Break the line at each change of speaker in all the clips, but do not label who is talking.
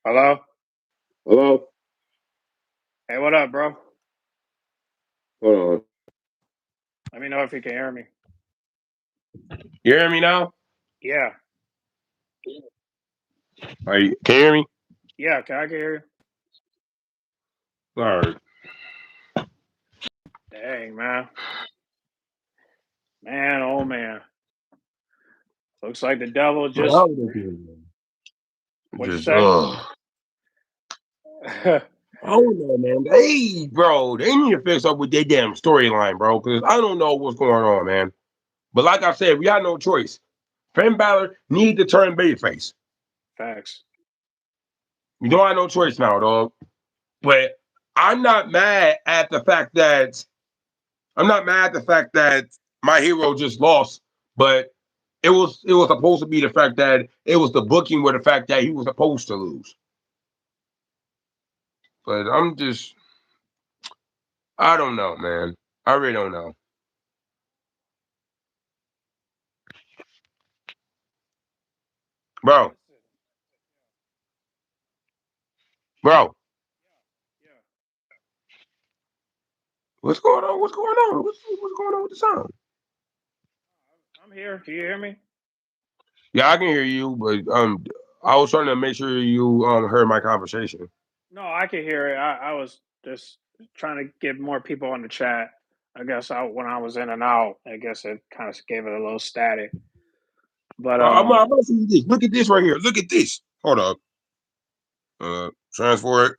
Hello?
Hello?
Hey, what up, bro?
Hold on.
Let me know if you can hear me.
You hear me now?
Yeah.
Can you hear me?
Yeah, I can hear you.
All right.
Dang, man. Man, oh man. Looks like the devil
Man,
just
how would they do it?
what you
Just,
say?
I don't know, man. Hey, bro, they need to fix up with their damn storyline, bro, because I don't know what's going on, man. But like I said, we got no choice. Finn Balor need to turn babyface.
Facts.
You don't have no choice now, dog. But I'm not mad at the fact that my hero just lost, but it was supposed to be the fact that it was the booking with the fact that he was supposed to lose. But I don't know, man. I really don't know. Bro,
Listen.
bro,
Yeah.
what's going on? What's going on? What's going on with the sound?
I'm here. Can you hear me?
Yeah, I can hear you, but I was trying to make sure you heard my conversation.
No, I can hear it. I was just trying to get more people on the chat. I guess when I was in and out, I guess it kind of gave it a little static. But
I'm gonna see this. Look at this right here. Look at this. Hold up. Transfer it.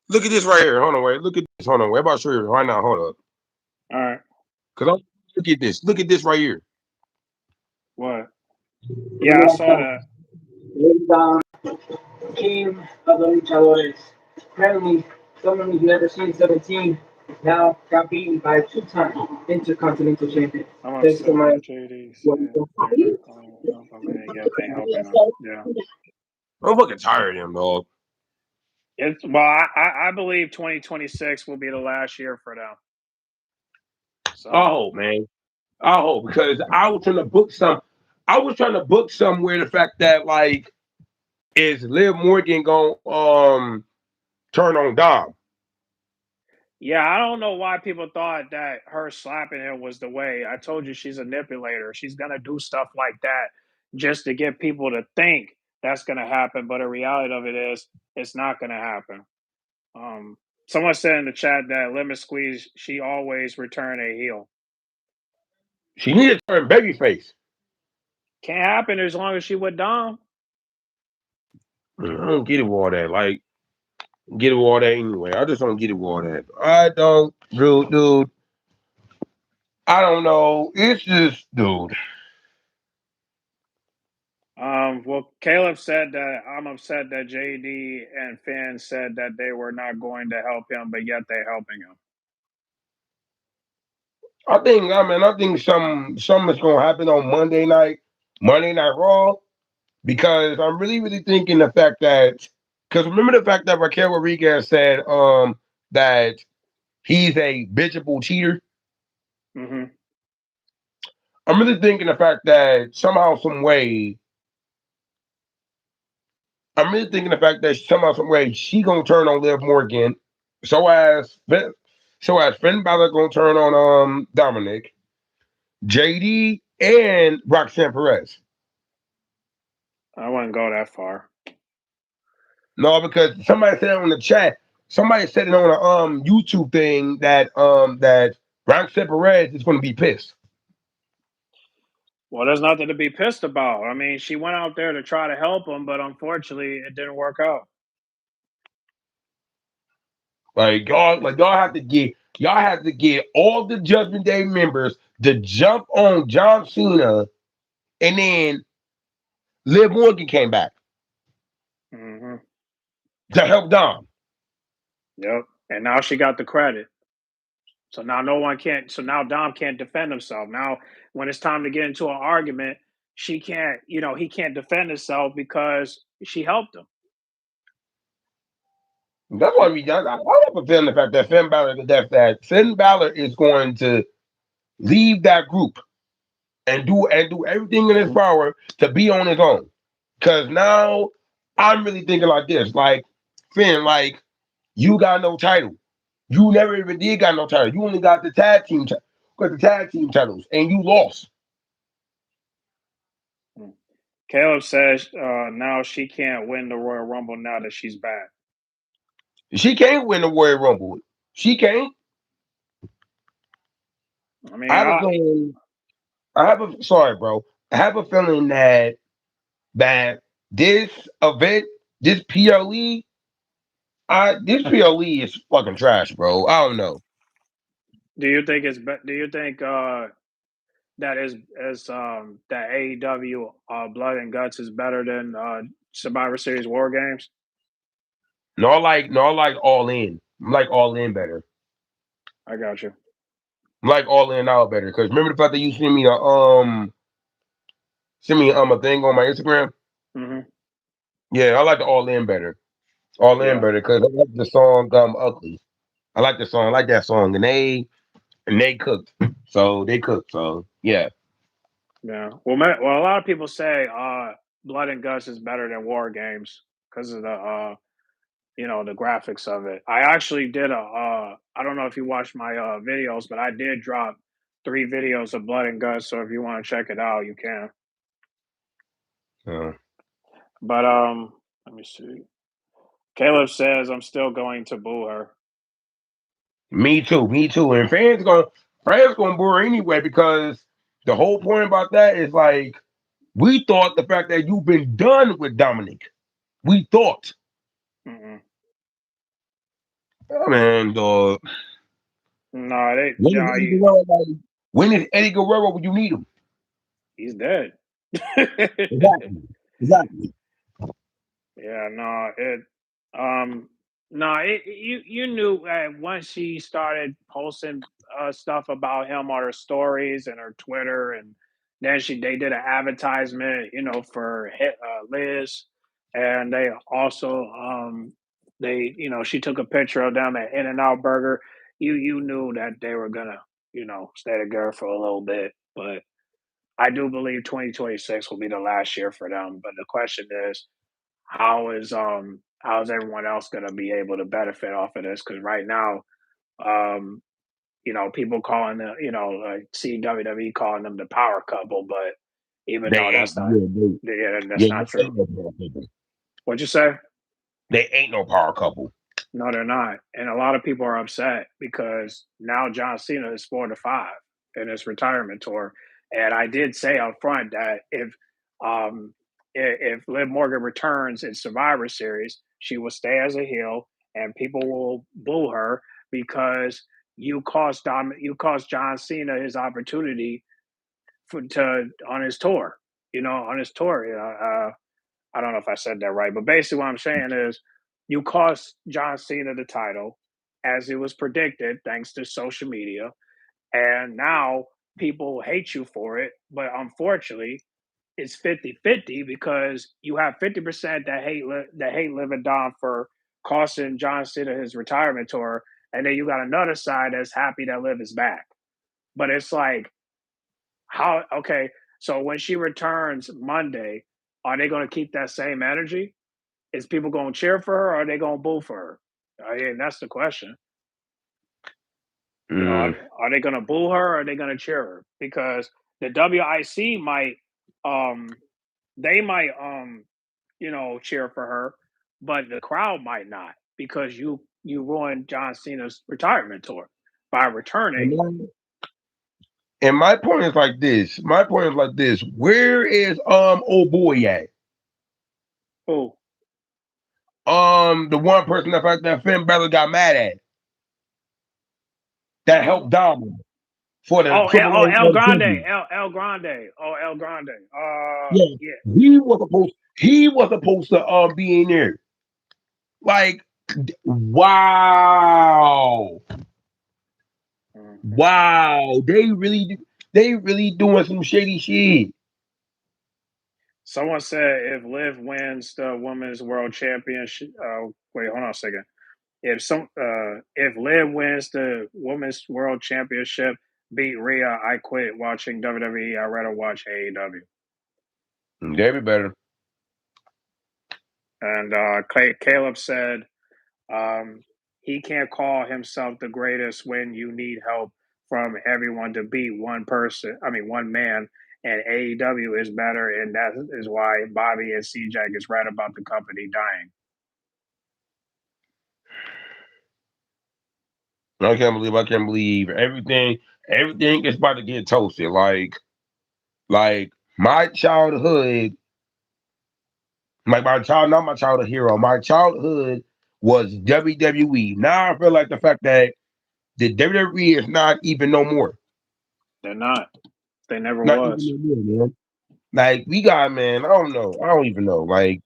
Look at this right here. Hold on, wait. Look at this. Hold on, wait. About show you right now. Hold up.
all right.
Cause I'm look at this. Look at this right here.
What? Yeah, I saw that.
Team of the luchadores. Apparently, someone who's never seen 17 now got beaten by a two-time Intercontinental Champion.
I'm
Thanks to
upset
my
that JD said they're not going to help him, and yet they helping him. Yeah.
I'm fucking tired of him, dog.
It's well, I believe 2026 will be the last year for them.
I
So
hope, man. I hope because I was trying to book some. I was trying to book somewhere the fact that like is Liv Morgan gonna turn on Dom?
yeah, I don't know why people thought that her slapping him was the way. I told you she's a manipulator. She's gonna do stuff like that just to get people to think that's gonna happen. But the reality of it is, it's not gonna happen. Um, Someone said in the chat that Lemon Squeeze she always return a heel.
She need to turn babyface.
Can't happen as long as she with Dom.
I don't get it with all that. Like get it with all that anyway. I just don't get it with all that. I don't, dude. I don't know. It's just, dude.
Well, Caleb said that I'm upset that JD and Finn said that they were not going to help him, but yet they're helping him.
I think something's gonna happen on Monday Night Raw, because I'm really thinking the fact that because remember the fact that Raquel Rodriguez said that he's a bitchable cheater.
Hmm.
I'm really thinking the fact that somehow, some way, I'm really thinking the fact that somehow, some way, she gonna turn on Liv Morgan, so as Finn Balor gonna turn on Dominic, JD, and Roxanne Perez.
I wouldn't go that far.
No, because somebody said it on the chat. Somebody said it on a YouTube thing that Roxanne Perez is gonna be pissed.
Well, there's nothing to be pissed about. I mean, she went out there to try to help him, but unfortunately, it didn't work out.
Y'all have to get all the Judgment Day members to jump on John Cena, and then Liv Morgan came back
Hmm.
to help Dom.
Yep. And now she got the credit. So now no one can't. So now Dom can't defend himself. Now, when it's time to get into an argument, she can't. He can't defend himself because she helped him.
That's why I have a feeling the fact that Finn Balor is going to leave that group and do everything in his power to be on his own. Because now I'm really thinking like this: like Finn, like, you got no title. You never even did got no title. You only got the tag team titles, and you lost.
Caleb says now she can't win the Royal Rumble now that she's back.
She can't win the Royal Rumble. She can't.
I mean,
I have a feeling. Sorry, bro. I have a feeling that this event, this PLE, this PLE is fucking trash, bro. I don't know.
do you think do you think that that AEW Blood and Guts is better than Survivor Series War Games?
No, I like All In. I like All In better.
I got you.
I like All In now better because remember the fact that you send me a thing on my Instagram.
Hmm.
Yeah, I like the All In better. All In
Yeah,
better because I like the song Ugly. I like the song. I like that song, and they cooked. So they cooked. So yeah.
yeah. Well, a lot of people say Blood and Guts is better than War Games because of the the graphics of it. I actually did I don't know if you watched my videos, but I did drop 3 videos of Blood and Guts. So if you want to check it out, you can.
Uh,
But let me see. Caleb says I'm still going to boo her.
Me too. Me too. And fans gonna boo her anyway because the whole point about that is like we thought the fact that you've been done with Dominic. We thought.
Mm-mm.
Oh, man, dog.
No,
When is Eddie Guerrero? When is Eddie Guerrero when you need him?
he's dead.
Exactly. Exactly.
Yeah, no, no, you knew once she started posting stuff about him on her stories and her Twitter, and then they did an advertisement, for Liz, and they also she took a picture of them at In and Out Burger. You knew that they were gonna stay together for a little bit, but I do believe 2026 will be the last year for them. But the question is how's everyone else going to be able to benefit off of this? Because right now, um, people calling them, like see WWE calling them the power couple, but even
They
though
ain't.
that's not, yeah, that's
Yeah,
not
they
true.
ain't no power couple.
What'd you say?
They ain't no power couple.
No, they're not. And a lot of people are upset because now John Cena is 4 to 5 in his retirement tour. And I did say up front that um if Liv Morgan returns in Survivor Series, she will stay as a heel and people will boo her because you cost John Cena his opportunity to on his tour. On his tour. I don't know if I said that right, but basically what I'm saying is you cost John Cena the title as it was predicted thanks to social media, and now people hate you for it, but unfortunately it's 50-50 because you have 50% that hate Liv and Dom for costing John Cena his retirement tour, and then you got another side that's happy that Liv is back. But it's like how okay, so when she returns Monday, are they going to keep that same energy? Is people going to cheer for her or are they going to boo for her? And that's the question.
Mm.
Are they going to boo her or are they going to cheer her? Because the WIC might, um, they might, cheer for her, but the crowd might not because you ruined John Cena's retirement tour by
And
returning.
my point is like this. My point is like this. Where is old boy at?
Oh,
The one person that Finn Balor got mad at that helped Dom for the Triple H
El
World
Grande,
Champion.
El Grande, El Grande.
Yeah,
Yeah.
he was supposed to be in there. Like, wow,
Mhm.
wow, they really doing some shady shit.
Someone said if Liv wins the women's world championship, wait, hold on a second. If Liv wins the women's world championship, beat Rhea, I quit watching WWE. I'd rather watch AEW.
They be better.
And Caleb said Um, he can't call himself the greatest when you need help from everyone to beat one person. I mean, one man. And AEW is better, and that is why Bobby and CJ is right about the company dying.
I can't believe everything is about to get toasted. Like my childhood, like my child, not my childhood hero. My childhood was WWE. Now I feel like the fact that the WWE is not even no more.
They're not. They never
Not even
was.
no more, man. Like we got, man, I don't know. I don't even know. Like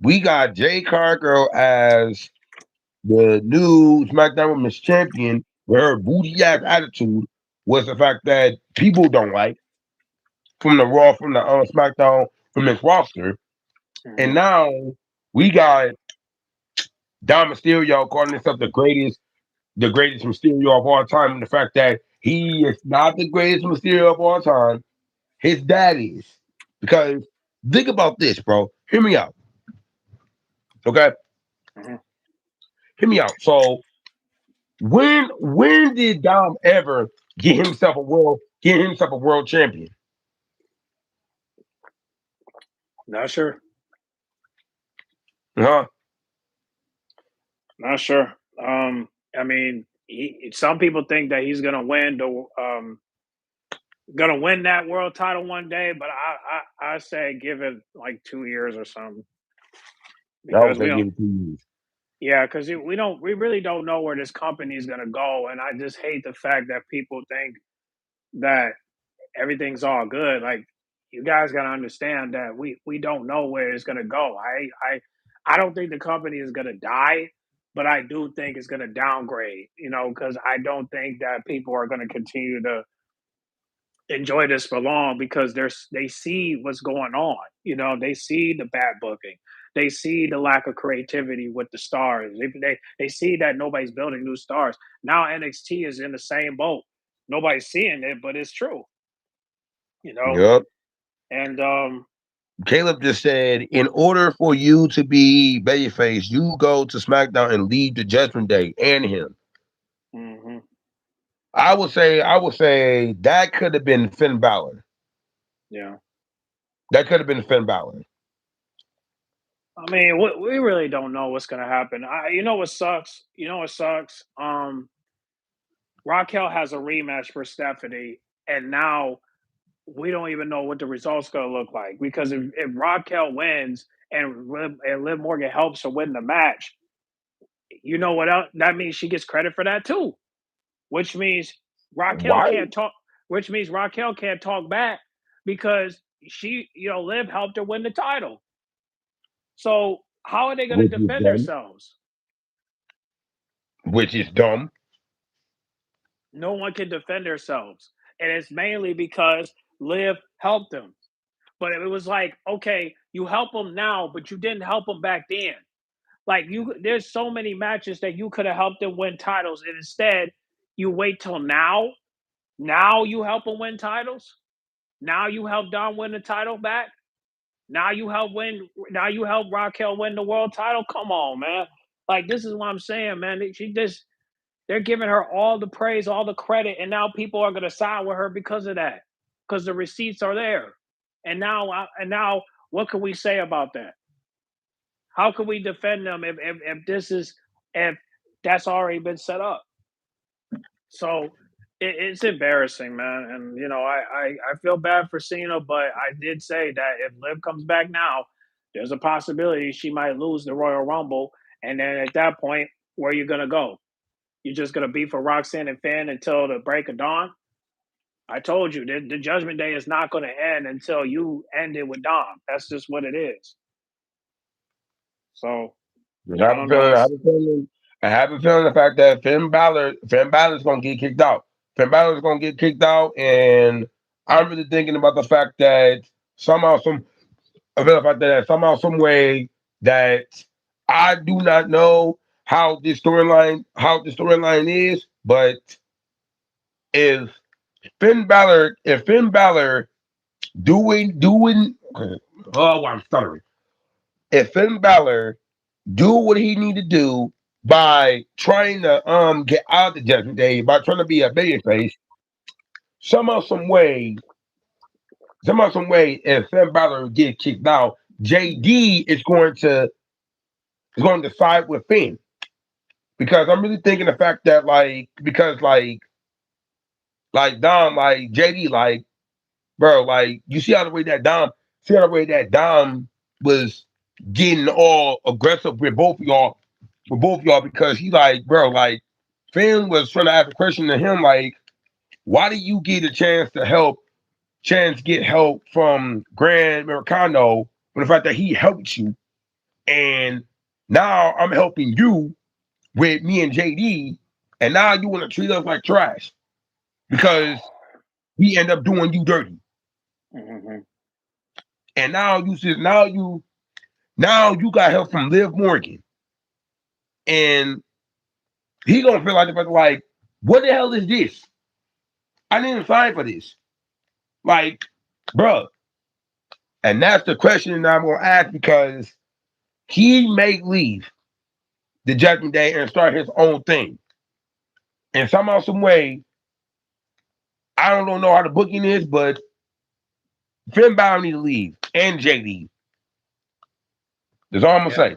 we got Jay Cargill as the new SmackDown Women's Champion, where her booty ass attitude was the fact that people don't like from the Raw, from the SmackDown, from this roster. And
Hmm.
now we got Dom Mysterio calling himself the greatest Mysterio of all time. And the fact that he is not the greatest Mysterio of all time, his dad is. Because think about this, bro. Hear me out. Okay?
Hmm.
Hear me out. So when did Dom ever get himself a world champion?
Not sure.
Huh?
Not sure. I mean, some people think that he's gonna win that world title one day, but I say give it like 2 years or something
I would
because we
say
don't.
give it 2 years.
Yeah, because we really don't know where this company is gonna go, and I just hate the fact that people think that everything's all good. Like you guys gotta understand that we don't know where it's gonna go. I don't think the company is gonna die, but I do think it's gonna downgrade. Because I don't think that people are gonna continue to enjoy this for long because they see what's going on. They see the bad booking. They see the lack of creativity with the stars. They see that nobody's building new stars. Now NXT is in the same boat. Nobody's seeing it, but it's true. You know,
Yep.
and
Caleb just said, in order for you to be babyface, you go to SmackDown and lead the Judgment Day and him.
mhm,
I would say that could have been Finn Balor.
yeah.
That could have been Finn Balor.
I mean, we really don't know what's gonna happen. You know what sucks? You know what sucks? Raquel has a rematch for Stephanie, and now we don't even know what the results gonna look like because if Raquel wins and Liv Morgan helps her win the match, you know what else? That means she gets credit for that too, which means Raquel
Why
can't talk. Which means Raquel can't talk back because Liv helped her win the title. So how are they going to
which is
defend
dumb.
themselves?
Which is dumb.
No one can defend themselves, and it's mainly because Liv helped them. But it was like, okay, you help them now, but you didn't help them back then. Like there's so many matches that you could have helped them win titles, and instead you wait till now. Now you help them win titles. Now you help Don win the title back. Now you help win. Now you help Raquel win the world title. Come on, man. Like this is what I'm saying, man. They're giving her all the praise, all the credit, and now people are going to side with her because of that, because the receipts are there. And now, what can we say about that? How can we defend them if that's already been set up? So it's embarrassing, man. And I feel bad for Cena, but I did say that if Liv comes back now, there's a possibility she might lose the Royal Rumble, and then at that point, where are you gonna go? You're just gonna be for Roxanne and Finn until the break of dawn. I told you the Judgment Day is not going to end until you end it with Dom. That's just what it is. So
I
I
have a
don't know.
feeling. I have a feeling the fact that Finn Balor is going to get kicked out. Finn Balor is going to get kicked out, and I'm really thinking about the fact that somehow, I feel about that somehow, some way that I do not know how the storyline is, but if if Finn Balor doing, oh, I'm stuttering. If Finn Balor do what he need to do, by trying to get out of the Judgment Day, by trying to be a babyface, somehow, some way, if Finn Balor gets kicked out, JD is going to side with Finn. Because I'm really thinking the fact that because Dom, JD, bro, you see how the way that Dom was getting all aggressive with both y'all, because he bro, Finn was trying to ask a question to him, why do you get a chance get help from Grand Americano when the fact that he helped you, and now I'm helping you with me and JD, and now you want to treat us like trash because we end up doing you dirty.
Hmm.
And now you got help from Liv Morgan, and he gonna feel like, what the hell is this? I didn't sign for this, like, bruh. And that's the question that I'm gonna ask, because he may leave the Judgment Day and start his own thing, and somehow, some way, I don't know how the booking is, but Finn Balor need to leave, and JD. That's all I'm gonna
Yeah,
say.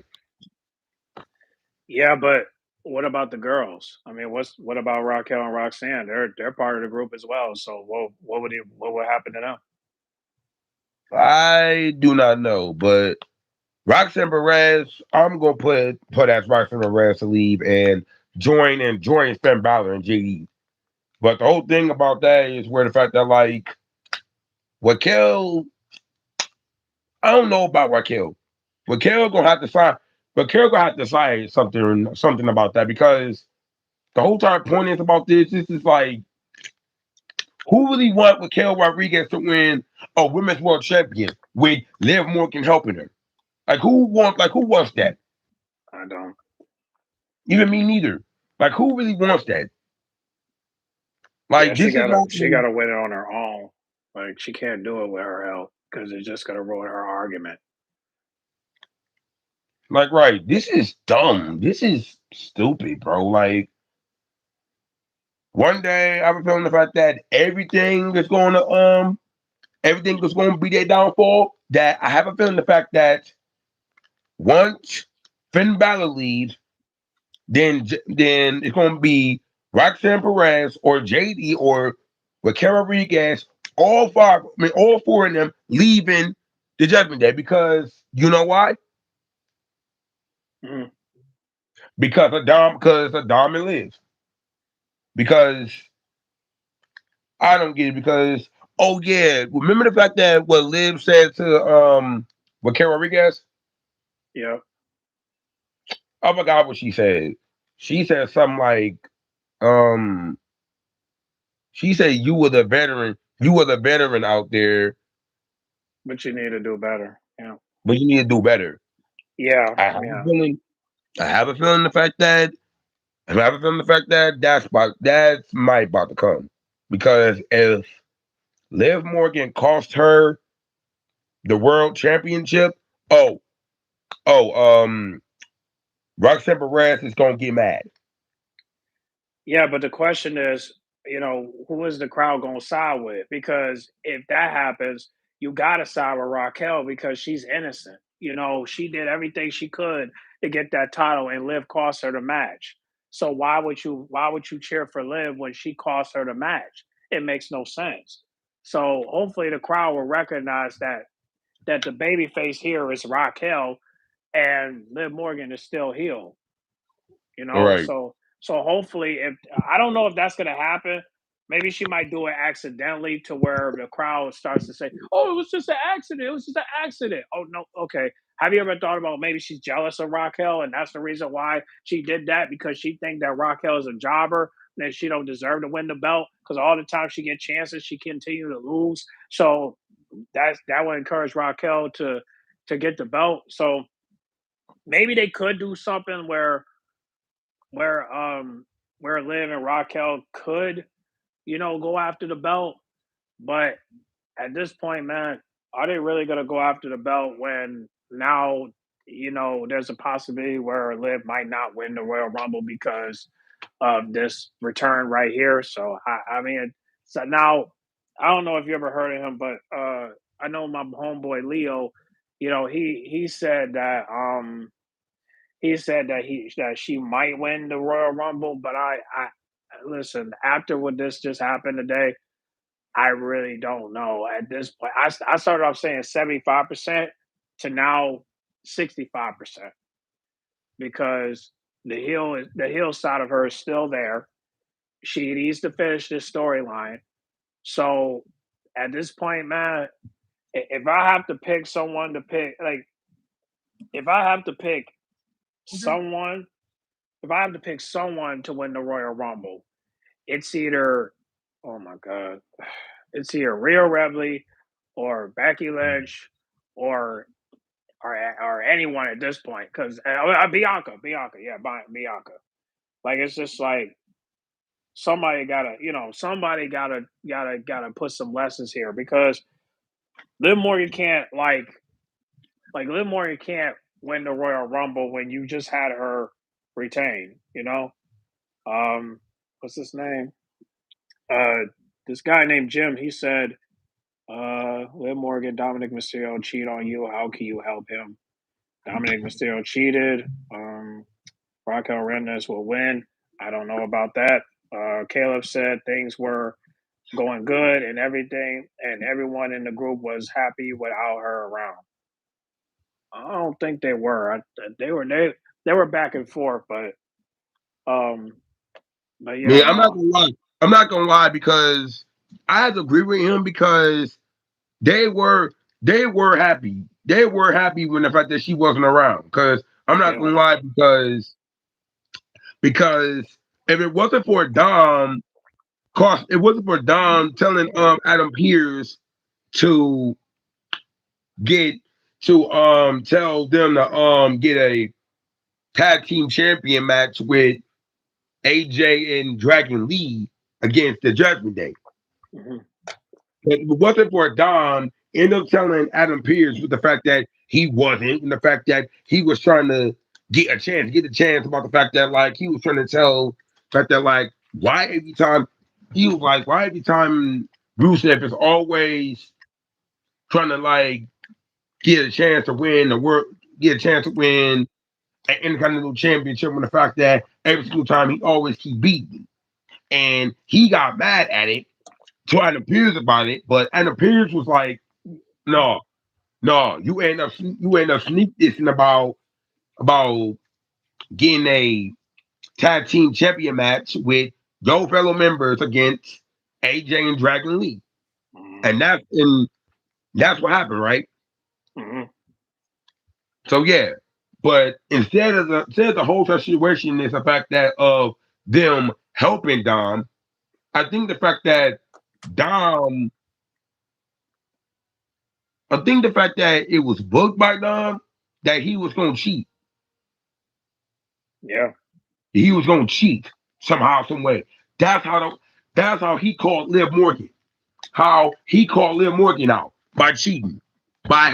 yeah, but what about the girls? I mean, what about Raquel and Roxanne? They're part of the group as well. So what would happen to them?
I do not know, but Roxanne Perez, I'm gonna put as Roxanne Perez to leave and join Finn Balor and JD. But the whole thing about that is where the fact that Raquel, I don't know about Raquel. Raquel gonna have to sign. Raquel gonna have to decide something about that, because the whole entire point is about this. This is who really want Raquel Rodriguez to win a women's world champion with Liv Morgan helping her? Who wants that?
I don't.
Even me neither. Who really wants that?
Yeah,
This is not
she gotta win it on her own. Like she can't do it with her help because it's just gonna ruin her argument.
right. This is dumb. This is stupid, bro. One day I have a feeling the fact that everything is going to be their downfall. That I have a feeling the fact that once Finn Balor leaves, then it's going to be Roxanne Perez or JD or Raquel Rodriguez, all four of them leaving the Judgment Day, because you know why?
Mhm.
Because of Dom and Liv. Because I don't get it, because oh yeah, remember the fact that what Liv said to Raquel Rodriguez?
Yeah.
I forgot what she said. She said something um she said you were the veteran out there,
But you need to do better. Yeah.
but you need to do better.
Yeah.
I have a
Yeah.
feeling I have a feeling the fact that I have a feeling the fact that that's might about to come. Because if Liv Morgan cost her the world championship, oh, oh, Roxanne Perez is gonna get mad.
Yeah, but the question is, who is the crowd going to side with? Because if that happens, you got to side with Raquel because she's innocent. She did everything she could to get that title, and Liv cost her the match. So why would you cheer for Liv when she cost her the match? It makes no sense. So hopefully the crowd will recognize that the baby face here is Raquel and Liv Morgan is still heel. you
All
know
right.
so so hopefully, if I don't know if that's going to happen, maybe she might do it accidentally to where the crowd starts to say, oh, it was just an accident, it was just an accident. Oh no, okay. Have you ever thought about maybe she's jealous of Raquel and that's the reason why she did that, because she think that Raquel is a jobber and that she don't deserve to win the belt, because all the time she get chances she continue to lose. So that would encourage Raquel to get the belt. So maybe they could do something where um where Liv and Raquel could, go after the belt. But at this point, man, are they really gonna go after the belt when now there's a possibility where Liv might not win the Royal Rumble because of this return right here. So I mean, so now I don't know if you ever heard of him, but I know my homeboy Leo. He said that she might win the Royal Rumble, but I listen, after what this just happened today, I really don't know at this point. I started off saying 75% to now 65% because the heel side of her is still there. She needs to finish this storyline. So at this point, man, if I have to pick someone to pick, like if I have to pick someone, if I have to pick someone to win the Royal Rumble, it's either, oh my god, it's either Rhea Ripley or Becky Lynch or or anyone at this point. Because Bianca, yeah, Bianca. Like it's just like somebody gotta put some lessons here because Liv Morgan can't Liv Morgan can't win the Royal Rumble when you just had her retain. What's his name? Uh, this guy named Jim. He said, Liv Morgan, Dominic Mysterio cheat on you. How can you help him? Dominic Mysterio cheated. Raquel Remnants will win. I don't know about that. Caleb said things were going good and everything, and everyone in the group was happy without her around. I don't think they were. They were back and forth, um, but yeah,
Yeah, I'm not
no,
gonna lie. I'm not gonna lie because I had to agree with him because they were they were happy. They were happy when the fact that she wasn't around. Because I'm not
yeah,
gonna lie because if it wasn't for Dom, cost it wasn't for Dom telling Adam Pierce to get to tell them to get a tag team champion match with AJ and Dragon Lee against the Judgment Day.
hmm
If it wasn't for Dom, end up telling Adam Pierce with the fact that he wasn't, and the fact that he was trying to get a chance about the fact that like he was trying to tell the fact that like why every time he was like why every time Rusev is always trying to like get a chance to win the world, get a chance to win an Intercontinental Championship when the fact that every single time he always keep beating, and he got mad at it to Adam Pierce about it, but Adam Pierce was like, no, no, you end up sneak dissing about getting a tag team champion match with your fellow members against AJ and Dragon Lee.
hmm
And that's what happened, right?
hmm
So yeah. But instead of the whole situation is the fact that of them helping Dom, I think the fact that Dom I think the fact that it was booked by Dom that he was gonna cheat.
yeah,
He was gonna cheat somehow, some way. That's how that's how he called Liv Morgan. How he called Liv Morgan out by cheating, by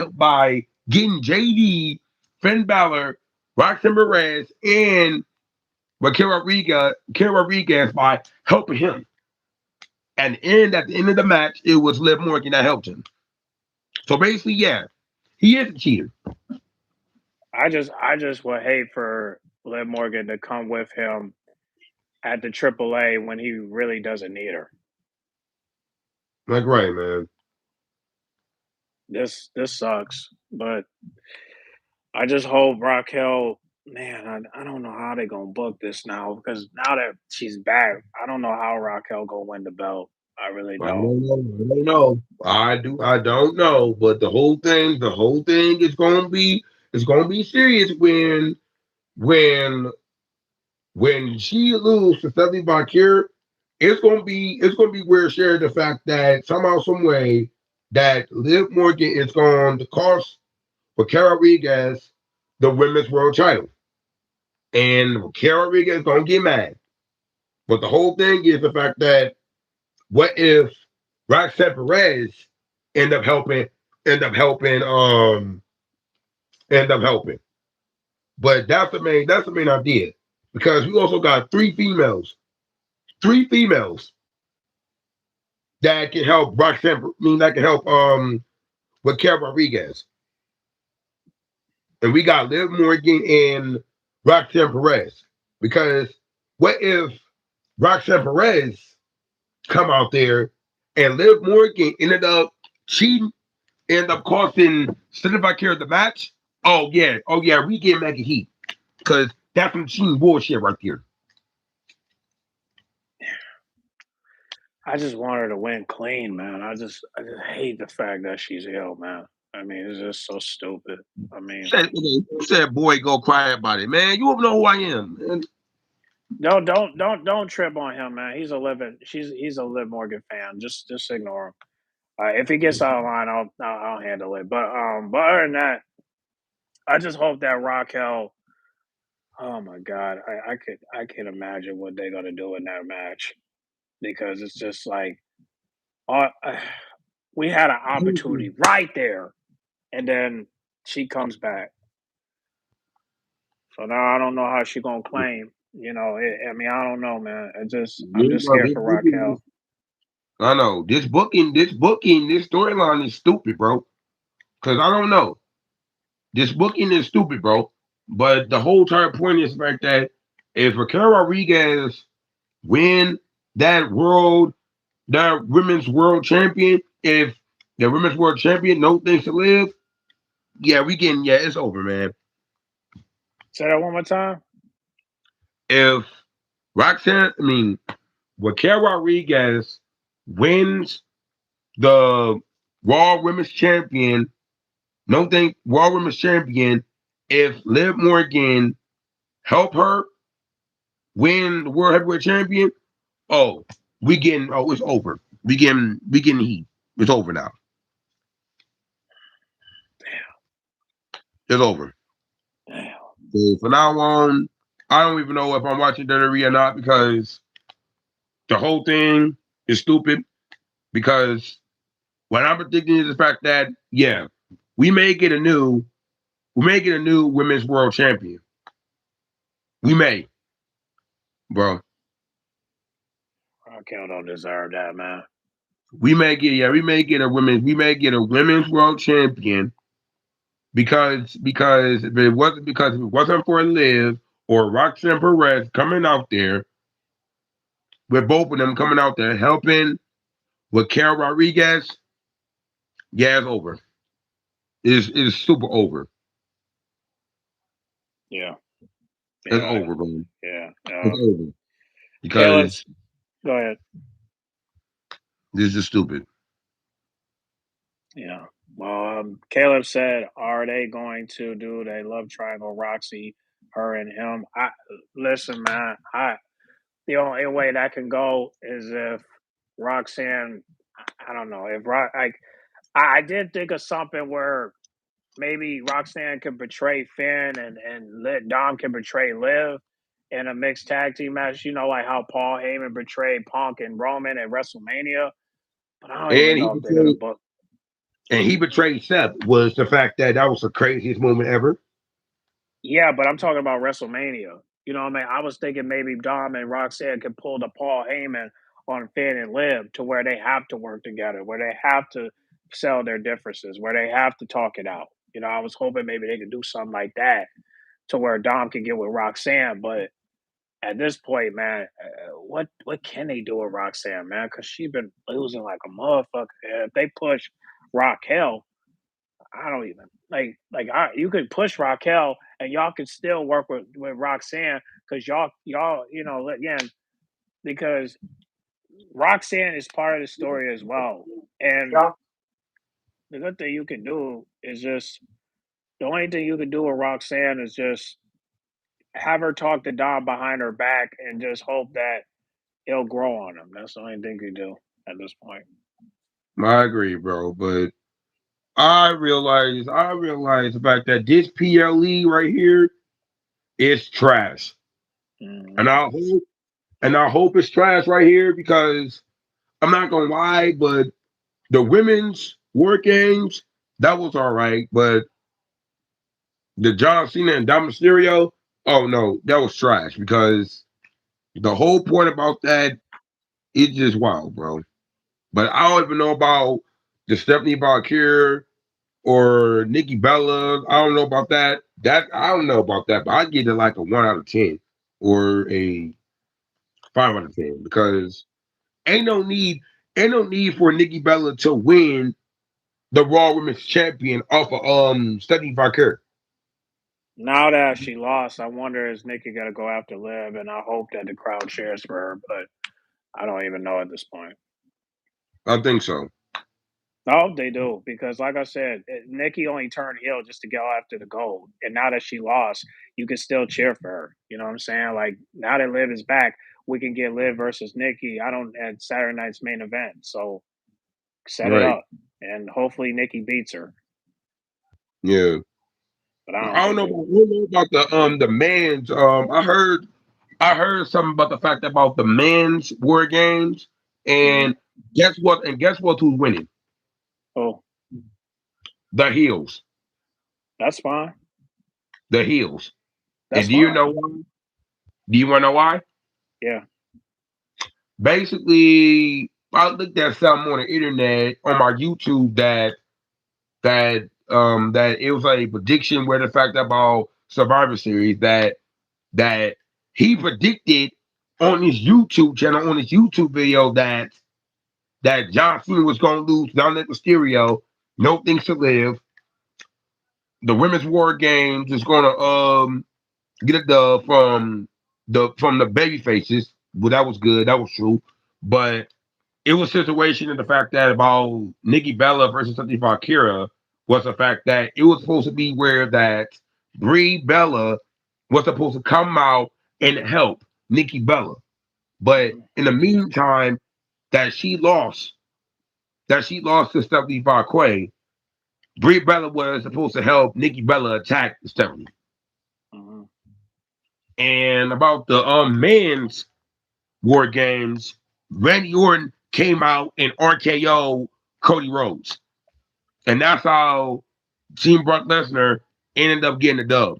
getting JD, Finn Balor, Roxanne Perez, and Raquel Rodriguez by helping him. And at the end of the match, it was Liv Morgan that helped him. So basically, yeah, he is a cheater.
I just would hate for Liv Morgan to come with him at the AAA when he really doesn't need her.
Like right, man.
This sucks, but I just hope Raquel. Man, I don't know how they gonna book this now because now that she's back, I don't know how Raquel gonna win the belt. I really
I
don't.
don't know. I don't know. I don't know. But the whole thing is gonna be serious when when she loses to Stephanie Bakir. It's gonna be weird sharing the fact that somehow, some way, that Liv Morgan is going to cost Raquel Rodriguez the women's world title, and Raquel Rodriguez is gonna get mad. But the whole thing is the fact that what if Roxanne Perez end up helping, end up helping, end up helping? But that's the main idea. Because we also got three females that can help Roxanne. I mean, that can help with Carol Rodriguez, and we got Liv Morgan and Roxanne Perez. Because what if Roxanne Perez come out there and Liv Morgan ended up cheating, ended up costing Certified Care of the match? Oh yeah, we get mega heat because that's some cheating bullshit right there.
I just want her to win clean, man. I just hate the fact that she's ill, man. I mean, it's just so stupid. I mean,
Said boy, go cry about it, man. You don't know who I am, man.
don't trip on him, man. He's a Liv Morgan fan. Just ignore him. If he gets out of line, I'll handle it. But other than that, I just hope that Raquel. Oh my God, I can imagine what they're gonna do in that match because it's just like uh, we had an opportunity right there, and then she comes back. So now I don't know how she gonna claim. I mean, I don't know, man. I'm
Yeah,
just
bro,
scared for Raquel.
I know this storyline is stupid, bro. Because I don't know. This booking is stupid, bro. But the whole entire point is the fact that if Raquel Rodriguez win that women's world champion, if the women's world champion no things to live, yeah, it's over, man.
Say that one more time.
If I mean Raquel Rodriguez wins the Raw Women's Champion, no thing Raw Women's Champion, if Liv Morgan help her win the World Heavyweight Champion, oh, it's over. We getting heat. It's over now. It's over.
Damn.
So from now on, I don't even know if I'm watching WWE or not because the whole thing is stupid. Because what I'm predicting is the fact that we may get a new we may get a new women's world champion. We may, bro.
Raquel don't deserve that, man.
We may get a women's world champion because if it wasn't for Liv or Roxanne Perez coming out there with both of them coming out there helping with Carol Rodriguez, yeah, it's over. It's super over.
Yeah,
It's
yeah,
over, bro.
yeah.
It's over because
Caleb's. Go ahead.
this is stupid.
Yeah. Well, Caleb said, "Are they going to do they love triangle Roxy, her and him?" I listen, man. The only way that can go is if Roxanne. I don't know if I did think of something where maybe Roxanne can betray Finn and let Dom can betray Liv in a mixed tag team match. Like how Paul Heyman betrayed Punk and Roman at WrestleMania. But I don't even
And he
know if they're gonna
betrayed
book.
and he betrayed Seth was the fact that that was the craziest moment ever.
Yeah, but I'm talking about WrestleMania. You know what I mean? I was thinking maybe Dom and Roxanne could pull the Paul Heyman on Finn and Liv to where they have to work together, where they have to sell their differences, where they have to talk it out. I was hoping maybe they could do something like that to where Dom can get with Roxanne. But at this point, man, what can they do with Roxanne, man? Because she's been losing like a motherfucker. If they push Raquel, I don't even you could push Raquel and y'all could still work with Roxanne because y'all again because Roxanne is part of the story as well. And
Yeah.
the good thing you can do is just the only thing you can do with Roxanne is just have her talk to Dom behind her back and just hope that he'll grow on him. That's the only thing you do at this point.
I agree, bro. But I realize the fact that this PLE right here is trash. And
Mm-hmm.
I hope it's trash right here because I'm not gonna lie, but the women's work games, that was all right. But The John Cena and Dom Mysterio. Oh no, that was trash because the whole point about that is just wild, bro. But I don't even know about the Stephanie Valkyrie or Nikki Bella. I don't know about that. That I don't know about that, but I give it like a 1 out of 10 or a 5 out of 10 because ain't no need, ain't no need for Nikki Bella to win the Raw Women's Champion off of Stephanie Valkyrie.
Now that she lost, I wonder is Nikki gonna go after Liv, and I hope that the crowd cheers for her, but I don't even know at this point.
I think so.
I hope they do because, like I said, Nikki only turned heel just to go after the gold, and now that she lost, you can still cheer for her. You know what I'm saying? Like now that Liv is back, we can get Liv versus Nikki. I don't at Saturday night's main event, so set it
Right.
up, and hopefully Nikki beats her.
Yeah.
But I don't
I don't
think
know
they
about,
will.
I don't know about the men's. I heard something about the fact about the men's war games,
Hmm.
and guess what? And guess what? Who's winning?
Oh,
The heels.
that's fine.
The heels.
That's
And do you
fine.
know why? Do you want to know why?
Yeah.
Basically, I looked at something on the internet on my YouTube that it was a prediction where the fact about Survivor Series that he predicted on his YouTube channel on his YouTube video that John Cena was going to lose to Dominic Mysterio. No things to live. The women's war games is going to get it from the baby faces. Well, that was good. That was true. But it was a situation in the fact that about Nikki Bella versus Stephanie Valkyria was the fact that it was supposed to be where that Brie Bella was supposed to come out and help Nikki Bella. But
Hmm.
in the meantime, that she lost, that she lost to Stephanie Valkyria, Brie Bella was supposed to help Nikki Bella attack Stephanie.
Hmm.
And about the men's war games, Randy Orton came out and RKO Cody Rhodes. And that's how Team Brock Lesnar ended up getting the dub.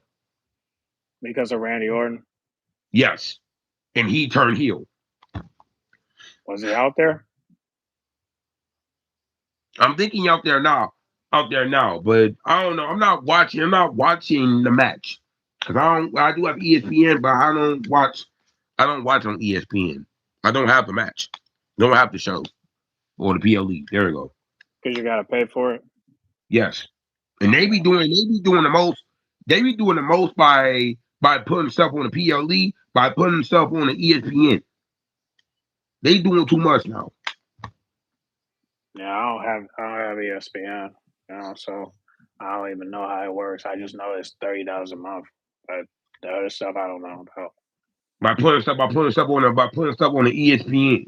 Because of Randy Orton,
Yes. And he turned heel.
was he out there?
I'm thinking out there now, but I don't know. I'm not watching the match. Cause I do have ESPN, but I don't watch on ESPN. I don't have the match. Don't have the show or the PLE. There we go.
Because you got to pay for it.
Yes. And
Okay.
they be doing the most. They be doing the most by putting stuff on the PLE, by putting stuff on the ESPN. They doing too much now.
Yeah, I don't have ESPN, so I don't even know how it works. I just know it's $30 a month, but the other stuff I don't know about.
By putting stuff on the ESPN.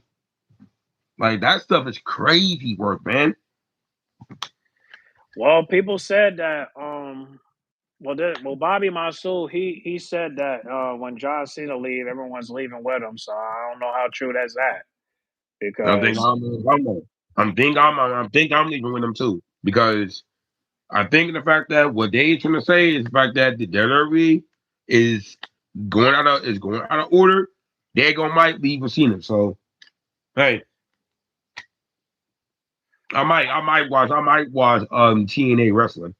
Like that stuff is crazy work, man.
Well, people said that Bobby Masul he said that when John Cena leave, everyone's leaving with him. So I don't know how true that's at
I think
because
I'm leaving with them too because I think the fact that what they trying to say is the fact that the WWE is going out of order. They gonna might leave with Cena. So hey, I might watch TNA wrestling.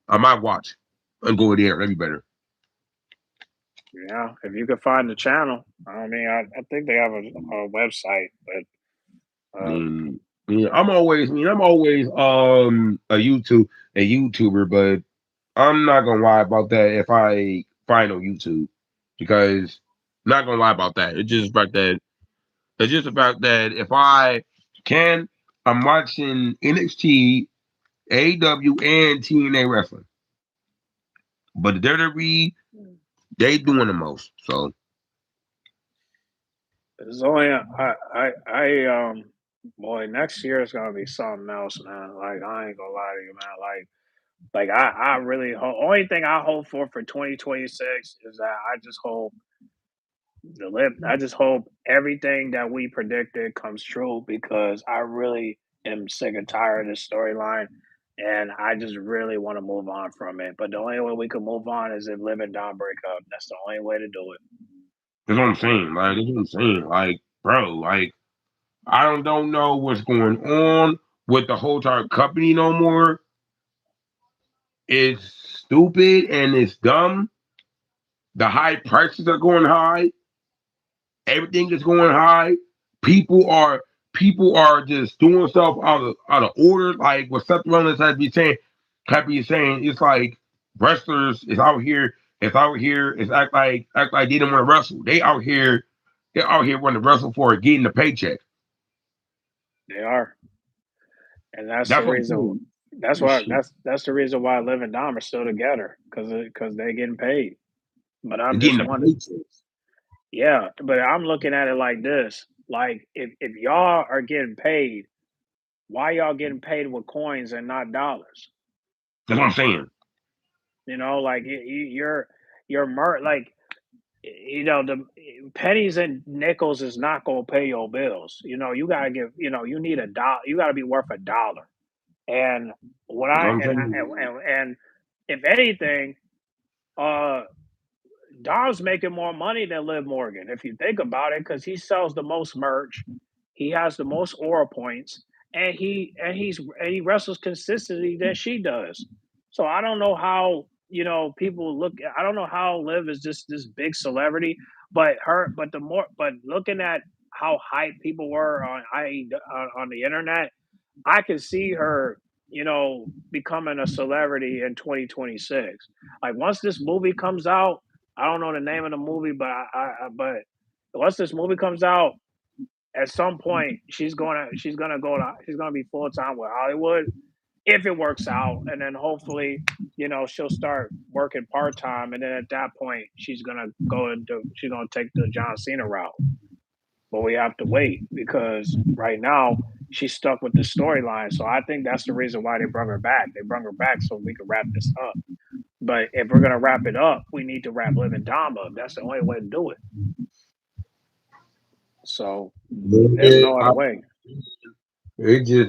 I might watch and go there. That'd be better.
yeah, if you could find the channel, I mean, I think they have a website, but
Mm, yeah, I'm always a YouTuber, but I'm not gonna lie about that if I find on YouTube because I'm not gonna lie about that. It's just about that if I can, I'm watching NXT, AEW, and TNA wrestling. But the WWE, they doing the most. So
it's only boy, next year is gonna be something else, man. Like I ain't gonna lie to you, man. Like I really only thing I hope for 2026 is that I just hope everything that we predicted comes true because I really am sick and tired of this storyline, and I just really want to move on from it. But the only way we can move on is if Liv and Dom break up. That's the only way to do it.
That's what I'm saying. Like, that's what I'm saying. Like, bro, like, I don't know what's going on with the whole entire company no more. It's stupid and it's dumb. The high prices are going high. Everything is going high. People are people are just doing stuff out of order. Like what Seth Rollins has been saying, it's like wrestlers is out here, it's act like they don't want to wrestle. They're out here wanting to wrestle for getting the paycheck.
They are, and that's the
That's what I'm
reason.
saying.
That's why. That's the reason why Liv and Dom are still together because they're getting paid. But I'm
Getting
just
the
wondering.
paychecks.
Yeah, but I'm looking at it like this: like if y'all are getting paid, why y'all getting paid with coins and not dollars?
That's what I'm saying.
You know, like like the pennies and nickels is not gonna pay your bills. You gotta give. You need a dollar. You gotta be worth a dollar. And what
That's what
I
I'm saying.
and if anything, uh, Dom's making more money than Liv Morgan if you think about it, because he sells the most merch, he has the most aura points, and he wrestles consistently that she does. So I don't know how people look. I don't know how Liv is just this big celebrity, but looking at how hype people were on the internet, I can see her, becoming a celebrity in 2026. Like once this movie comes out, I don't know the name of the movie, but once this movie comes out, at some point she's gonna be full time with Hollywood if it works out, and then hopefully, she'll start working part time, and then at that point she's gonna take the John Cena route. But we have to wait because right now she's stuck with the storyline. So I think that's the reason why they brought her back. They brought her back so we can wrap this up. But if we're gonna wrap it up, we need to wrap Liv and Dom up. That's the only way to do it. So there's
It,
no other
I,
way.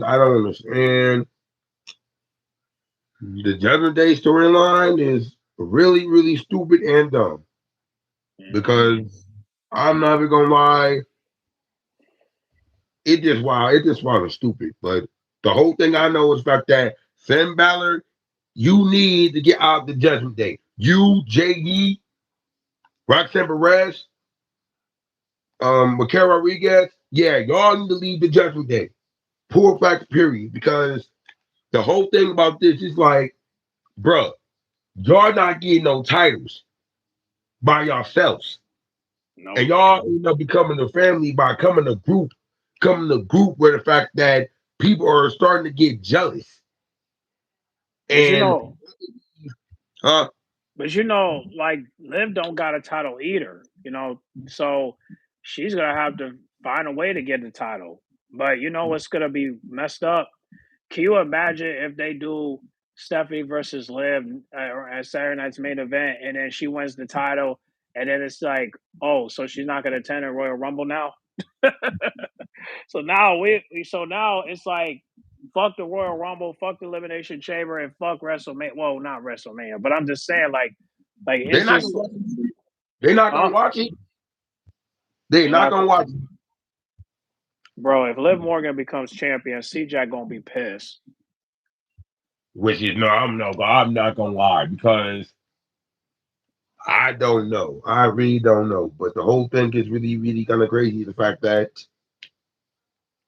I don't understand. The Judgment Day storyline is really, really stupid and dumb
Hmm.
because I'm not even gonna lie, it just was stupid. But the whole thing I know is the fact that Finn Balor, you need to get out of the Judgment Day. You, JD, Roxanne Perez, Raquel Rodriguez, yeah, y'all need to leave the Judgment Day. Poor factor, period. Because the whole thing about this is like, bruh, y'all not getting no titles by yourselves. And
Nope.
y'all end up becoming a family by coming a group where the fact that people are starting to get jealous.
But
And uh
like Liv don't got a title either. So she's gonna have to find a way to get the title. But you know what's gonna be messed up? Can you imagine if they do Stephanie versus Liv at Saturday night's main event, and then she wins the title, and then it's like, oh, so she's not going to attend a Royal Rumble now? So now it's like, fuck the Royal Rumble, fuck the Elimination Chamber, and fuck WrestleMania. Well, not WrestleMania, but I'm just saying, like
they're
it's
not
just,
gonna watch it. They're not
huh?
gonna watch it. They're
They're
not
not,
gonna watch it.
bro. If Liv Morgan becomes champion, CJ gonna be pissed.
Which is no, I'm not gonna lie because I don't know. I really don't know. But the whole thing is really, really kind of crazy. The fact that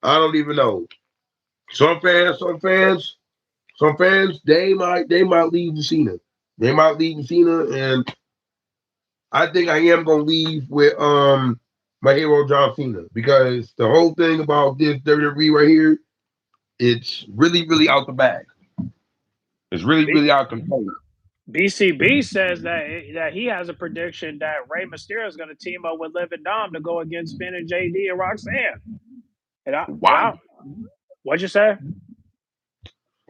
I don't even know. Some fans, they might leave the Cena. They might leave the Cena, and I think I am gonna leave with my hero John Cena because the whole thing about this WWE right here, it's really, really out the bag. It's really,
B-
really out of control.
BCB says that he has a prediction that Rey Mysterio is going to team up with Liv and Dom to go against Finn and JD and Roxanne.
Why?
What'd you say?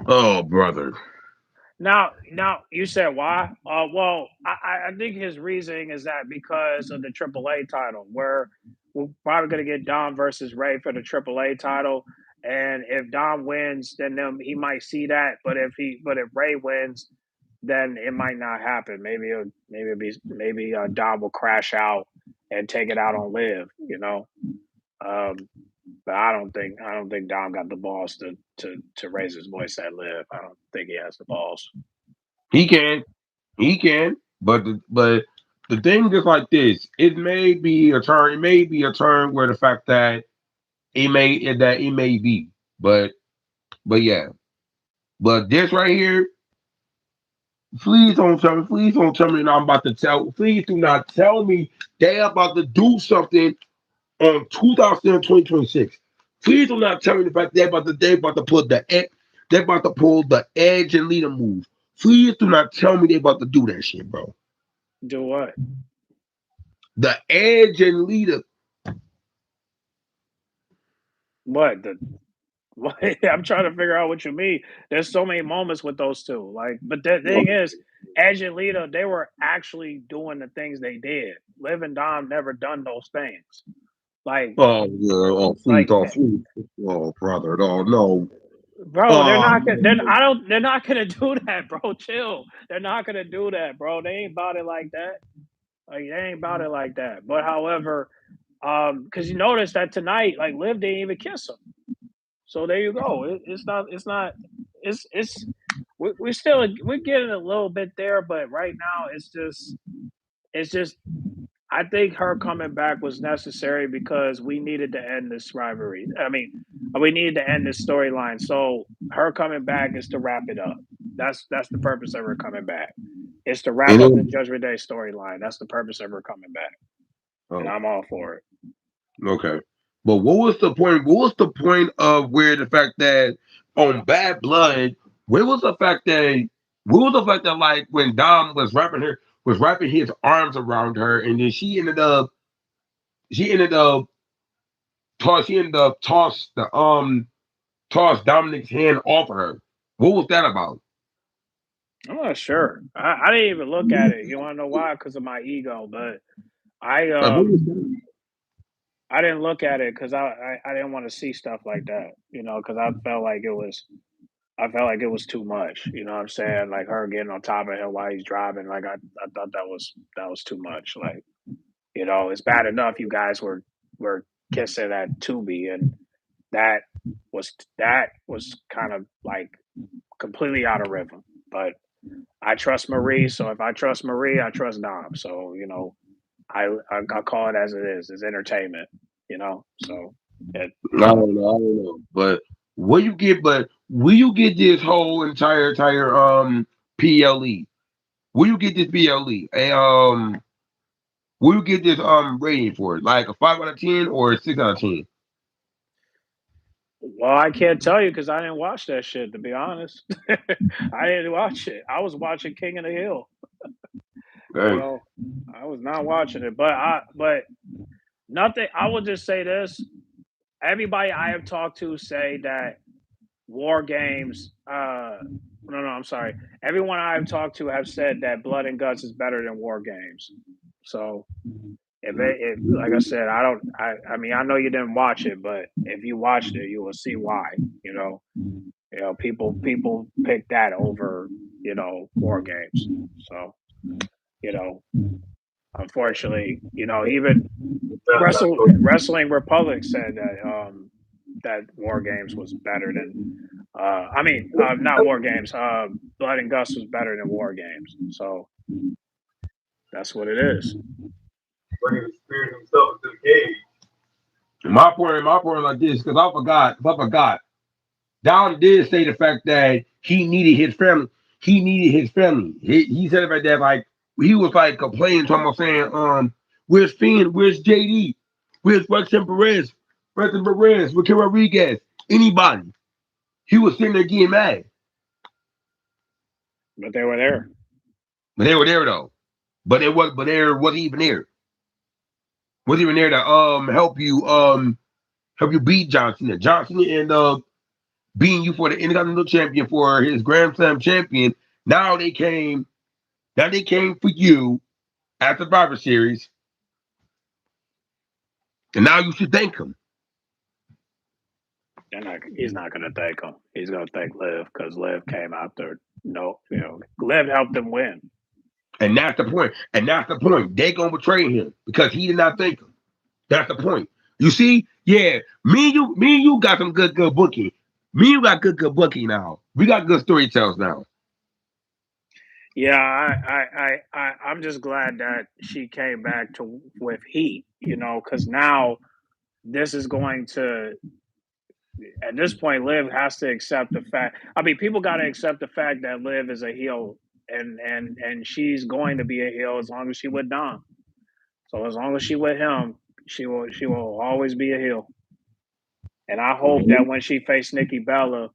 Oh, brother.
Now you said why? Well, I think his reasoning is that because of the AAA title, where we're probably going to get Dom versus Ray for the AAA title, And if Dom wins, then he might see that. But if Ray wins, then it might not happen. Maybe Dom will crash out and take it out on Liv. Um, but I don't think Dom got the balls to raise his voice at Liv. I don't think he has the balls.
He can, he can, but the thing is like this. It may be a turn. It may be a turn where the fact that it may be, but yeah, but this right here. Please don't tell me. Please don't tell me. That I'm about to tell. Please do not tell me they about to do something on 2026. Please do not tell me the fact they about to put they about to pull the edge and leader move. Please do not tell me they about to do that shit, bro.
Do what?
The edge and leader.
What the? What? I'm trying to figure out what you mean. There's so many moments with those two. Like, but the thing is, Edge and Lita, they were actually doing the things they did. Liv and Dom never done those things. Like,
Oh yeah. Oh please.
like,
Oh please. Oh brother. Oh no.
bro, they're
Oh
not gonna. They're,
no.
I don't. They're not gonna do that, bro. Chill. They're not gonna do that, bro. They ain't about it like that. Like, they ain't about it like that. But however, because you notice that tonight, like, Liv didn't even kiss him. So there you go. It's not. It's not. It's. We're getting a little bit there, but right now it's just. I think her coming back was necessary because we needed to end this rivalry. I mean, we needed to end this storyline. So her coming back is to wrap it up. That's the purpose of her coming back. It's to wrap
And
up the
then,
Judgment Day storyline. That's the purpose of her coming back, and
oh
I'm all for it.
okay. But what was the point? What was the point of where the fact that on Bad Blood? Where was the fact that? What was the fact that like when Dom was wrapping his arms around her, and then she ended up she ended up toss Dominic's hand off of her. What was that about?
I'm not sure. I didn't even look at it. You want to know why? Because of my ego. But I
Like, what
um
was that?
I didn't look at it because I didn't want to see stuff like that. Because I felt like it was too much. You know what I'm saying? Like her getting on top of him while he's driving. Like I thought that was too much. Like, it's bad enough you guys were kissing at Tubi, and that that was kind of like completely out of rhythm. But I trust Marie, so if I trust Marie, I trust Dom. So I call it as it is. It's entertainment. So it,
I don't know. I don't know. But will you get this whole entire PLE? Will you get this PLE? Will you get this rating for it? Like a 5 out of 10 or a 6 out of 10?
well, I can't tell you because I didn't watch that shit. To be honest, I didn't watch it. I was watching King of the Hill. You
Okay.
know, I was not watching it. But nothing. I will just say this: everybody I have talked to say that War Games. No, I'm sorry. Everyone I have talked to have said that Blood and Guts is better than War Games. So if like I said, I don't. I mean, I know you didn't watch it, but if you watched it, you will see why. You know, people pick that over War Games. So you know, unfortunately, even Wrestling Republic said that War Games was better than. I mean, not War Games. Blood and Guts was better than War Games. So that's what it is.
Bringing the spirit himself into the cage.
My point like this because I forgot. Don did say the fact that he needed his family. He needed his family. He said about that like he was like complaining to him, saying, where's Finn? Where's JD? Where's Weston Perez? Weston Perez? Raquel Rodriguez? Anybody? He was sitting there getting mad,
But they were there.
but they were there though. But there wasn't even there. Wasn't even there to help you beat Johnson. And Johnson ended up beating you for the Intercontinental Champion for his Grand Slam champion. Now they came. Now they came for you at the Survivor Series, and now you should thank him.
He's not gonna thank him. He's gonna thank Liv because Liv came after. No, Liv helped him win.
And that's the point. And that's the point. They gonna betray him because he did not thank him. That's the point. You see, yeah, me and you got some good booking. Me and you got good booking now. We got good storytellers now.
Yeah, I'm just glad that she came back to with heat. Because now this is going to. At this point, Liv has to accept the fact. I mean, people got to accept the fact that Liv is a heel, and she's going to be a heel as long as she with Dom. So as long as she with him, she will always be a heel. And I hope that
Mhm.
when she faced Nikki Bella,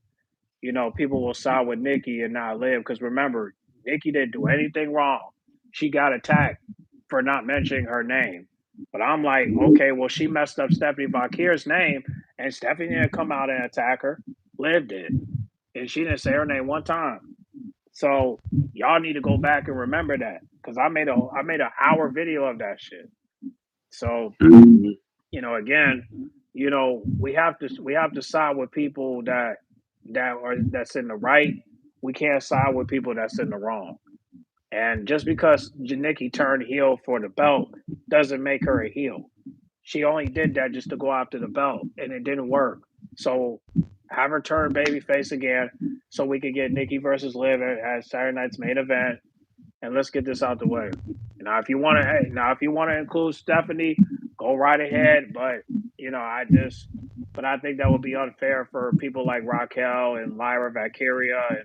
people will side with Nikki and not Liv. Because remember, Nikki didn't do anything wrong. She got attacked for not mentioning her name. But I'm like, okay, well, she messed up Stephanie Bakir's name, and Stephanie didn't come out and attack her. Liv did. And she didn't say her name one time. So y'all need to go back and remember that. Because I made an hour video of that shit. So
Mhm.
again, we have to side with people that's in the right. We can't side with people that's in the wrong. And just because Janicki turned heel for the belt doesn't make her a heel. She only did that just to go after the belt, and it didn't work. So have her turn babyface again, so we could get Nikki versus Liv at Saturday night's main event, and let's get this out the way. Now if you want to include Stephanie, go right ahead. But I think that would be unfair for people like Raquel and Lyra Valkyria and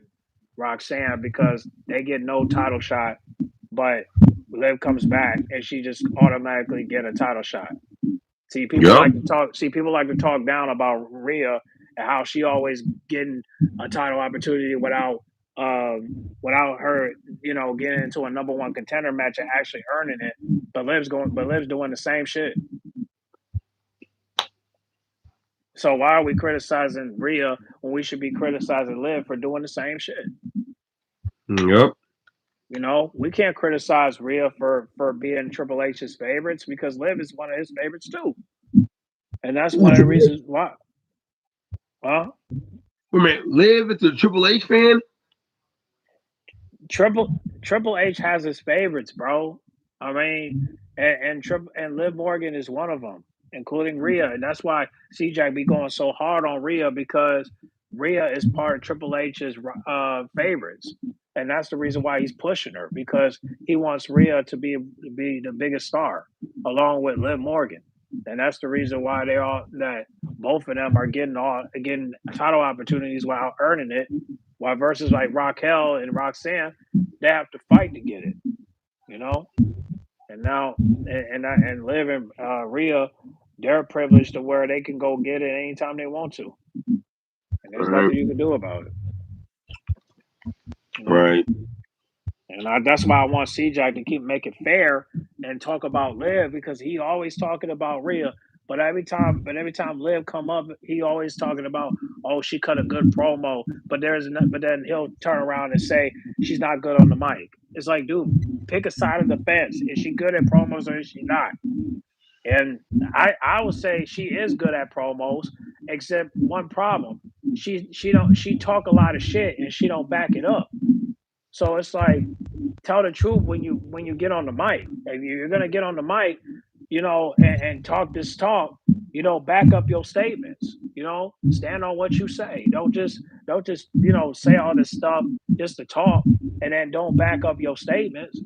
Roxanne because they get no title shot, but Liv comes back and she just automatically get a title shot. See, people
Yup.
like to talk. See, people like to talk down about Rhea and how she always getting a title opportunity without her, getting into a number one contender match and actually earning it. But Liv's doing the same shit. So why are we criticizing Rhea when we should be criticizing Liv for doing the same shit?
Yup.
We can't criticize Rhea for being Triple H's favorites because Liv is one of his favorites too, and that's
Ooh,
one of the reasons why. Huh?
wait a minute. Liv is a Triple H fan.
Triple H has his favorites, bro. I mean, and Liv Morgan is one of them, including Rhea, and that's why CJ be going so hard on Rhea because Rhea is part of Triple H's favorites, and that's the reason why he's pushing her because he wants Rhea to be the biggest star along with Liv Morgan, and that's the reason why that both of them are getting title opportunities while earning it. While versus like Raquel and Roxanne, they have to fight to get it, you know. And now, and Liv and Rhea, they're privileged to where they can go get it anytime they want to, and there's
Right.
nothing you can do about it, you know.
Right.
And that's why I want CJ to keep making fair and talk about Liv because he always talking about Rhea. But every time Liv come up, he always talking about, oh, she cut a good promo. But then he'll turn around and say she's not good on the mic. It's like, dude, pick a side of the fence. Is she good at promos or is she not? And I would say she is good at promos, except one problem. She talk a lot of shit and she don't back it up. So it's like tell the truth when you get on the mic. If you're gonna get on the mic, and talk this talk, back up your statements. Stand on what you say. Don't just say all this stuff just to talk and then don't back up your statements.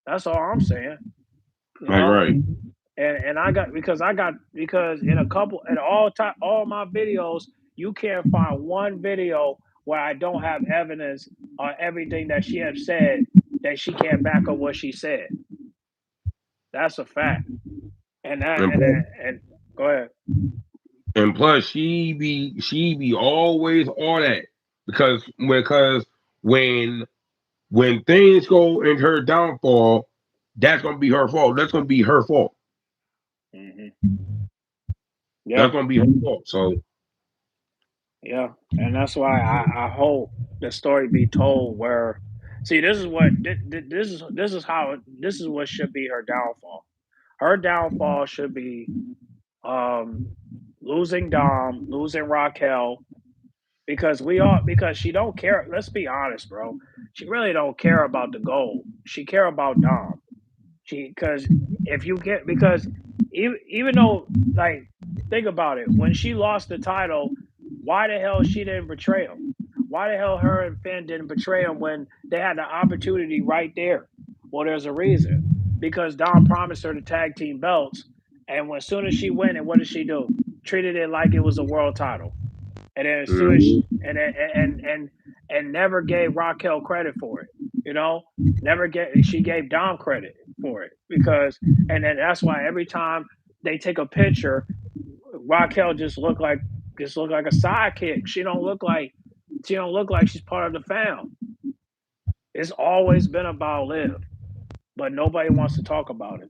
That's all I'm saying. You
Right.
know,
Right.
and because in all my videos, you can't find one video where I don't have evidence on everything that she has said that she can't back up what she said. That's a fact. And that
And
and
plus,
that, and go ahead.
she be always all that because when when things go in her downfall, that's gonna be her fault. That's gonna be her fault.
Hmm.
That's
Yeah,
gonna be her fault. So
yeah, and that's why I hope the story be told where. See, this is what should be her downfall. Her downfall should be um losing Dom, losing Raquel, because she don't care. Let's be honest, bro. She really don't care about the gold. She care about Dom. She because if you get because even though like think about it, when she lost the title, why the hell she didn't betray him? Why the hell her and Finn didn't betray him when they had the opportunity right there? Well, there's a reason. Because Dom promised her the tag team belts, and when as soon as she went, and what did she do? Treated it like it was a world title. And then as soon as
Mhm.
and never gave Raquel credit for it. You know, never get she gave Dom credit for it because and then that's why every time they take a picture, Raquel just look like a sidekick. She don't look like she's part of the fam. It's always been about Liv, but nobody wants to talk about it.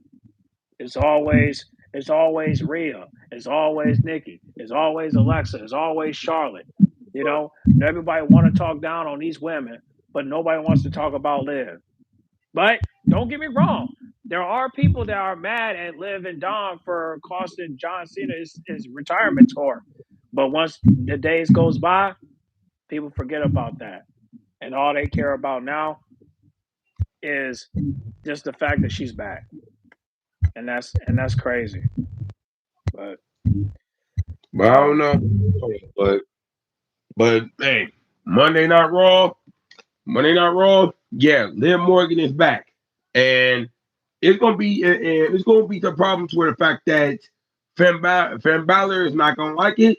It's always Rhea. It's always Nikki. It's always Alexa. It's always Charlotte. You know, everybody want to talk down on these women, but nobody wants to talk about Liv. But don't get me wrong. There are people that are mad at Liv and Dom for costing John Cena his retirement tour. But once the days goes by, people forget about that. And all they care about now is just the fact that she's back. And that's crazy. But
But I don't know. But hey, Monday Night Raw, Monday Night Raw, yeah, Liv Morgan is back, and it's gonna be the problems with the fact that Finn Balor is not gonna like it,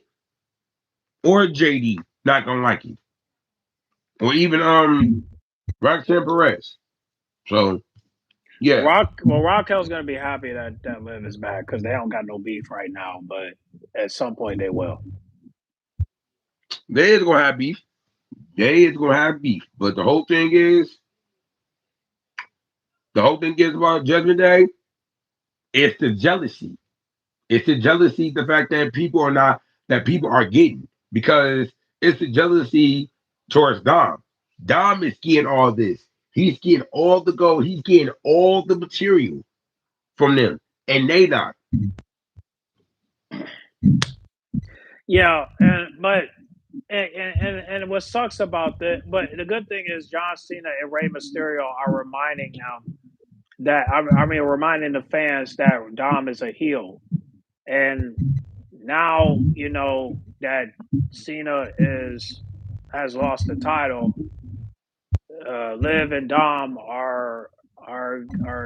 or JD not gonna like it, or even Roxanne Perez. So yeah,
Raquel's gonna be happy that Liv is back because they don't got no beef right now. But at some point they will.
they is gonna have beef. They is gonna have beef. But the whole thing is about Judgment Day. It's the jealousy. It's the jealousy, the fact that people are getting because it's the jealousy towards Dom. Dom is getting all this. He's getting all the gold. He's getting all the material from them, and they not.
Yeah, and what sucks about that, but the good thing is John Cena and Rey Mysterio are reminding them that I mean reminding the fans that Dom is a heel, and now you know that Cena is has lost the title. Liv and Dom are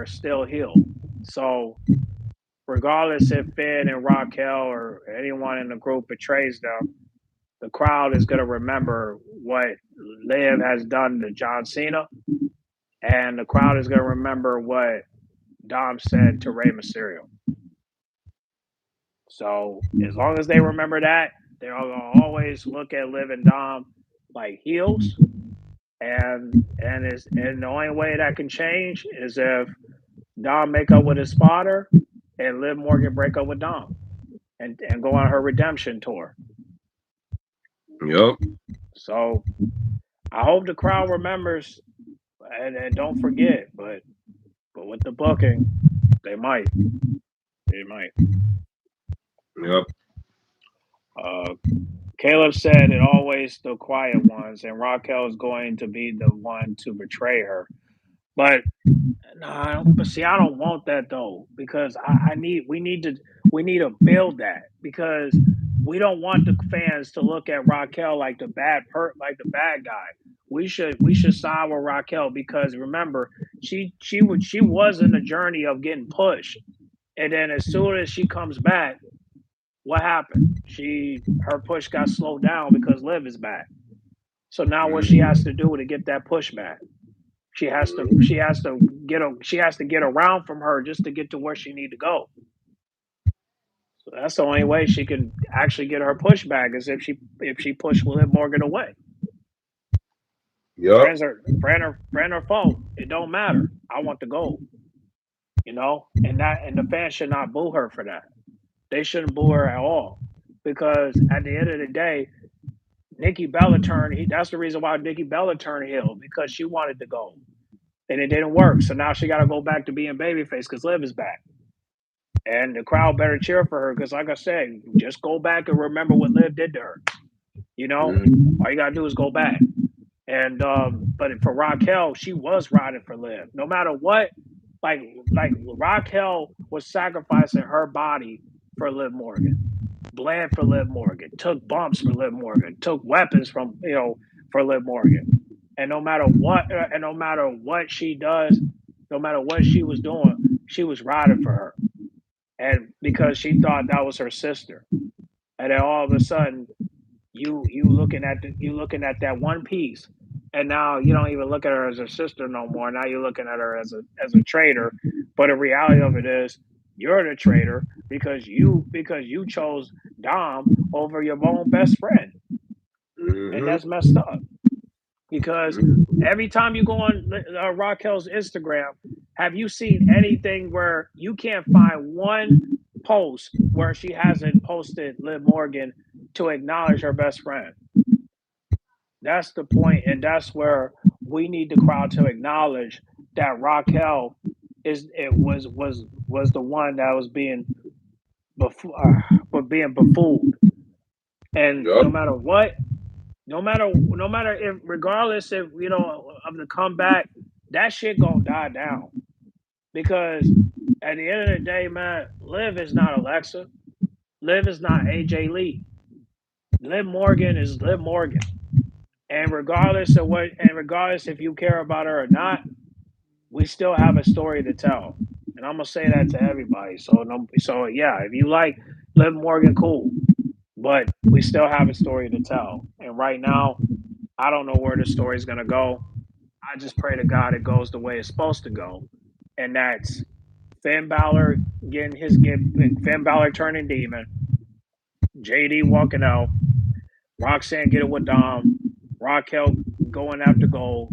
still heel. So regardless if Finn and Raquel or anyone in the group betrays them, the crowd is going to remember what Liv has done to John Cena, and the crowd is going to remember what Dom said to Rey Mysterio. So as long as they remember that, they're going to always look at Liv and Dom like heels, and the only way that can change is if Dom make up with his father, and Liv Morgan break up with Dom and go on her redemption tour.
Yup.
So I hope the crowd remembers and don't forget. But with the booking, they might. They might.
Yup.
Uh, Caleb said it always the quiet ones, and Raquel is going to be the one to betray her. But no, but see, I don't want that though because I need we need to build that because we don't want the fans to look at Raquel like like the bad guy. We should side with Raquel because remember she was in the journey of getting pushed, and then as soon as she comes back, what happened? Her push got slowed down because Liv is back. So now what she has
Mhm.
to do to get that push back? She has to get around from her just to get to where she need to go. So that's the only way she can actually get her push back is if she push Liv Morgan away.
Yup.
Friend or foe, it don't matter. I want the gold, you know, and the fans should not boo her for that. They shouldn't boo her at all because at the end of the day, Nikki Bella turned. That's the reason why Nikki Bella turned heel because she wanted the gold and it didn't work. So now she got to go back to being babyface because Liv is back. and the crowd better cheer for her because, like I said, just go back and remember what Liv did to her. You know,
Mhm.
all you gotta do is go back. And but for Raquel, she was riding for Liv. No matter what, like Raquel was sacrificing her body for Liv Morgan, bled for Liv Morgan, took bumps for Liv Morgan, took weapons from for Liv Morgan. And no matter what she does, no matter what she was doing, she was riding for her. And because she thought that was her sister. And then all of a sudden you looking at that one piece, and now you don't even look at her as a sister no more. Now you're looking at her as a traitor. But the reality of it is you're the traitor because you chose Dom over your own best friend. And
Mhm.
that's messed up because
Mhm.
every time you go on Raquel's Instagram, have you seen anything where you can't find one post where she hasn't posted Liv Morgan to acknowledge her best friend? That's the point, and that's where we need the crowd to acknowledge that Raquel was the one that was being being befooled, and
Yup.
no matter if regardless if of the comeback, that shit gonna die down because at the end of the day, man, Liv is not Alexa, Liv is not AJ Lee, Liv Morgan is Liv Morgan, and regardless if you care about her or not, we still have a story to tell. And I'm gonna say that to everybody. So no, so yeah, if you like Liv Morgan, cool. But we still have a story to tell. And right now, I don't know where the story's gonna go. I just pray to God it goes the way it's supposed to go. And that's Finn Balor Finn Balor turning demon, JD walking out, Roxanne get it with Dom, Raquel going after gold,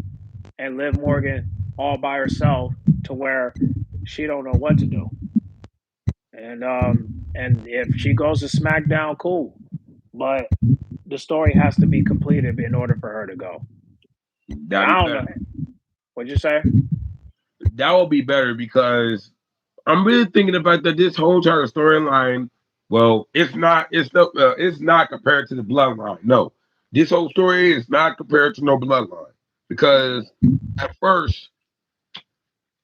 and Liv Morgan all by herself to where she don't know what to do. And if she goes to SmackDown, cool. But the story has to be completed in order for her to go. And
That'd be
I don't
better.
know. What'd you say?
That will be better because I'm really thinking about that. This whole entire storyline. Well, it's not. It's not compared to the bloodline. No, this whole story is not compared to no bloodline because at first,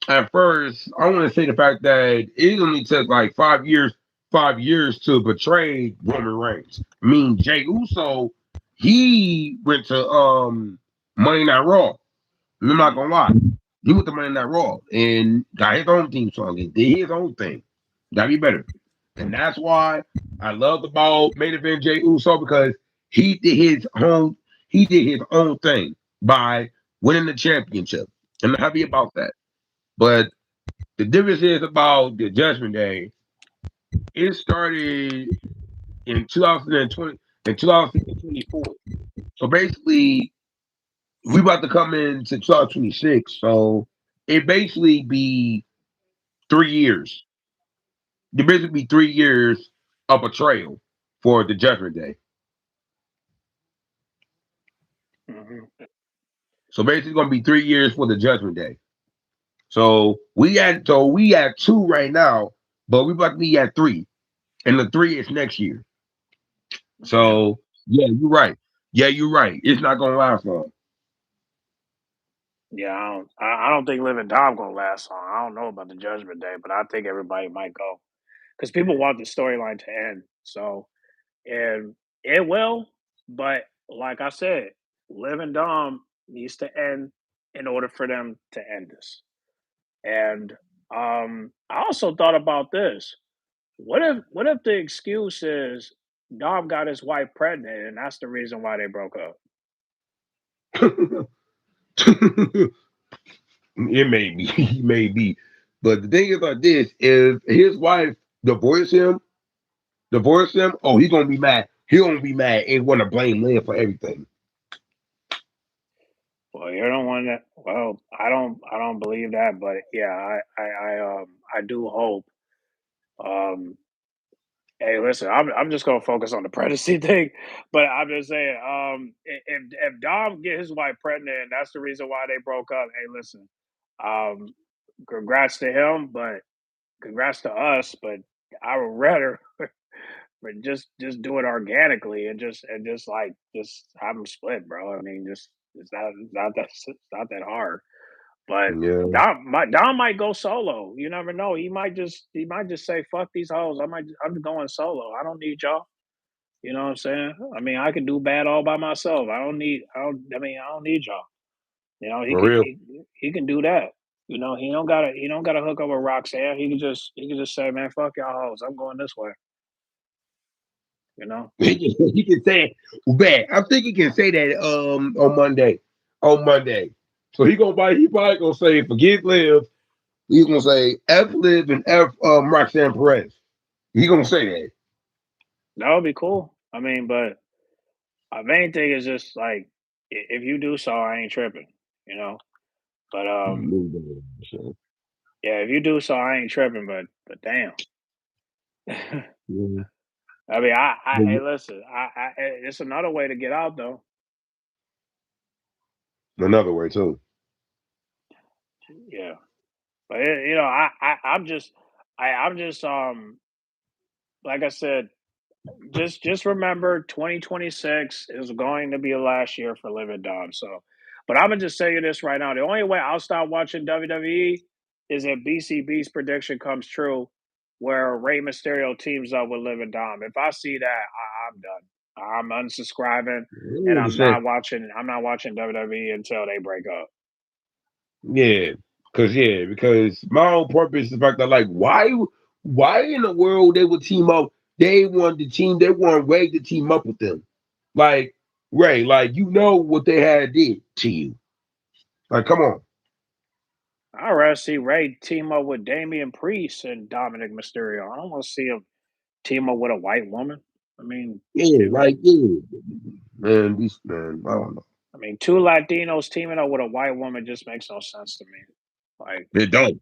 at first, I want to say the fact that it only took like 5 years, 5 years to betray Roman Reigns. I mean, Jay Uso, he went to Monday Night Raw. I'm not
Mm-hmm.
gonna lie. He went to Monday Night Raw and got his own theme song and did his own thing. Gotta be better. And that's why I loved about main event Jay Uso because he did his own thing by winning the championship. And I'm happy about that. But the difference is about the Judgment Day. It started in 2020 in 2024. So basically, we about to come into 2026. So it basically be 3 years. It basically be 3 years of betrayal for the Judgment Day.
Mm-hmm.
So basically, gonna be 3 years for the Judgment Day. So we at two right now, but we about to be at three, and the three is next year.
Yeah.
So yeah, you're right. Yeah, you're right. It's not gonna last long.
Yeah, I don't think Living Dom gonna last long. I don't know about the Judgment Day, but I think everybody might go because people want the storyline to end. So, and it will, but like I said, Living Dom needs to end in order for them to end this. And I also thought about this. What if the excuse is Dom got his wife pregnant and that's the reason why they broke up?
It may be, it may be. But the thing about this, if his wife divorce him, oh, he gonna be mad. He gonna be mad and wanna blame Lynn for everything.
Well, you're the one that. Well, I don't believe that, but yeah, I do hope. Um, hey, listen, I'm just gonna focus on the pregnancy thing, but I'm just saying, if Dom get his wife pregnant and that's the reason why they broke up, hey, listen, um, congrats to him, but congrats to us, but I would rather but just do it organically and just like just have them split, bro. I mean, just it's not that hard. But
Yeah,
Dom might go solo. You never know. He might just say fuck these hoes. I'm going solo. I don't need y'all. You know what I'm saying? I mean, I can do bad all by myself. I don't need y'all. You know,
for real.
he can do that. You know, he don't gotta hook up with Roxanne. He can just say, man, fuck y'all hoes. I'm going this way. You know.
He can say it back. I think he can say that on Monday. On Monday. So he probably gonna say forget Liv. He's gonna say F Liv and F Roxanne Perez. He gonna say that.
That would be cool. I mean, but my main thing is just like if you do so, I ain't tripping. You know. But
So,
yeah, if you do so, I ain't tripping. But damn.
yeah.
I mean, hey, listen, it's another way to get out though.
Another way too.
Yeah, but you know, I'm just, like I said, just remember, 2026 is going to be the last year for Liv and Dom. So, but I'm gonna just say you this right now: the only way I'll stop watching WWE is if BCB's prediction comes true, where Rey Mysterio teams up with Liv and Dom. If I see that, I'm done. I'm unsubscribing, and
100%.
I'm not watching WWE until they break up.
Yeah, because my own purpose is the fact that like why in the world they would team up? They wanted the team. They want Ray to team up with them. Like Ray, like you know what they had did to you. Like come on.
I'd rather see Ray team up with Damian Priest and Dominic Mysterio. I don't want to see him team up with a white woman. I mean,
Yeah,
it,
like yeah, man. These man, I don't know.
I mean, two Latinos teaming up with a white woman just makes no sense to me. Like,
They don't.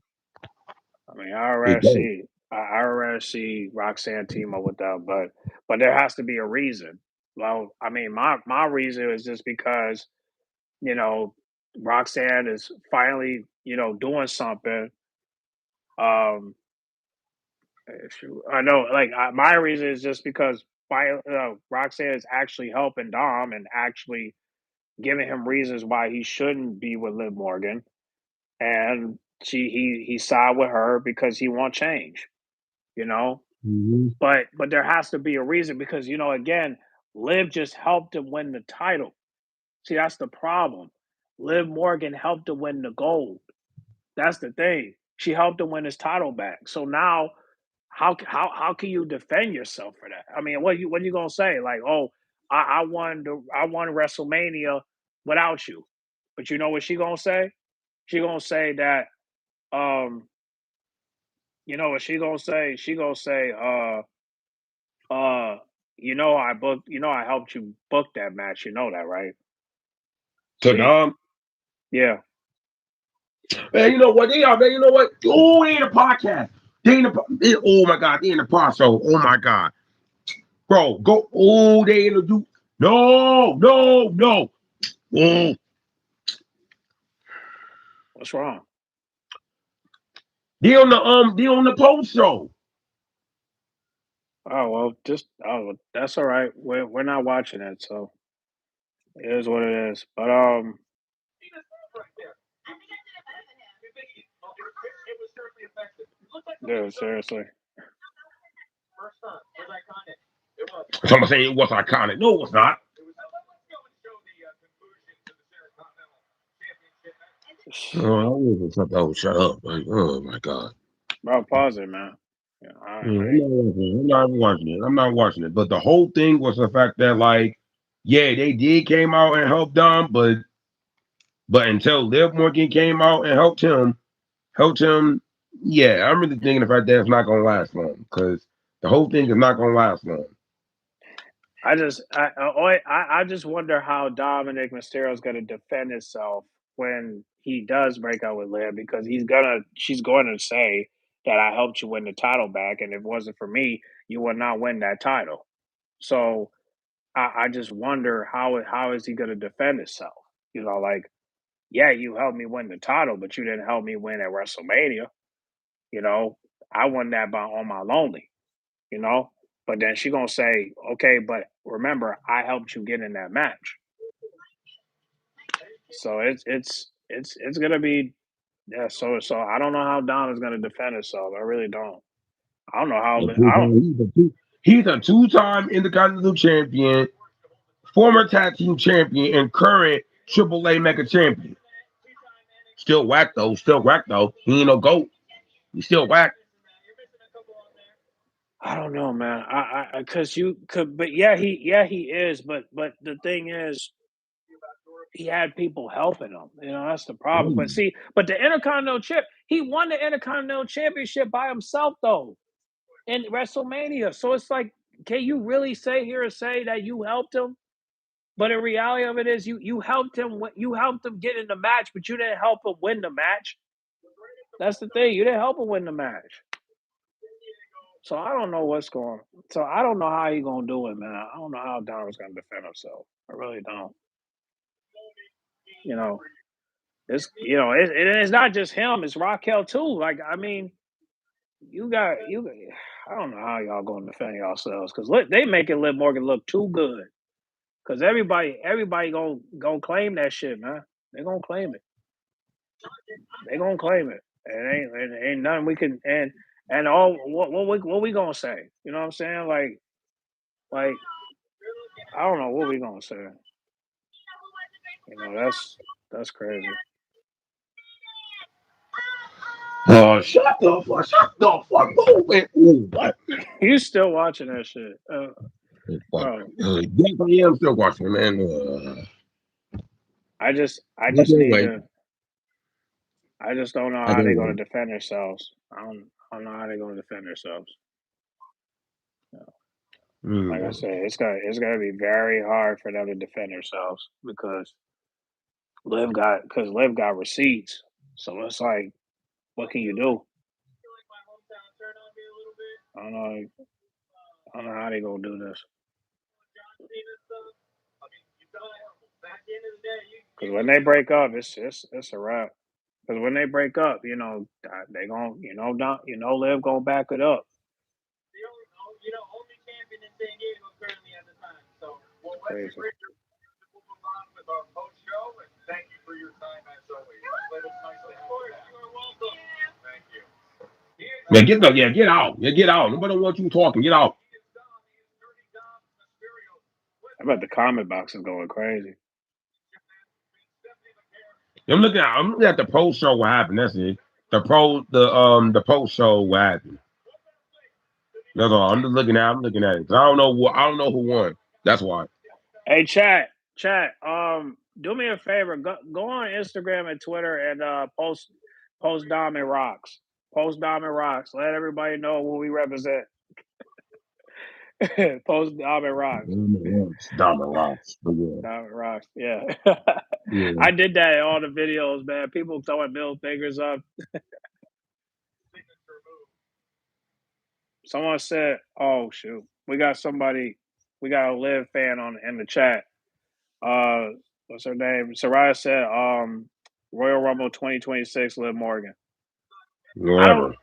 I mean,
They don't.
I'd rather see Roxanne team up with them, but there has to be a reason. Well, I mean, my reason is just because you know Roxanne is finally doing something. Um, I know, like my reason is just because Roxanne is actually helping Dom and actually giving him reasons why he shouldn't be with Liv Morgan, and he side with her because he want change, you know.
Mhm.
But there has to be a reason because again, Liv just helped him win the title. See, that's the problem. Liv Morgan helped him win the gold. That's the thing. She helped him win his title back. So now, how can you defend yourself for that? I mean, what you gonna say? Like, oh, I won WrestleMania without you. But you know what she gonna say? She gonna say that you know what she gonna say? She gonna say uh I helped you book that match. You know that, right?
So
See?
Dom,
Yeah.
man, you know what they are, man. You know what? Oh, they in a podcast. Oh my god, they in the pod. So oh my god, bro, go. Oh, they in the do. No, no, no. Mm.
What's wrong?
They on the post show.
Oh well, that's all right. We're not watching it, so it is what it is. But dude, seriously.
Someone say it was iconic. No, it was not. Oh, shut up. Like, oh my god.
Bro, pause it, man. Yeah,
Yeah,
I ain't.
I'm not watching it. I'm not watching it. But the whole thing was the fact that, like, yeah, they did came out and helped Dom, but until Liv Morgan came out and helped him. Yeah, I'm really thinking the fact that it's not gonna last long because the whole thing is not gonna last long.
I just wonder how Dominic Mysterio is going to defend himself when he does break up with Liv because she's going to say that I helped you win the title back, and if it wasn't for me, you would not win that title. So I just wonder how is he going to defend himself? Like, yeah, you helped me win the title, but you didn't help me win at WrestleMania. You know, I won that by on my lonely. you know. But then she gonna say, okay, but remember, I helped you get in that match. So it's gonna be yeah. So I don't know how Donna's gonna defend herself. I really don't. I don't know how. I don't.
He's a two-time Intercontinental Champion, former tag team champion, and current AAA Mega Champion. Still whack though. Still whack though. He ain't no goat. He's still whack.
I don't know, man. Cause you could, but yeah he is. But the thing is, he had people helping him. You know, that's the problem. But see, but the Intercontinental Chip, he won the Intercontinental Championship by himself though in WrestleMania. So it's like, can you really say that you helped him? But in reality of it is, you helped him. You helped him get in the match, but you didn't help him win the match. That's the thing. You didn't help him win the match. So I don't know what's going. So I don't know how he gonna do it, man. I don't know how Donald's gonna defend himself. I really don't. You know, it's not just him. It's Raquel too. Like I mean, you got you. I don't know how y'all gonna defend yourselves because they making Liv Morgan look too good. Because everybody gonna claim that shit, man. They gonna claim it. They gonna claim it. It ain't nothing we can and all what we gonna say? You know what I'm saying? Like I don't know what we gonna say. You know that's crazy.
Oh, shut the fuck up, man. Ooh, what?
You still watching that shit,
Fuck.
bro?
Yes, I am still watching, man.
I just need
Anyway,
to. I just don't know
I
how they're
can't
gonna
wait.
defend themselves. I don't know how they're gonna defend themselves. Like I
Mm.
said, it's gonna be very hard for them to defend themselves because Liv got receipts. So it's like, what can you do? I don't know. I don't know how they gonna do this. Because when they break up, it's a wrap. Because when they break up, they gonna Liv gonna back it up. It's crazy.
Man, get out. Yeah, get out. Nobody don't want you talking. Get out.
I bet the comment box is going crazy.
I'm looking at the post show what happened. That's it. The post show what happened. That's all. I'm looking at it. 'Cause I don't know who won. That's why.
Hey, chat. Do me a favor. Go on Instagram and Twitter and post Diamond Rocks. Post Diamond Rocks. Let everybody know what we represent. Post Diamond Rocks.
Diamond Rocks. But yeah.
Diamond Rocks. Yeah.
Yeah.
I did that in all the videos, man. People throwing middle fingers up. Someone said, "Oh shoot, we got somebody. We got a Live fan on in the chat. Uh, what's her name? Soraya said, Royal Rumble 2026, Liv Morgan. I don't
Whatever.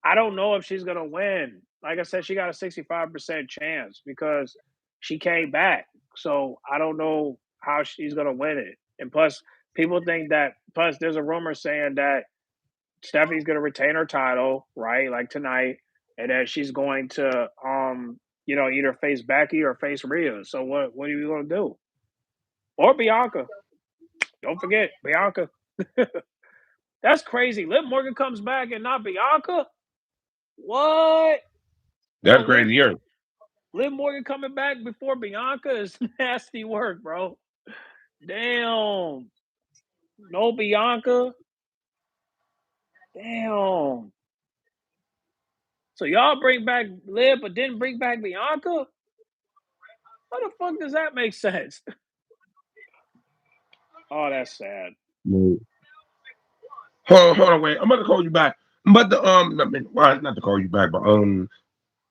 I don't know if she's gonna win. Like I said, she got a 65% chance because she came back. So I don't know how she's gonna win it. And plus, people think that plus there's a rumor saying that Stephanie's gonna retain her title, right? Like tonight, and that she's going to either face Becky or face Rhea. So what are you gonna do? Or Bianca. Don't forget Bianca. That's crazy. Liv Morgan comes back and not Bianca. What?
That's
So
crazy. Yeah.
Liv Morgan coming back before Bianca is nasty work, bro. Damn. No Bianca. Damn. So y'all bring back Liv, but didn't bring back Bianca? How the fuck does that make sense? Oh, that's sad.
Hold on, wait. I'm about to call you back. But not to call you back, but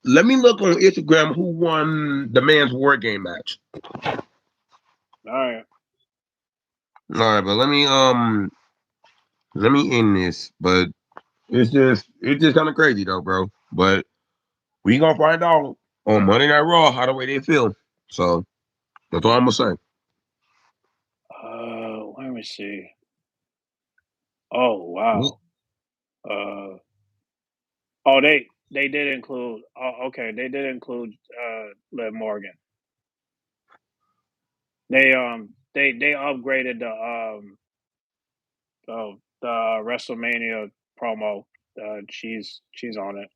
let me look on Instagram who won the man's war game match.
All right.
All right, but let me end this. But it's just kind of crazy though, bro. But We gonna find out on Monday Night Raw how the way they feel. So that's all I'm gonna say.
Let me see. Oh wow. Oh, they did include. Oh, okay, they did include Liv Morgan. They upgraded the WrestleMania promo. She's on it.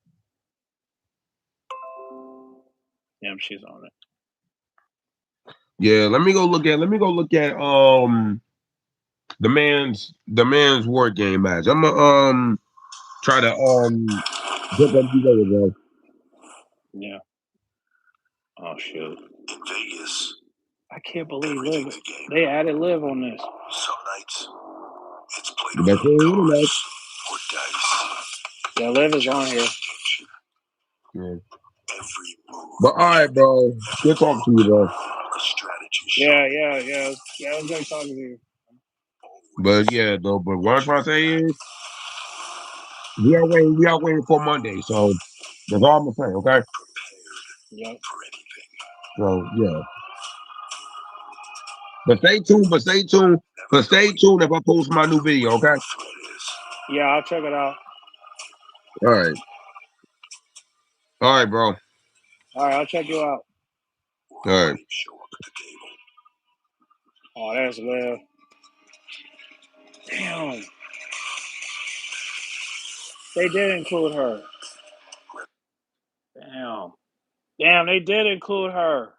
Yep, she's on it.
Yeah, let me go look at the man's war game match. I'm gonna try to get them together, bro.
Yeah. Oh shoot. In Vegas. I can't believe Liv. They added Liv on this. Some nights it's played
That's it,
cards or dice. Yeah, Liv is on here.
yeah. But all right, bro. Good talking to you, bro.
Yeah. It was great talking to you.
But yeah, though. But what I'm trying to say is, we are waiting for Monday. So that's all I'm gonna say. Okay.
Yep.
So yeah. But stay tuned. If I post my new video. Okay.
Yeah, I'll check it out.
All right. All right, bro.
All right, I'll check you out.
All right.
Oh, there's Liv. Damn. They did include her. Damn, they did include her.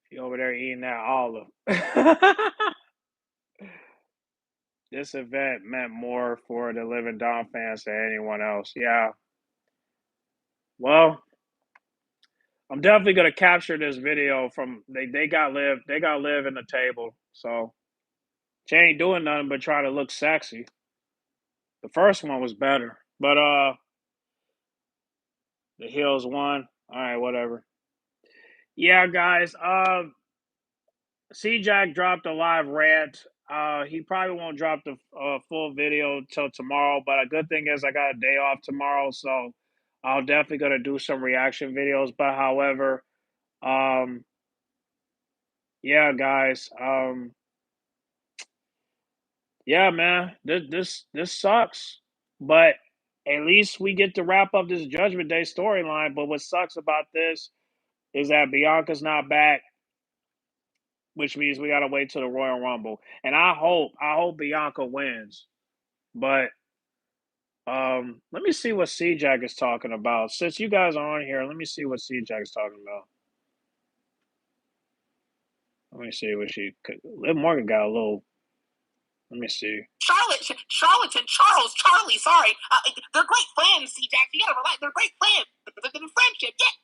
She over there eating that olive. This event meant more for the Living Dawn fans than anyone else. Yeah. Well, I'm definitely gonna capture this video from they got Liv in the table. So she ain't doing nothing but try to look sexy. The first one was better. But the heels won. All right, whatever. Yeah, guys. C-Jack dropped a live rant. He probably won't drop the full video till tomorrow, but a good thing is I got a day off tomorrow, so I'll definitely gonna do some reaction videos. But however, um, yeah, guys, yeah, man, this sucks, but at least we get to wrap up this Judgment Day storyline. But what sucks about this is that Bianca's not back, which means we gotta wait till the Royal Rumble. And I hope Bianca wins. But let me see what C-Jack is talking about. Since you guys are on here, let me see what C-Jack is talking about. Let me see what Liv Morgan got a little. Let me see.
Charlatan, Charlie, sorry. They're great friends, C-Jack. You gotta relax. They're great friends. They're friendship, yeah.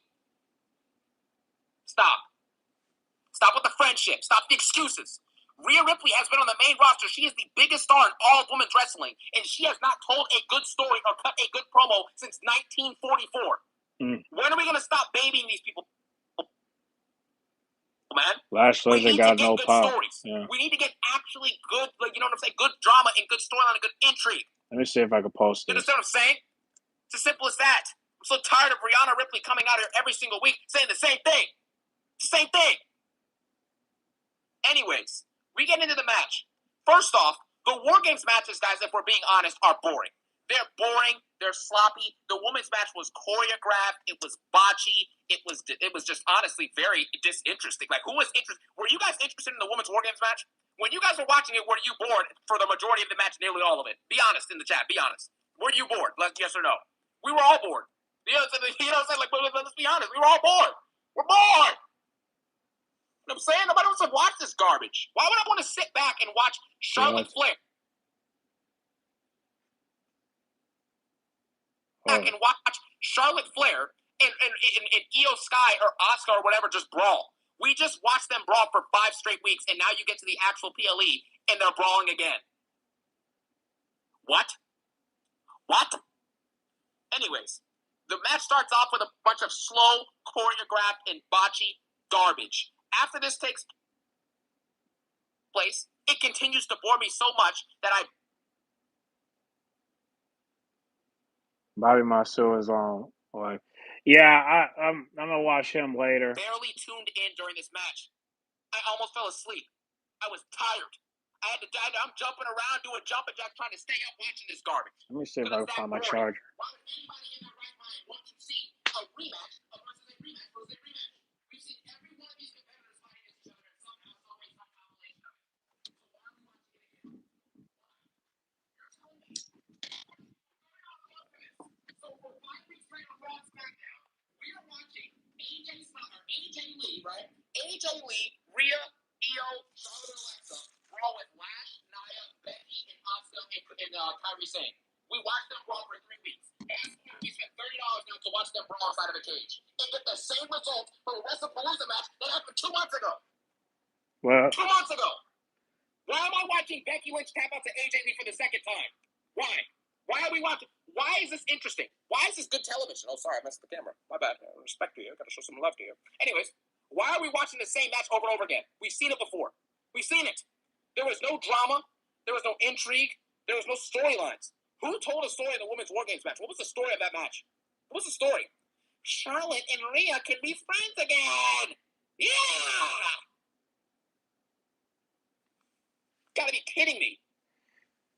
Stop with the friendship. Stop the excuses. Rhea Ripley has been on the main roster. She is the biggest star in all of women's wrestling, and she has not told a good story or cut a good promo since 1944. When are we going to stop babying these people, man?
Lash Legend got no power.
Yeah. We need to get actually good, like, you know what I'm saying, good drama and good storyline and good intrigue.
Let me see if I can post it.
You understand what I'm saying? It's as simple as that. I'm so tired of Rhea Ripley coming out here every single week saying the same thing. Same thing. Anyways, we get into the match. First off, the War Games matches, guys, if we're being honest, are boring. They're boring. They're sloppy. The women's match was choreographed. It was botchy. It was just honestly very disinteresting. Like, who was interested? Were you guys interested in the women's War Games match? When you guys were watching it, were you bored for the majority of the match, nearly all of it? Be honest in the chat. Be honest. Were you bored? Yes or no? We were all bored. You know what I'm saying? Like, let's be honest. We were all bored. We're bored. You know what I'm saying? Nobody wants to watch this garbage. Why would I want to sit back and watch Charlotte Flair? Back and watch Charlotte Flair and Io Sky or Asuka or whatever just brawl. We just watched them brawl for 5 straight weeks, and now you get to the actual PLE, and they're brawling again. What? Anyways, the match starts off with a bunch of slow, choreographed, and botchy garbage. After this takes place, it continues to bore me so much that
Bobby Masu is on. Like, yeah, I'm gonna watch him later.
Barely tuned in during this match. I almost fell asleep. I was tired. I'm jumping around doing jumping jacks trying to stay up watching this garbage.
Let me see if I can find my charger.
Why would anybody in their right mind want to see a rematch versus a rematch versus a rematch? We've seen every one of these competitors fighting against each other and somehow, some way, some compilation of it. So why are we watching it again? You're telling me. So for 5 weeks straight on Raw and SmackDown, we are watching AJ Lee, right? AJ Lee, Rhea, Io, Charlotte, and Alexa brawl with Lash, Nia, Becky, and Asuka and Kairi Sane. We watched them brawl for 3 weeks. We spent $30 now to watch them brawl outside of a cage and get the same result from a WrestlePalooza match that happened 2 months ago.
Well,
2 months ago. Why am I watching Becky Lynch tap out to AJ Lee for the second time? Why? Why are we watching? Why is this interesting? Why is this good television? Oh, sorry, I messed the camera. My bad. Respect to you. I've got to show some love to you. Anyways, why are we watching the same match over and over again? We've seen it before. We've seen it. There was no drama. There was no intrigue. There was no storylines. Who told a story in the Women's War Games match? What was the story of that match? What was the story? Charlotte and Rhea can be friends again. Yeah! Gotta be kidding me.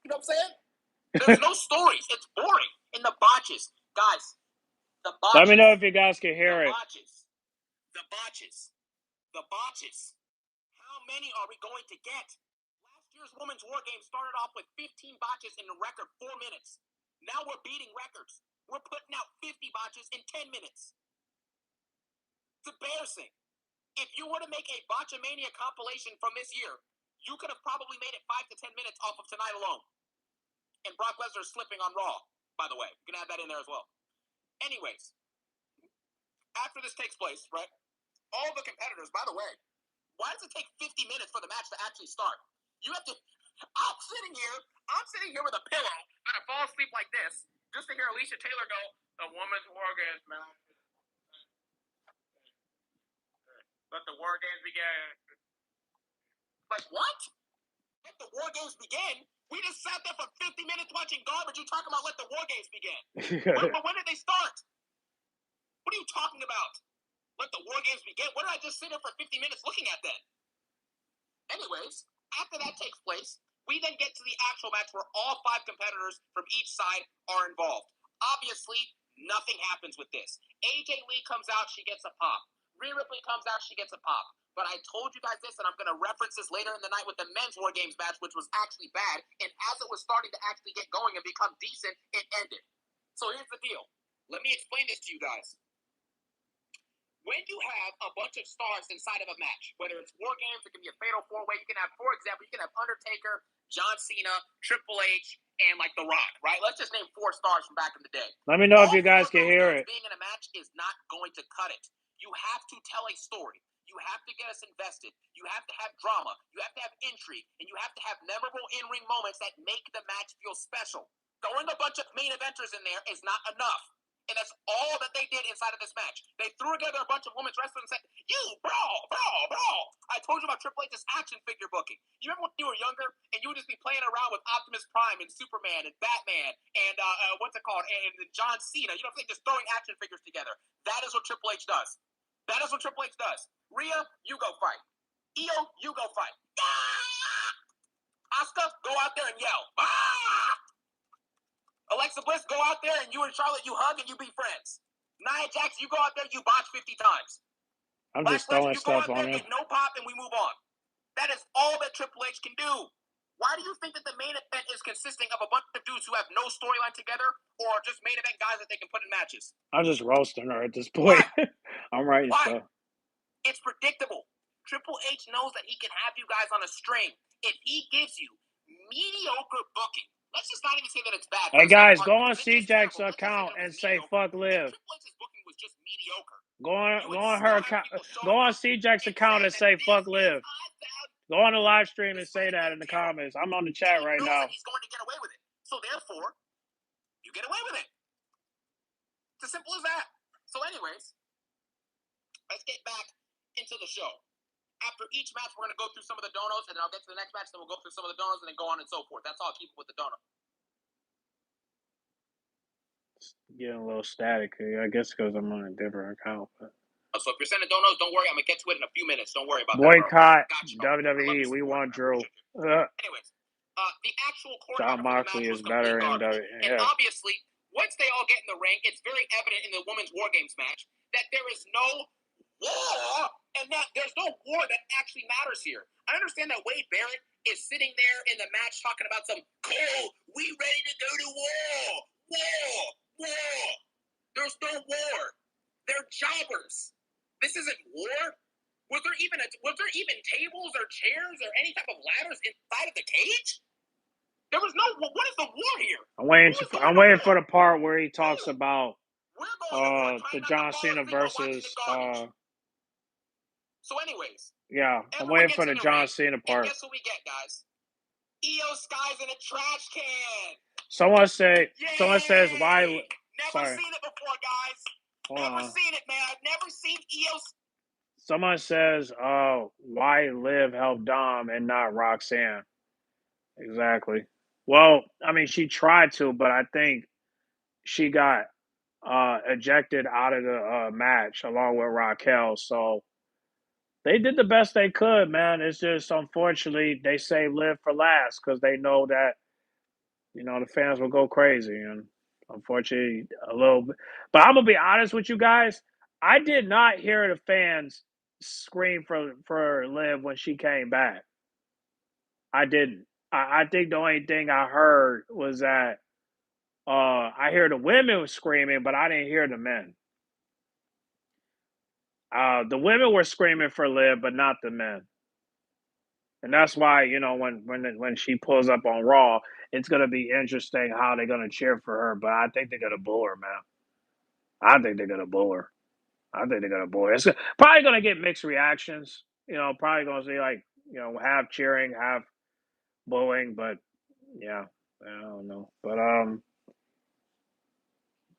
You know what I'm saying? There's no stories. It's boring. And the botches. Guys, the botches.
Let me know if you guys can hear it.
The botches. How many are we going to get? Last year's Women's War Games started off with 15 botches in a record 4 minutes. Now we're beating records. We're putting out 50 botches in 10 minutes. It's embarrassing. If you were to make a Botchamania compilation from this year, you could have probably made it 5 to 10 minutes off of tonight alone. And Brock Lesnar is slipping on Raw, by the way. You can add that in there as well. Anyways, after this takes place, right, all the competitors, by the way, why does it take 50 minutes for the match to actually start? You have to, I'm sitting here with a pillow, and I fall asleep like this, just to hear Alicia Taylor go, the Women's War Games match. Let the War Games begin. Like, what? Let the War Games begin? We just sat there for 50 minutes watching garbage. You talking about let the War Games begin? when did they start? What are you talking about? Let the War Games begin? What did I just sit there for 50 minutes looking at then? Anyways, after that takes place, we then get to the actual match where all 5 competitors from each side are involved. Obviously, nothing happens with this. AJ Lee comes out, she gets a pop. Rhea Ripley comes out, she gets a pop. But I told you guys this, and I'm going to reference this later in the night with the Men's War Games match, which was actually bad. And as it was starting to actually get going and become decent, it ended. So here's the deal. Let me explain this to you guys. When you have a bunch of stars inside of a match, whether it's War Games, it can be a fatal 4-way. You can have, for example, you can have Undertaker, John Cena, Triple H, and like The Rock, right? Let's just name 4 stars from back in the day.
Let me know if you guys can hear it.
Being in a match is not going to cut it. You have to tell a story. You have to get us invested. You have to have drama. You have to have intrigue. And you have to have memorable in-ring moments that make the match feel special. Throwing a bunch of main eventers in there is not enough. And that's all that they did inside of this match. They threw together a bunch of women's wrestlers and said, you brawl. I told you about Triple H's action figure booking. You remember when you were younger and you would just be playing around with Optimus Prime and Superman and Batman and what's it called? And John Cena. You know what I'm saying? Just throwing action figures together. That is what Triple H does. That is what Triple H does. Rhea, you go fight. Io, you go fight. Ah! Asuka, go out there and yell. Ah! Alexa Bliss, go out there and you and Charlotte, you hug and you be friends. Nia Jax, you go out there, you botch 50 times.
I'm just throwing stuff on
it. No pop and we move on. That is all that Triple H can do. Why do you think that the main event is consisting of a bunch of dudes who have no storyline together or just main event guys that they can put in matches?
I'm just roasting her at this point. I'm writing stuff.
It's predictable. Triple H knows that he can have you guys on a string. If he gives you mediocre booking, let's just not even say that it's bad.
Hey guys, go on C-Jack's account and say fuck Liv.
Triple H's booking was just mediocre.
Go on C-Jack's account and say fuck Liv. Go on the live stream and say that in the comments. I'm on the chat right now.
He's going to get away with it. So therefore, you get away with it. It's as simple as that. So anyways, let's get back into the show. After each match, we're going to go through some of the donos, and then I'll get to the next match, then we'll go through some of the donos, and then go on and so forth. That's all. I'll keep it with the dono.
Getting a little static. I guess because I'm on a different account. But.
So if you're sending donos, don't worry. I'm gonna get to it in a few minutes. Don't worry about
Boycott
that, bro.
WWE. We want Drew.
Anyways, the actual
John
choreography
Moxley
of
is
the match was
better in
complete
WWE.
garbage. And obviously, once they all get in the ring, it's very evident in the women's War Games match that there is no war, and that there's no war that actually matters here. I understand that Wade Barrett is sitting there in the match talking about some we ready to go to war. There's no war. They're jobbers. This isn't war. Was there even tables or chairs or any type of ladders inside of the cage? There was no. What is the war here?
I'm waiting for the part where he talks about the John Cena versus.
So, anyways.
Yeah, I'm waiting for the John Cena part.
Guess what we get, guys? Io Sky's in a trash can.
Someone says why.
Never seen it before, guys. Never seen it, man. I've never seen Io.
Someone says, why Liv help Dom and not Roxanne? Exactly. Well, I mean, she tried to, but I think she got ejected out of the match along with Raquel. So they did the best they could, man. It's just unfortunately they saved Liv for last because they know that the fans will go crazy, and unfortunately a little bit. But I'm gonna be honest with you guys. I did not hear the fans scream for Liv when she came back. I didn't. I think the only thing I heard was that I hear the women screaming, but I didn't hear the men. The women were screaming for Liv, but not the men. And that's why, when she pulls up on Raw, it's gonna be interesting how they're gonna cheer for her. But I think they're gonna boo her, man. I think they're gonna boo her. It's probably gonna get mixed reactions. Probably gonna see like half cheering, half booing. But yeah, I don't know. But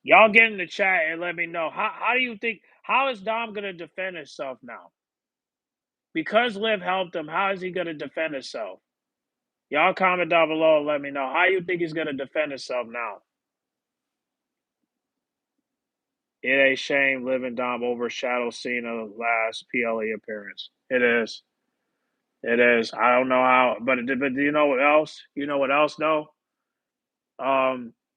y'all get in the chat and let me know how do you think how is Dom gonna defend himself now? Because Liv helped him, how is he gonna defend himself? Y'all comment down below and let me know how you think he's gonna defend himself now. It ain't shame Liv and Dom overshadow Cena last PLE appearance. It is. It is. I don't know how, but do you know what else? You know what else though?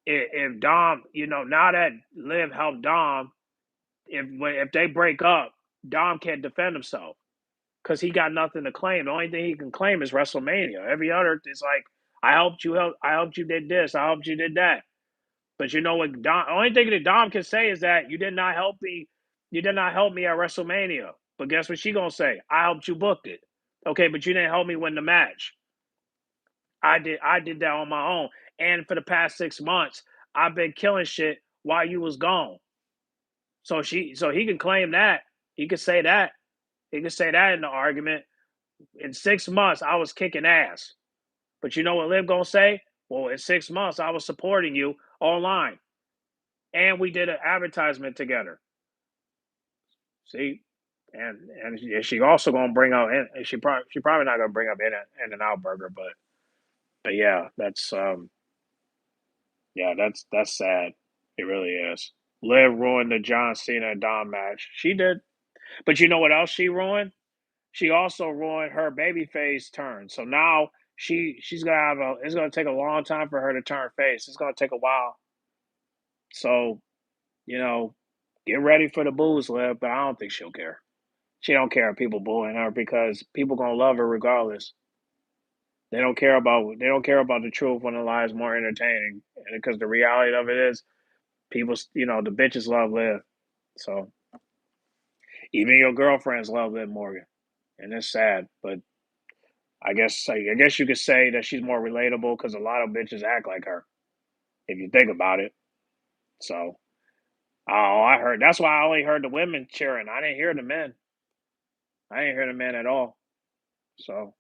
If Dom, now that Liv helped Dom, if they break up, Dom can't defend himself because he got nothing to claim. The only thing he can claim is WrestleMania. Every other is like, I helped you did this, I helped you did that. But you know what? Dom, only thing that Dom can say is that you did not help me. You did not help me at WrestleMania. But guess what she gonna say? I helped you book it. Okay, but you didn't help me win the match. I did that on my own. And for the past 6 months, I've been killing shit while you was gone. So he can claim that. He could say that. He could say that in the argument. In 6 months, I was kicking ass. But you know what Liv gonna say? Well, in 6 months, I was supporting you online. And we did an advertisement together. See, and she also gonna bring out, and she probably not gonna bring up In-N-Out Burger, but yeah, that's sad. It really is. Liv ruined the John Cena and Dom match. She did, but you know what else she ruined? She also ruined her babyface turn. So now she's gonna have it's gonna take a long time for her to turn face. It's gonna take a while. So, get ready for the boos, Liv, but I don't think she'll care. She don't care if people booing her because people gonna love her regardless. They don't care about the truth when the lie is more entertaining. And because the reality of it is, people, the bitches love Liv. So even your girlfriends love Liv Morgan, and it's sad. But I guess you could say that she's more relatable because a lot of bitches act like her, if you think about it. So, I heard. That's why I only heard the women cheering. I didn't hear the men. I didn't hear the men at all. So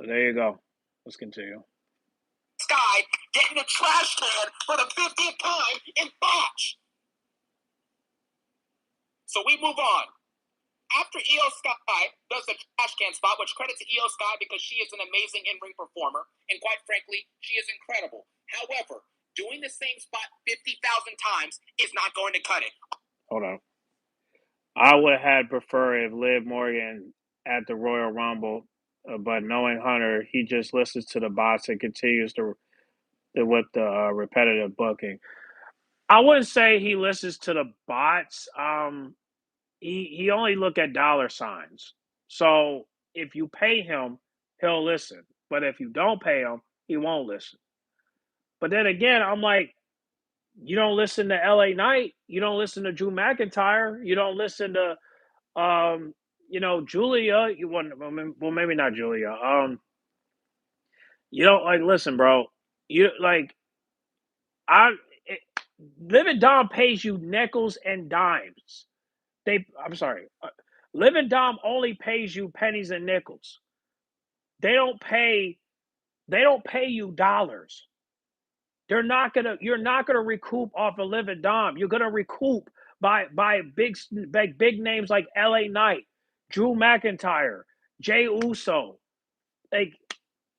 there you go. Let's continue.
Sky getting a trash can for the 50th time in botch. So we move on. After Io Sky does the trash can spot, which credit to Io Sky because she is an amazing in-ring performer, and quite frankly, she is incredible. However, Doing the same spot 50,000 times is not going to cut it.
Hold on. I would have preferred if Liv Morgan at the Royal Rumble, but knowing Hunter, he just listens to the bots and continues to with the repetitive booking. I wouldn't say he listens to the bots. He only look at dollar signs. So if you pay him, he'll listen. But if you don't pay him, he won't listen. But then again, I'm like, you don't listen to LA Knight, you don't listen to Drew McIntyre, you don't listen to Julia. You want well, maybe not Julia. You don't like listen, bro. You like I it, Liv and Dom pays you nickels and dimes. I'm sorry. Liv and Dom only pays you pennies and nickels. They don't pay you dollars. You're not gonna recoup off of Liv and Dom. You're gonna recoup by big names like LA Knight, Drew McIntyre, Jay Uso, like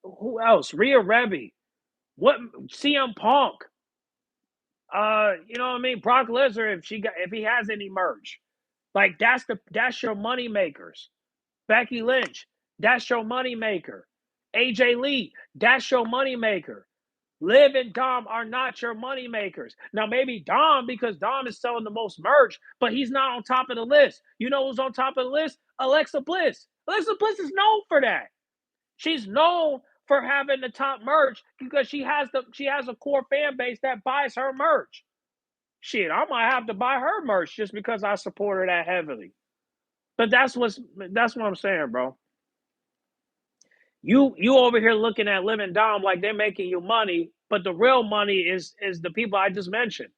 who else? Rhea Ripley, what CM Punk, you know what I mean? Brock Lesnar if he has any merch. Like that's your money makers. Becky Lynch, that's your money maker. AJ Lee, that's your money maker. Liv and Dom are not your money makers. Now maybe Dom because Dom is selling the most merch, but he's not on top of the list. You know who's on top of the list? Alexa Bliss. Alexa Bliss is known for that. She's known for having the top merch because she has a core fan base that buys her merch. Shit, I might have to buy her merch just because I support her that heavily. But that's what I'm saying, bro. You over here looking at Liv and Dom like they're making you money, but the real money is the people I just mentioned.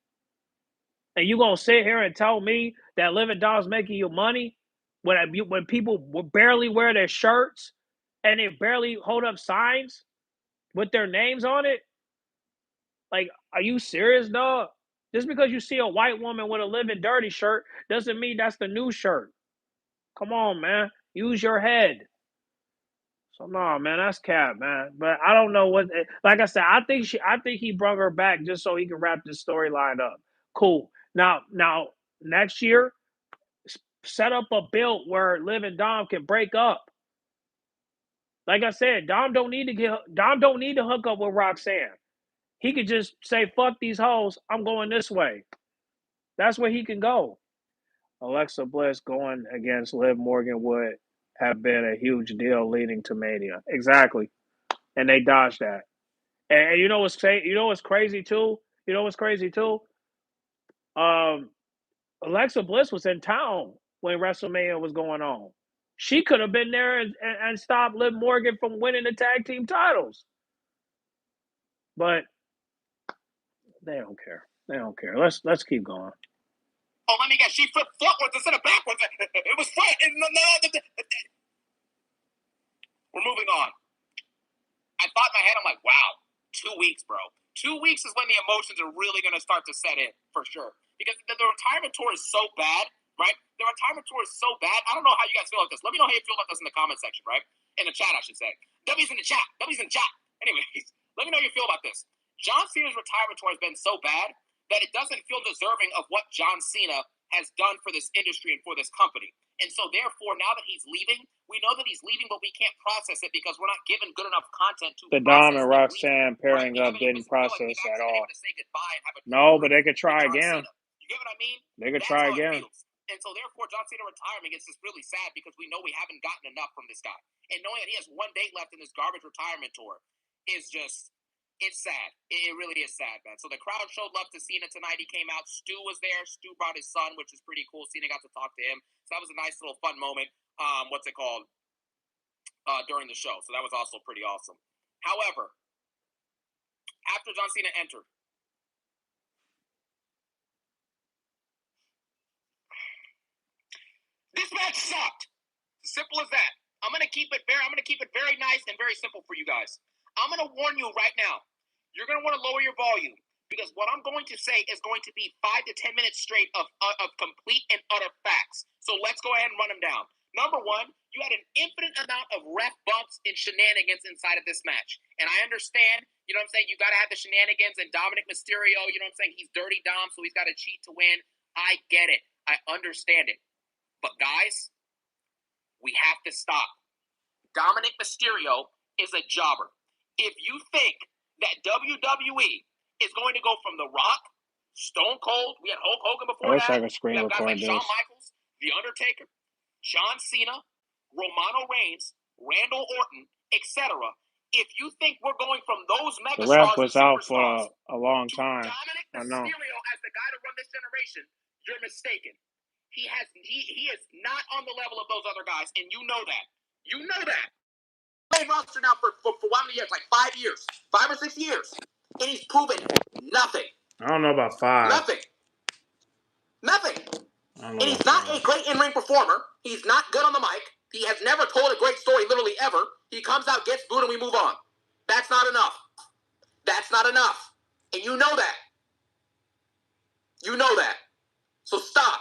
And you gonna sit here and tell me that Liv and Dom's making you money when people barely wear their shirts and they barely hold up signs with their names on it? Like, are you serious, dog? Just because you see a white woman with a Live and Dirty shirt doesn't mean that's the new shirt. Come on, man. Use your head. So no, man, that's cap, man. But I don't know what. Like I said, I think he brought her back just so he can wrap this storyline up. Cool. Now, next year, set up a build where Liv and Dom can break up. Like I said, Dom don't need to hook up with Roxanne. He could just say, "Fuck these hoes. I'm going this way." That's where he can go. Alexa Bliss going against Liv Morgan would have been a huge deal leading to Mania. Exactly. And they dodged that. And you know what's crazy too? You know what's crazy too? Alexa Bliss was in town when WrestleMania was going on. She could have been there and stopped Liv Morgan from winning the tag team titles. But they don't care. They don't care. Let's keep going.
Oh, let me guess. She flipped forwards instead of backwards. It was front. We're moving on. I thought in my head, I'm like, wow, 2 weeks, bro. 2 weeks is when the emotions are really going to start to set in, for sure. Because the retirement tour is so bad, right? The retirement tour is so bad. I don't know how you guys feel about this. Let me know how you feel about this in the comment section, right? In the chat, I should say. W's in the chat. W's in the chat. Anyways, let me know how you feel about this. John Cena's retirement tour has been so bad that it doesn't feel deserving of what John Cena has done for this industry and for this company. And so, therefore, now that he's leaving, we know that he's leaving, but we can't process it because we're not given good enough content to
the Dom and Roxanne pairing up didn't process at all. No, but they could try again.
You get what I mean?
They could try again.
And so, therefore, John Cena retirement gets just really sad because we know we haven't gotten enough from this guy. And knowing that he has one date left in this garbage retirement tour is just... it's sad. It really is sad, man. So the crowd showed love to Cena tonight. He came out. Stu was there. Stu brought his son, which is pretty cool. Cena got to talk to him. So that was a nice little fun moment. During the show. So that was also pretty awesome. However, after John Cena entered, this match sucked. Simple as that. I'm gonna keep it very nice and very simple for you guys. I'm going to warn you right now. You're going to want to lower your volume because what I'm going to say is going to be 5 to 10 minutes straight of complete and utter facts. So let's go ahead and run them down. Number one, you had an infinite amount of ref bumps and shenanigans inside of this match. And I understand, you know what I'm saying, you got to have the shenanigans, and Dominic Mysterio, you know what I'm saying, he's dirty Dom, so he's got to cheat to win. I get it. I understand it. But guys, we have to stop. Dominic Mysterio is a jobber. If you think that WWE is going to go from The Rock, Stone Cold, we had Hulk Hogan before that, we have guys like Shawn Michaels, The Undertaker, John Cena, Romano Reigns, Randall Orton, etc. If you think we're going from those megastars,
the ref was out for a long time.
Dominic Mysterio as the guy to run this generation, you're mistaken. He is not on the level of those other guys, and you know that. You know that. Main roster now for how many years? Like 5 years, 5 or 6 years, and he's proven nothing.
I don't know about 5.
Nothing. And he's not a great in-ring performer. He's not good on the mic. He has never told a great story, literally ever. He comes out, gets booed, and we move on. That's not enough. That's not enough. And you know that. You know that. So stop.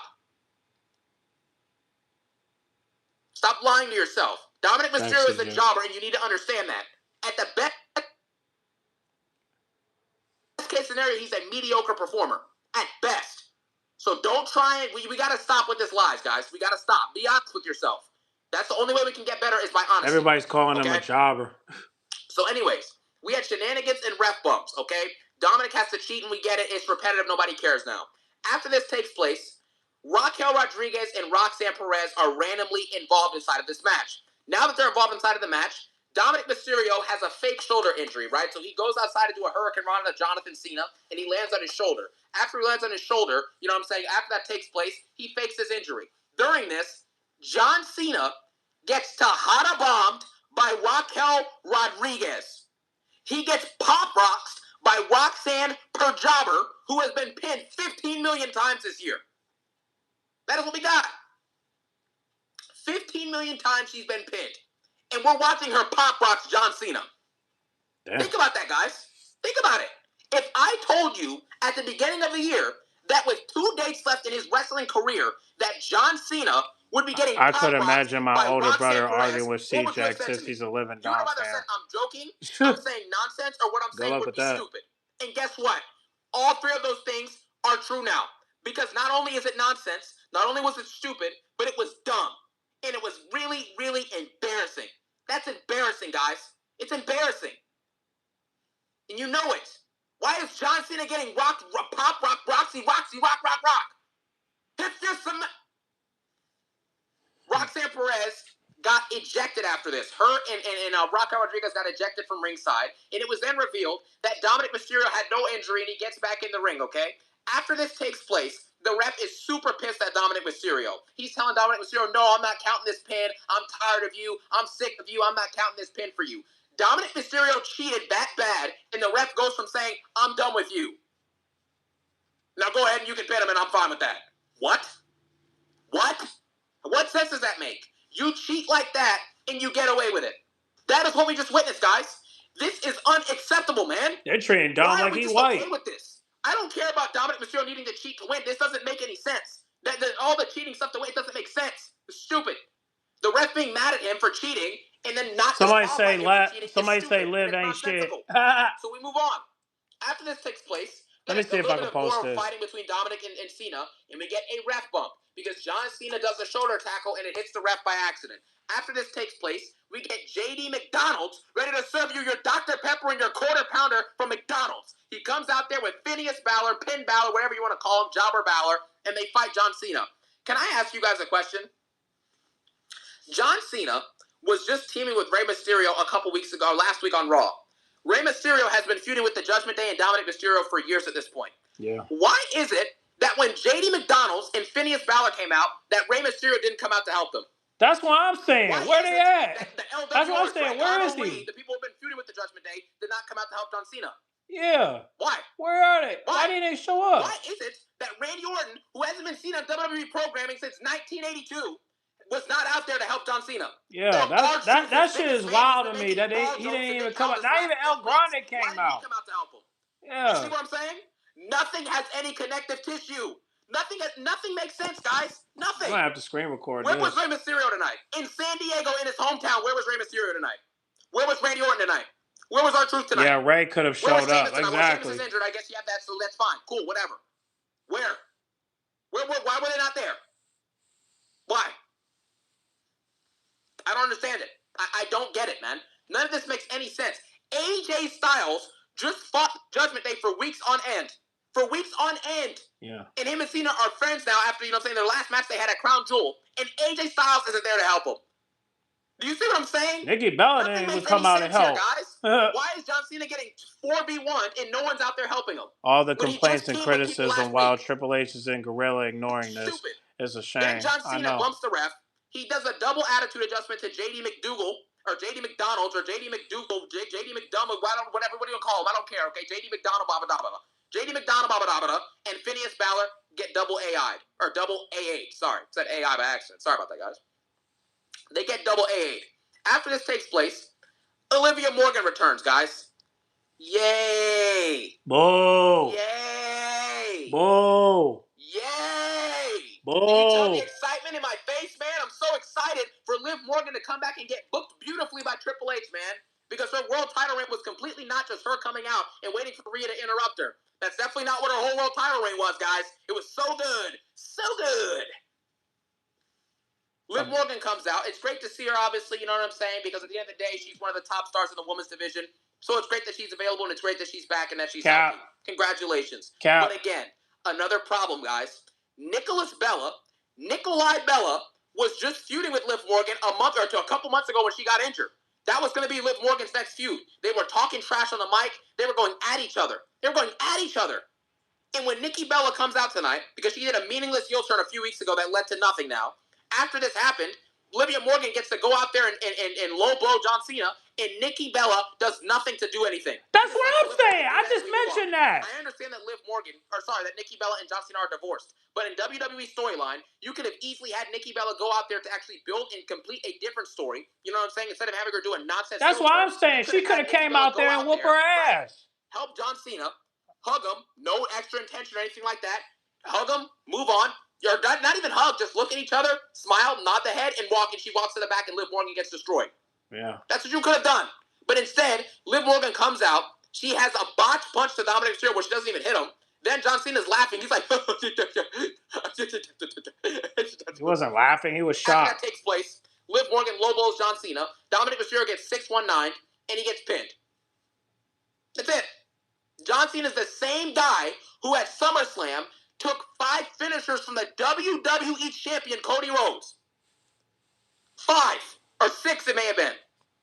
Stop lying to yourself. Dominic Mysterio is a jobber, and you need to understand that. At the best case scenario, he's a mediocre performer. At best. So don't try and... We got to stop with this lies, guys. We got to stop. Be honest with yourself. That's the only way we can get better is by honesty.
Everybody's calling him a jobber.
So anyways, we had shenanigans and ref bumps, okay? Dominic has to cheat, and we get it. It's repetitive. Nobody cares now. After this takes place, Raquel Rodriguez and Roxanne Perez are randomly involved inside of this match. Now that they're involved inside of the match, Dominic Mysterio has a fake shoulder injury, right? So he goes outside to do a Hurricane Rana to Jonathan Cena, and he lands on his shoulder. After he lands on his shoulder, you know what I'm saying, after that takes place, he fakes his injury. During this, John Cena gets Tejada bombed by Raquel Rodriguez. He gets pop rocked by Roxanne Perjobber, who has been pinned 15 million times this year. That is what we got. 15 million times she's been pinned. And we're watching her pop rocks John Cena. Damn. Think about that, guys. Think about it. If I told you at the beginning of the year that with 2 dates left in his wrestling career that John Cena would be getting
I could imagine my older brother arguing with C-Jack since he's a living Dom fan.
I'm joking, I'm saying nonsense, or what I'm saying would be stupid. And guess what? All 3 of those things are true now. Because not only is it nonsense, not only was it stupid, but it was dumb. And it was really, really embarrassing. That's embarrassing, guys. It's embarrassing. And you know it. Why is John Cena getting rocked, pop, rock, Roxy, rock? It's just some... Roxanne Perez got ejected after this. Her and Raquel Rodriguez got ejected from ringside. And it was then revealed that Dominic Mysterio had no injury and he gets back in the ring, okay? After this takes place, the ref is super pissed at Dominic Mysterio. He's telling Dominic Mysterio, no, I'm not counting this pin. I'm tired of you. I'm sick of you. I'm not counting this pin for you. Dominic Mysterio cheated that bad, and the ref goes from saying, I'm done with you. Now go ahead and you can pin him, and I'm fine with that. What? What sense does that make? You cheat like that, and you get away with it. That is what we just witnessed, guys. This is unacceptable, man.
They're treating Dom like he's white.
Okay with this? I don't care about Dominic Mysterio needing to cheat to win. This doesn't make any sense. All the cheating stuff to win, it doesn't make sense. It's stupid. The ref being mad at him for cheating and then not...
Somebody say Liv ain't shit.
So we move on. After this takes place,
let me see if I can post this.
Fighting between Dominic and Cena, and we get a ref bump because John Cena does a shoulder tackle and it hits the ref by accident. After this takes place, we get JD McDonald's ready to serve you your Dr. Pepper and your quarter pounder from McDonald's. He comes out there with Phineas Balor, Pin Balor, whatever you want to call him, Jobber Balor, and they fight John Cena. Can I ask you guys a question? John Cena was just teaming with Rey Mysterio a couple weeks ago, last week on Raw. Rey Mysterio has been feuding with the Judgment Day and Dominic Mysterio for years at this point.
Yeah.
Why is it that when JD McDonald's and Phineas Balor came out, that Rey Mysterio didn't come out to help them?
That's what I'm saying. Where they at? That's what I'm saying. Where is he?
The people who've been feuding with the Judgment Day did not come out to help John Cena.
Yeah.
Why?
Where are they? Why didn't they show up?
Why is it that Randy Orton, who hasn't been seen on WWE programming since 1982, was not out there to help John Cena?
Yeah, that shit is wild to me. That he didn't even come out. Not even El Grande came out.
Why didn't he come out to help him?
Yeah.
You see what I'm saying? Nothing has any connective tissue. Nothing makes sense, guys. Nothing.
I'm gonna have to screen record
Where
this.
was Rey Mysterio tonight? In San Diego, in his hometown, where was Rey Mysterio tonight? Where was Randy Orton tonight? Where was R-Truth tonight?
Yeah, Ray could have
Where was
showed up.
Sheamus tonight?
Exactly.
Well, Sheamus is injured. I guess you have that, so that's fine. Cool, whatever. Where? Why were they not there? Why? I don't understand it. I don't get it, man. None of this makes any sense. AJ Styles just fought Judgment Day for weeks on end. For weeks on end.
Yeah.
And him and Cena are friends now after, their last match they had at Crown Jewel. And AJ Styles isn't there to help him. Do you see what I'm saying?
Nikki Bella didn't even come out to help.
Guys. Why is John Cena getting 4v1 and no one's out there helping him?
All the complaints and criticism while Triple H is in Gorilla ignoring this is a shame.
Then John Cena bumps the ref. He does a double attitude adjustment to JD McDougal, or JD McDonald's, or JD McDougal, JD McDonald, whatever, what do you call him? I don't care, okay? JD McDonald, JD McDonald, and Phineas Balor get double AI'd, or double AA'd. Sorry, said AI by accident. Sorry about that, guys. They get double AA'd. After this takes place, Olivia Morgan returns, guys. Yay!
Boo!
Yay!
Boo!
Yay!
Boo!
Can you tell the excitement in my face, man? I'm so excited for Liv Morgan to come back and get booked beautifully by Triple H, man. Because her world title reign was completely not just her coming out and waiting for Rhea to interrupt her. That's definitely not what her whole world title reign was, guys. It was so good. So good. Liv Morgan comes out. It's great to see her, obviously, you know what I'm saying? Because at the end of the day, she's one of the top stars in the women's division. So it's great that she's available, and it's great that she's back and that she's healthy. Congratulations. But again, another problem, guys. Nikolai Bella was just feuding with Liv Morgan a couple months ago when she got injured. That was going to be Liv Morgan's next feud. They were talking trash on the mic. They were going at each other. And when Nikki Bella comes out tonight, because she did a meaningless heel turn a few weeks ago that led to nothing now, after this happened, Olivia Morgan gets to go out there and low blow John Cena, and Nikki Bella does nothing to do anything.
That's what I'm saying. I just mentioned that.
I understand that that Nikki Bella and John Cena are divorced. But in WWE storyline, you could have easily had Nikki Bella go out there to actually build and complete a different story. You know what I'm saying? Instead of having her do a nonsense.
That's what I'm saying. She could have came out there and whoop her ass.
Help John Cena, hug him, no extra intention or anything like that. Hug him, move on. You're not even hug, just look at each other, smile, nod the head, and walk. And she walks to the back, and Liv Morgan gets destroyed.
Yeah.
That's what you could have done. But instead, Liv Morgan comes out. She has a botched punch to Dominic Mysterio, where she doesn't even hit him. Then John Cena's laughing. He's like...
He wasn't laughing. He was shocked.
After that takes place, Liv Morgan low blows John Cena. Dominic Mysterio gets 619, and he gets pinned. That's it. John Cena is the same guy who at SummerSlam took 5 finishers from the WWE champion, Cody Rhodes. 5 or 6 it may have been.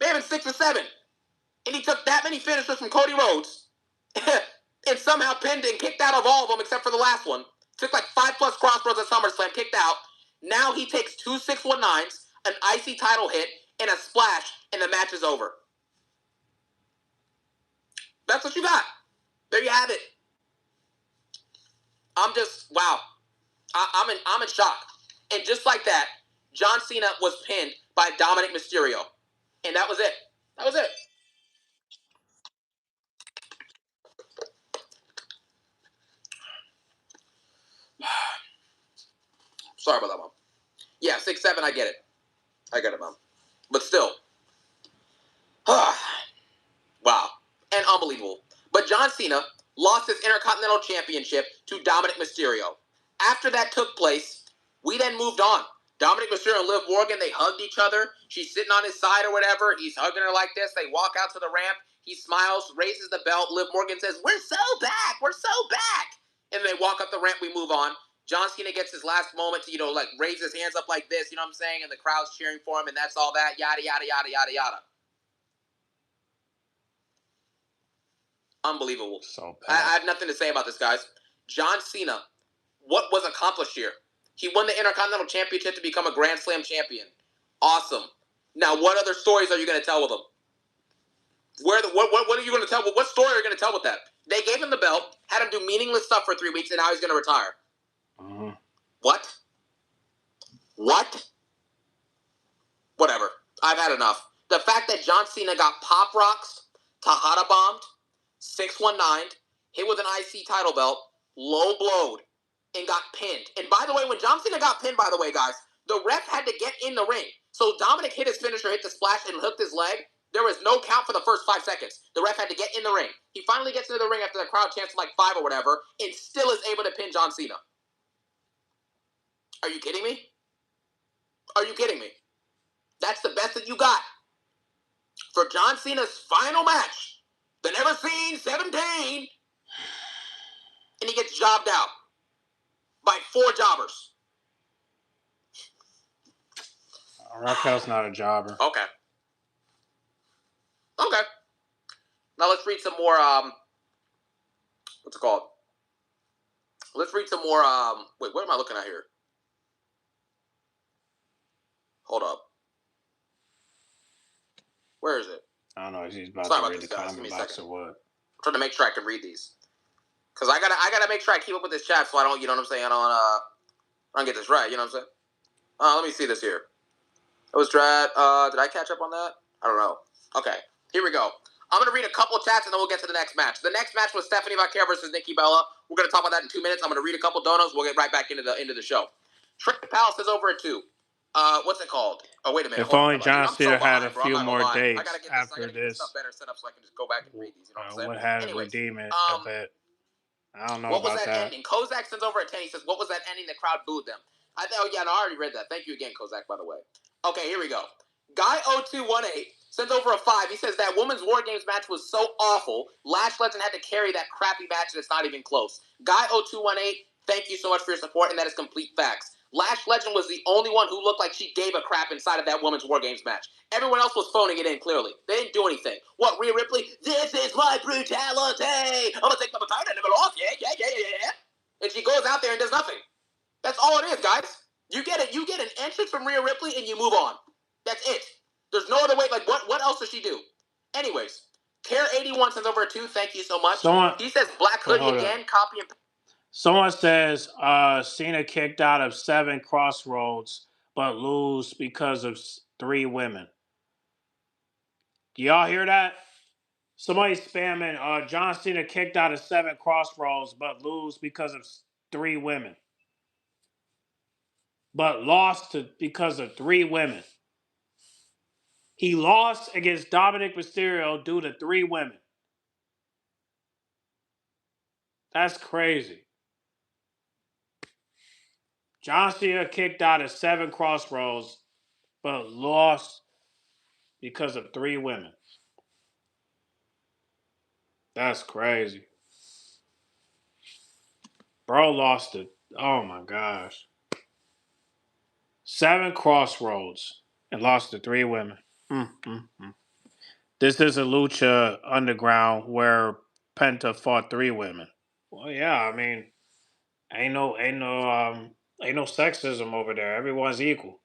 May have been 6 or 7. And he took that many finishers from Cody Rhodes and somehow pinned and kicked out of all of them except for the last one. Took like 5+ crossroads at SummerSlam, kicked out. Now he takes 2 619s, an icy title hit, and a splash, and the match is over. That's what you got. There you have it. I'm just, wow. I'm in shock. And just like that, John Cena was pinned by Dominic Mysterio. And that was it. That was it. Sorry about that, Mom. Yeah, 6-7, I get it. I get it, Mom. But still. Wow. And unbelievable. But John Cena lost his Intercontinental Championship to Dominic Mysterio. After that took place, we then moved on. Dominic Mysterio and Liv Morgan, they hugged each other. She's sitting on his side or whatever. He's hugging her like this. They walk out to the ramp. He smiles, raises the belt. Liv Morgan says, "We're so back. We're so back." And they walk up the ramp. We move on. John Cena gets his last moment to, raise his hands up like this, you know what I'm saying? And the crowd's cheering for him, and that's all that. Yada, yada, yada, yada, yada. Unbelievable.
So
I have nothing to say about this, guys. John Cena, what was accomplished here? He won the Intercontinental Championship to become a Grand Slam champion. Awesome. Now, what other stories are you going to tell with him? What are you going to tell? What story are you going to tell with that? They gave him the belt, had him do meaningless stuff for 3 weeks, and now he's going to retire.
Mm-hmm.
What? Whatever. I've had enough. The fact that John Cena got pop rocks, Tahada bombed, 619, hit with an IC title belt, low blowed, and got pinned. And by the way, when John Cena got pinned, by the way, guys, the ref had to get in the ring. So Dominic hit his finisher, hit the splash, and hooked his leg. There was no count for the first 5 seconds. The ref had to get in the ring. He finally gets into the ring after the crowd chants like 5 or whatever, and still is able to pin John Cena. Are you kidding me? Are you kidding me? That's the best that you got for John Cena's final match. The Never Seen 17. And he gets jobbed out by 4 jobbers.
Raquel's not a jobber.
Okay. Okay. Now let's read some more, what's it called? Let's read some more, wait, what am I looking at here? Hold up. Where is it?
I don't know if he's about
Sorry
to
about
read
this,
the
guys.
comment
Give me a
box
second.
or what.
I'm trying to make sure I can read these. Because I gotta make sure I keep up with this chat so I don't, you know what I'm saying, I don't get this right, you know what I'm saying? Let me see this here. It was did I catch up on that? I don't know. Okay, here we go. I'm going to read a couple of chats and then we'll get to the next match. The next match was Stephanie Vaquer versus Nikki Bella. We're going to talk about that in 2 minutes. I'm going to read a couple donos. We'll get right back into the show. Trey Powell says over at 2. What's it called? Oh, wait a minute.
If only John
I'm
Cena
so
had a
behind, bro. I'm
few
not gonna
more
lie.
dates
I gotta get
after
this
this,
stuff better set up so I can just go back and read these. You know what I'm saying?
would have
Anyways,
redeem it a bit. I don't know
what was
about
that
that.
ending? Kozak sends over at 10. He says, what was that ending? The crowd booed them. I already read that. Thank you again, Kozak, by the way. Okay, here we go. Guy0218 sends over a 5. He says that women's War Games match was so awful, Lash Legend had to carry that crappy match and it's not even close. Guy0218, thank you so much for your support, and that is complete facts. Lash Legend was the only one who looked like she gave a crap inside of that women's War Games match. Everyone else was phoning it in, clearly. They didn't do anything. What, Rhea Ripley? This is my brutality! I'm gonna take my baton, I never lost, yeah. And she goes out there and does nothing. That's all it is, guys. You get it. You get an entrance from Rhea Ripley and you move on. That's it. There's no other way. Like, what else does she do? Anyways, Care81 sends over a 2. Thank you so much. He says Black Hoodie again. Copy and
Someone says Cena kicked out of 7 Crossroads, but lose because of 3 women. Do y'all hear that? Somebody's spamming. John Cena kicked out of 7 Crossroads, but lose because of 3 women. But lost because of 3 women. He lost against Dominic Mysterio due to 3 women. That's crazy. John Cena kicked out of 7 Crossroads, but lost because of 3 women. That's crazy. Bro lost it. Oh my gosh. 7 Crossroads and lost to 3 women. This is a Lucha Underground where Penta fought 3 women. Well, yeah, I mean, ain't no sexism over there. Everyone's equal.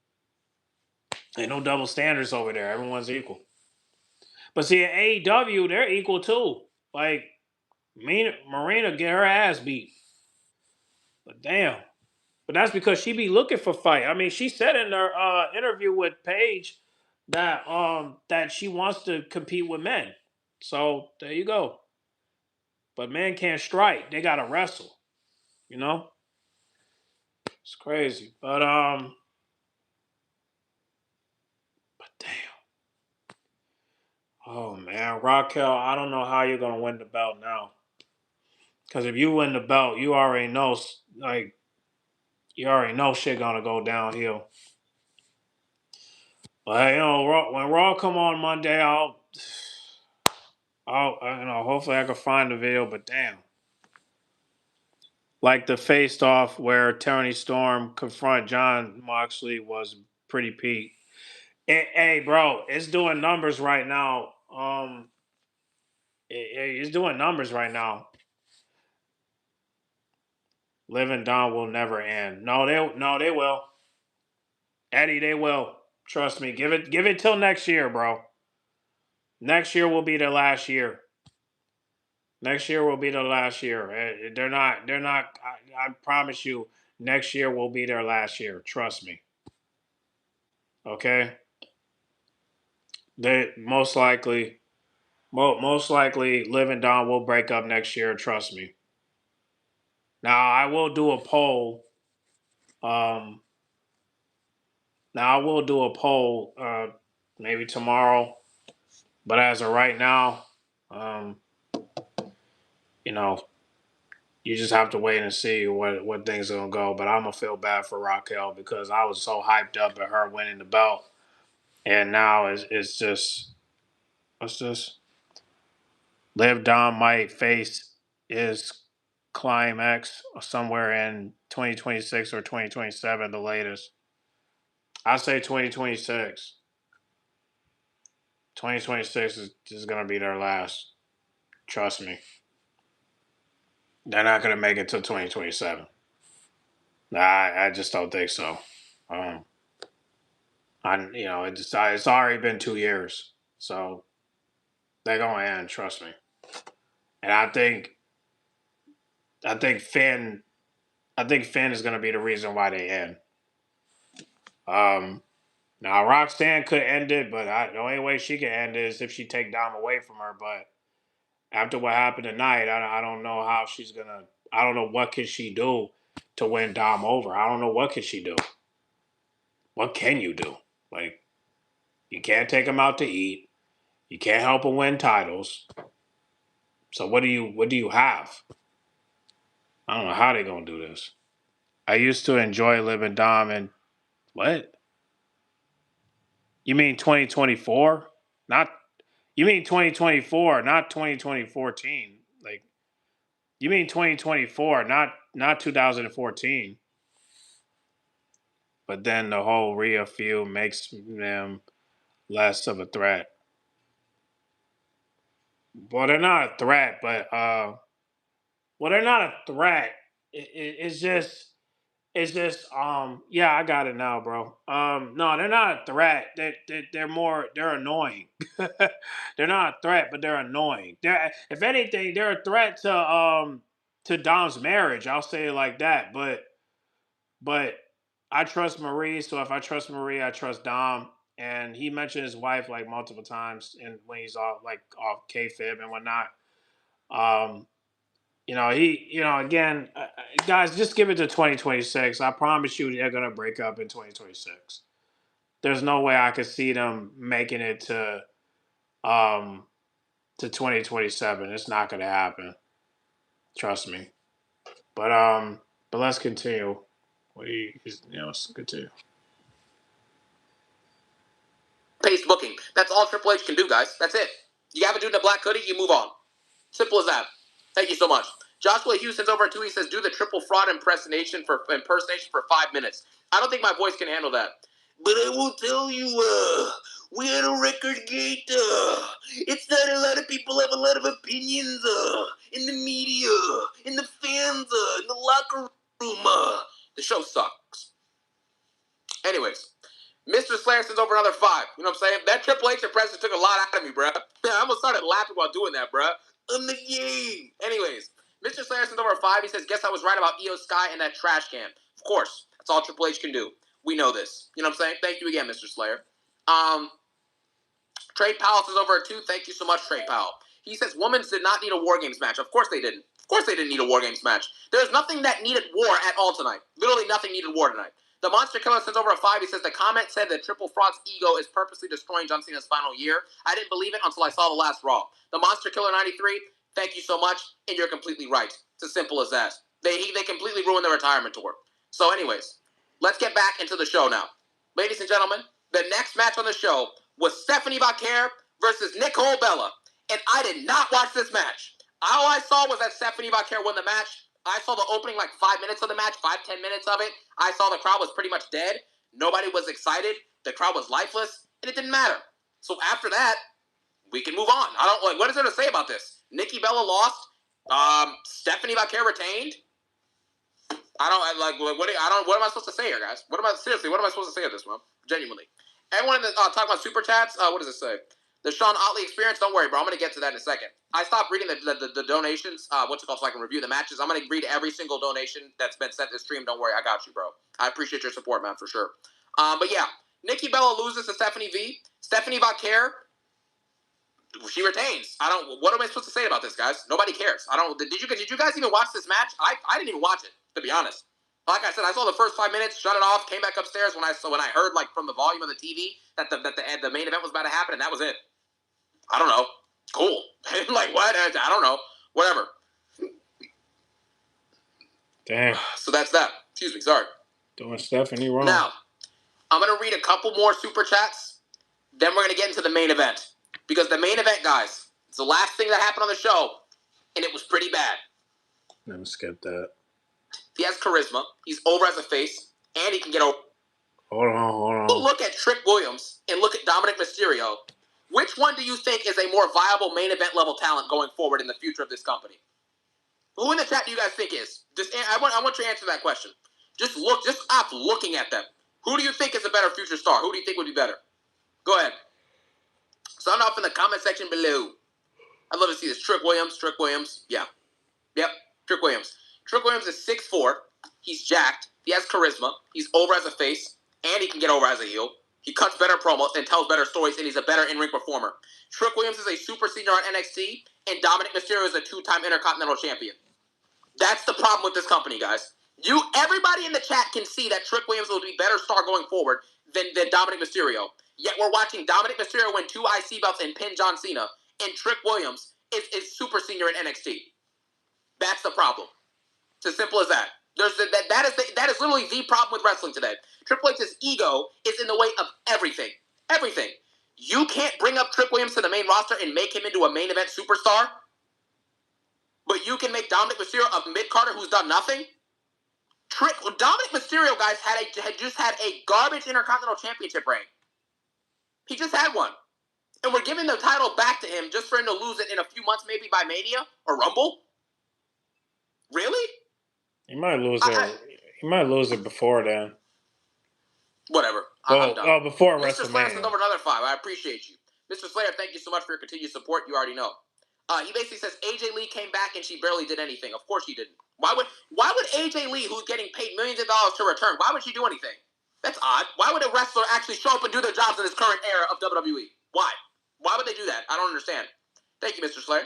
Ain't no double standards over there. Everyone's equal. But see, at AEW, they're equal too. Like, Marina get her ass beat. But damn. But that's because she be looking for fight. I mean, she said in her interview with Paige that that she wants to compete with men. So there you go. But men can't strike. They gotta wrestle. You know? It's crazy. But damn. Oh man, Raquel, I don't know how you're gonna win the belt now. Because if you win the belt, you already know shit gonna go downhill. But you know, when Raw come on Monday, I'll hopefully I can find the video. But damn, like the face off where Tony Storm confront John Moxley was pretty peak. Hey, bro, it's doing numbers right now. It's doing numbers right now. Live and Dawn will never end. No, they will. Eddie, they will. Trust me. Give it till next year, bro. Next year will be the last year. Next year will be the last year. They're not. I promise you, next year will be their last year. Trust me. Okay. They most likely, Liv and Dawn will break up next year. Trust me. Now I will do a poll. Now I will do a poll maybe tomorrow, but as of right now, um, you know, you just have to wait and see what things are gonna go. But I'm gonna feel bad for Raquel because I was so hyped up at her winning the belt, and now it's just Liv Dom might face his climax somewhere in 2026 or 2027, the latest. I say 2026. 2026 is going to be their last. Trust me. They're not going to make it till 2027. I just don't think so. Um, it's already been 2 years, so they're going to end. Trust me. And I think Finn is going to be the reason why they end. Now Roxanne could end it, but the only way she can end it is if she take Dom away from her. But after what happened tonight, I don't know how she's gonna. I don't know what can she do to win Dom over. I don't know what can she do. What can you do? Like you can't take him out to eat. You can't help him win titles. So what do you have? I don't know how they gonna do this. I used to enjoy living Dom and what? You mean 2024? Not you mean 2024, not 2014. Like you mean 2024, not 2014. But then the whole Rhea feud makes them less of a threat. Well, they're not a threat, but they're not a threat. It's just yeah, I got it now, bro. No, they're not a threat. They're annoying. They're not a threat, but they're annoying. If anything, they're a threat to Dom's marriage. I'll say it like that. But I trust Marie, so if I trust Marie, I trust Dom. And he mentioned his wife like multiple times, and when he's off kayfabe and whatnot. Um, again, guys, just give it to 2026. I promise you, they're gonna break up in 2026. There's no way I could see them making it um to 2027. It's not gonna happen. Trust me. But let's continue. Let's continue.
Pace booking. That's all Triple H can do, guys. That's it. You have a dude in a black hoodie, you move on. Simple as that. Thank you so much. Joshua Hughes sends over a tweet. He says, do the triple fraud impersonation for 5 minutes. I don't think my voice can handle that. But I will tell you, we had a record gate. It's not a lot of people have a lot of opinions in the media, in the fans, in the locker room. The show sucks. Anyways, Mr. Slayer sends over another 5. You know what I'm saying? That Triple H impression took a lot out of me, bruh. I almost started laughing while doing that, bruh. I'm the game. Anyways, Mr. Slayer sends over a 5. He says, guess I was right about Io Sky and that trash can. Of course. That's all Triple H can do. We know this. You know what I'm saying? Thank you again, Mr. Slayer. Trade Powell says over a 2. Thank you so much, Trade Powell. He says, women's did not need a War Games match. Of course they didn't. Of course they didn't need a War Games match. There's nothing that needed war at all tonight. Literally nothing needed war tonight. The Monster Killer sends over a 5. He says, the comment said that Triple Fraud's ego is purposely destroying John Cena's final year. I didn't believe it until I saw the last Raw. The Monster Killer 93, thank you so much, and you're completely right. It's as simple as that. They completely ruined the retirement tour. So anyways, let's get back into the show now. Ladies and gentlemen, the next match on the show was Stephanie Vaquer versus Nicole Bella. And I did not watch this match. All I saw was that Stephanie Vaquer won the match. I saw the opening 5 minutes of the match, 5-10 minutes of it. I saw the crowd was pretty much dead. Nobody was excited. The crowd was lifeless, and it didn't matter. So after that, we can move on. What is there to say about this? Nikki Bella lost. Stephanie Vaquer retained. What am I supposed to say here, guys? What am I supposed to say at this one? Genuinely. Everyone talk about super chats. What does it say? The Sean Otley experience. Don't worry, bro. I'm gonna get to that in a second. I stopped reading the donations. So I can review the matches. I'm gonna read every single donation that's been sent to the stream. Don't worry, I got you, bro. I appreciate your support, man, for sure. But yeah, Nikki Bella loses to Stephanie V. Stephanie Vaquer She retains. What am I supposed to say about this, guys? Nobody cares. Did you guys even watch this match? I didn't even watch it, to be honest. Like I said, I saw the first 5 minutes, shut it off, came back upstairs when I heard like from the volume of the TV that the main event was about to happen, and that was it. I don't know. Cool. Like what? I don't know. Whatever.
Damn.
So that's that. Excuse me. Sorry.
Doing Stephanie wrong.
Now, I'm gonna read a couple more super chats. Then we're gonna get into the main event. Because the main event, guys, it's the last thing that happened on the show, and it was pretty bad.
Let me skip that.
He has charisma. He's over as a face, and he can get over.
Hold on.
Look at Trick Williams and look at Dominic Mysterio. Which one do you think is a more viable main event level talent going forward in the future of this company? Who in the chat do you guys think is? I want you to answer that question. Just stop looking at them. Who do you think is a better future star? Who do you think would be better? Go ahead. Sound off in the comment section below. I'd love to see this. Trick Williams. Yeah. Yep. Trick Williams. Trick Williams is 6'4". He's jacked. He has charisma. He's over as a face. And he can get over as a heel. He cuts better promos and tells better stories, and he's a better in-ring performer. Trick Williams is a super senior on NXT, and Dominic Mysterio is a 2-time Intercontinental Champion. That's the problem with this company, guys. Everybody in the chat can see that Trick Williams will be a better star going forward than Dominic Mysterio. Yet we're watching Dominic Mysterio win 2 IC belts and pin John Cena, and Trick Williams is super senior in NXT. That's the problem. It's as simple as that. That is literally the problem with wrestling today. Triple H's ego is in the way of everything. Everything. You can't bring up Trick Williams to the main roster and make him into a main event superstar, but you can make Dominic Mysterio a mid-carder who's done nothing? Dominic Mysterio, guys, had just had a garbage Intercontinental Championship reign. He just had one. And we're giving the title back to him just for him to lose it in a few months, maybe by Mania or Rumble? Really?
He might lose it. He might lose it before then.
Whatever. I'm done.
Before
Mr. Slayer sent
WrestleMania.
over another 5. I appreciate you. Mr. Slayer, thank you so much for your continued support. You already know. He basically says AJ Lee came back and she barely did anything. Of course she didn't. Why would AJ Lee, who's getting paid millions of dollars to return, why would she do anything? That's odd. Why would a wrestler actually show up and do their jobs in this current era of WWE? Why? Why would they do that? I don't understand. Thank you, Mr. Slayer.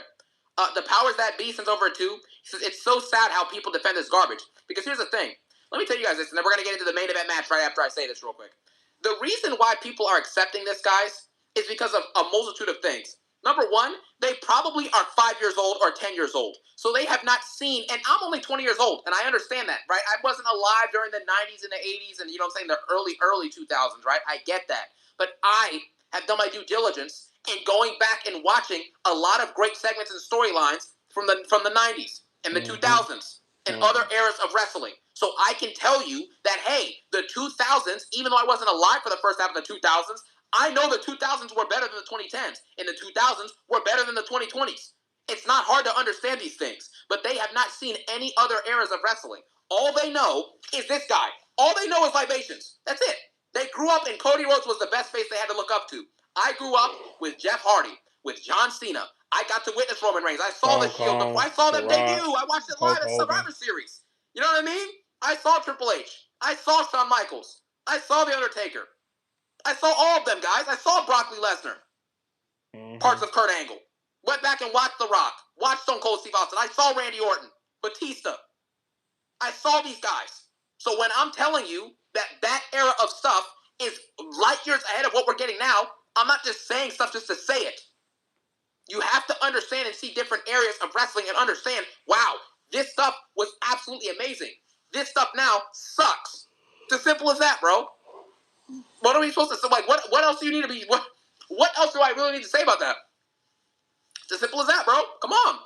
The powers that be sends over 2. He says, it's so sad how people defend this garbage. Because here's the thing. Let me tell you guys this, and then we're going to get into the main event match right after I say this real quick. The reason why people are accepting this, guys, is because of a multitude of things. Number one, they probably are 5 years old or 10 years old. So they have not seen, and I'm only 20 years old, and I understand that, right? I wasn't alive during the 90s and the 80s and, you know what I'm saying, the early 2000s, right? I get that. But I have done my due diligence in going back and watching a lot of great segments and storylines from the 90s and the 2000s and other eras of wrestling. So I can tell you that, hey, the 2000s, even though I wasn't alive for the first half of the 2000s, I know the 2000s were better than the 2010s, and the 2000s were better than the 2020s. It's not hard to understand these things, but they have not seen any other eras of wrestling. All they know is this guy. All they know is libations. That's it. They grew up, and Cody Rhodes was the best face they had to look up to. I grew up with Jeff Hardy, with John Cena. I got to witness Roman Reigns. I saw the Shield. Before I saw them debut, I watched it live at Survivor Series. You know what I mean? I saw Triple H. I saw Shawn Michaels. I saw The Undertaker. I saw all of them, guys. I saw Brock Lesnar. Parts of Kurt Angle. Went back and watched The Rock. Watched Stone Cold Steve Austin. I saw Randy Orton. Batista. I saw these guys. So when I'm telling you that era of stuff is light years ahead of what we're getting now, I'm not just saying stuff just to say it. You have to understand and see different areas of wrestling and understand, wow, this stuff was absolutely amazing. This stuff now sucks. It's as simple as that, bro. What are we supposed to say? Like, what else do you need to be? What else do I really need to say about that? It's as simple as that, bro. Come on.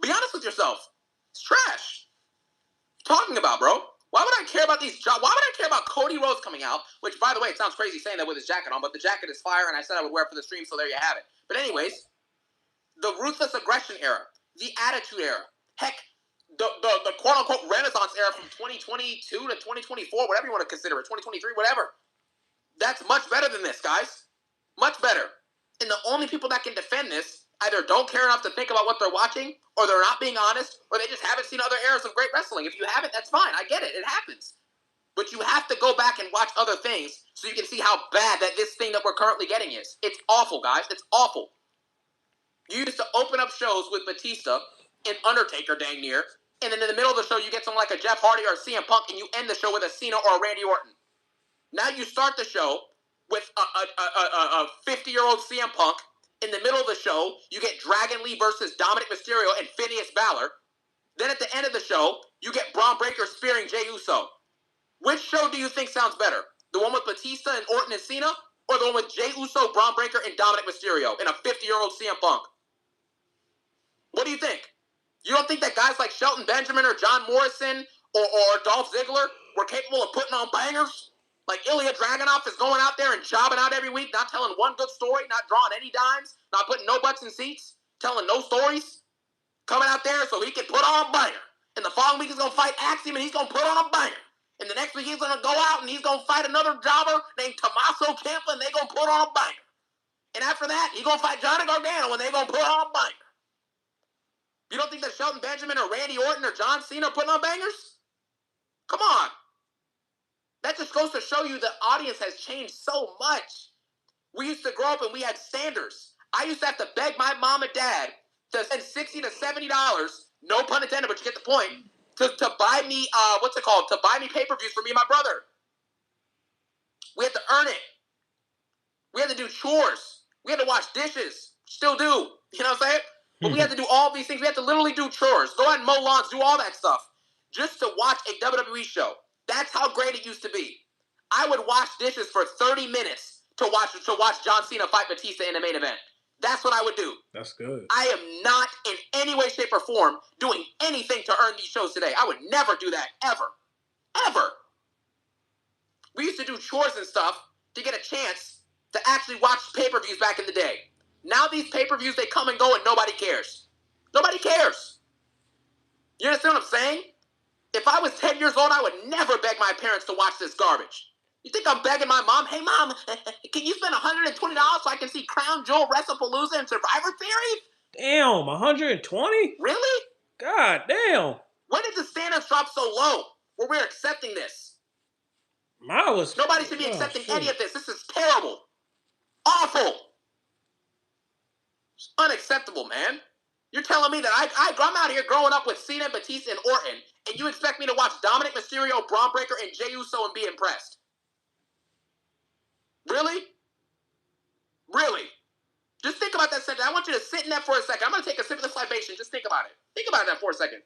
Be honest with yourself. It's trash. What are you talking about, bro? Why would I care about these jobs? Why would I care about Cody Rhodes coming out? Which, by the way, it sounds crazy saying that with his jacket on, but the jacket is fire, and I said I would wear it for the stream, so there you have it. But anyways, the Ruthless Aggression era, the Attitude era, heck, the quote-unquote Renaissance era from 2022 to 2024, whatever you want to consider it, 2023, whatever. That's much better than this, guys. Much better. And the only people that can defend this either don't care enough to think about what they're watching, or they're not being honest, or they just haven't seen other eras of great wrestling. If you haven't, that's fine. I get it. It happens. But you have to go back and watch other things so you can see how bad that this thing that we're currently getting is. It's awful, guys. It's awful. You used to open up shows with Batista and Undertaker dang near, and then in the middle of the show you get someone like a Jeff Hardy or a CM Punk, and you end the show with a Cena or a Randy Orton. Now you start the show with a 50-year-old CM Punk. In the middle of the show, you get Dragon Lee versus Dominic Mysterio and Phineas Balor. Then at the end of the show, you get Braun Breaker spearing Jey Uso. Which show do you think sounds better? The one with Batista and Orton and Cena? Or the one with Jey Uso, Braun Breaker, and Dominic Mysterio and a 50-year-old CM Punk? What do you think? You don't think that guys like Shelton Benjamin or John Morrison or Dolph Ziggler were capable of putting on bangers? Like Ilya Dragunov is going out there and jobbing out every week, not telling one good story, not drawing any dimes, not putting no butts in seats, telling no stories, coming out there so he can put on a banger. And the following week he's going to fight Axiom and he's going to put on a banger. And the next week he's going to go out and he's going to fight another jobber named Tommaso Ciampa and they're going to put on a banger. And after that, he's going to fight Johnny Gargano and they're going to put on a banger. You don't think that Shelton Benjamin or Randy Orton or John Cena are putting on bangers? Come on. That just goes to show you the audience has changed so much. We used to grow up and we had standards. I used to have to beg my mom and dad to spend $60 to $70, no pun intended, but you get the point, to buy me, to buy me pay-per-views for me and my brother. We had to earn it. We had to do chores. We had to wash dishes. Still do. You know what I'm saying? But we had to do all these things. We had to literally do chores. Go out and mow lawns, do all that stuff. Just to watch a WWE show. That's how great it used to be. I would wash dishes for 30 minutes to watch John Cena fight Batista in the main event. That's what I would do.
That's good.
I am not in any way, shape, or form doing anything to earn these shows today. I would never do that, ever. Ever. We used to do chores and stuff to get a chance to actually watch pay-per-views back in the day. Now these pay-per-views, they come and go and nobody cares. Nobody cares. You understand what I'm saying? If I was 10 years old, I would never beg my parents to watch this garbage. You think I'm begging my mom, hey, Mom, can you spend $120 so I can see Crown Jewel, WrestlePalooza, and Survivor Series?
Damn, 120?
Really?
God damn.
When did the standards drop so low where we're accepting this? Nobody should be accepting any of this. This is terrible. Awful. It's unacceptable, man. You're telling me that I'm out here growing up with Cena, Batista, and Orton, and you expect me to watch Dominic Mysterio, Braun Breaker, and Jey Uso and be impressed? Really? Really? Just think about that sentence. I want you to sit in that for a second. I'm going to take a sip of this libation. Just think about it. Think about that for a second.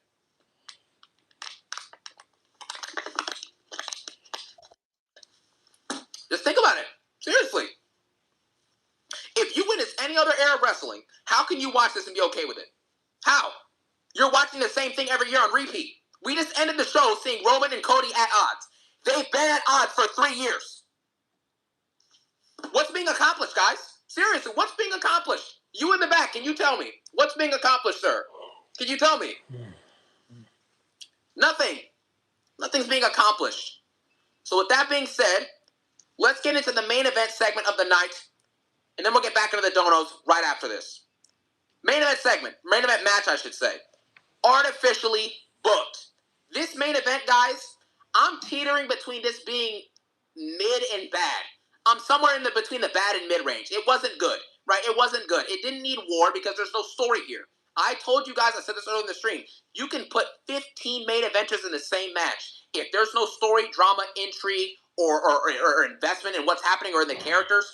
Just think about it. Seriously. If you witness any other era of wrestling, how can you watch this and be okay with it? How? You're watching the same thing every year on repeat. We just ended the show seeing Roman and Cody at odds. They've been at odds for 3 years. What's being accomplished, guys? Seriously, what's being accomplished? You in the back, can you tell me? What's being accomplished, sir? Can you tell me? Nothing. Nothing's being accomplished. So with that being said, let's get into the main event segment of the night, and then we'll get back into the donos right after this. Main event segment. Main event match, I should say. Artificially booked. This main event, guys, I'm teetering between this being mid and bad. I'm somewhere in between the bad and mid range. It wasn't good, right? It wasn't good. It didn't need war because there's no story here. I told you guys, I said this earlier in the stream, you can put 15 main eventers in the same match. If there's no story, drama, intrigue, or investment in what's happening or in the characters,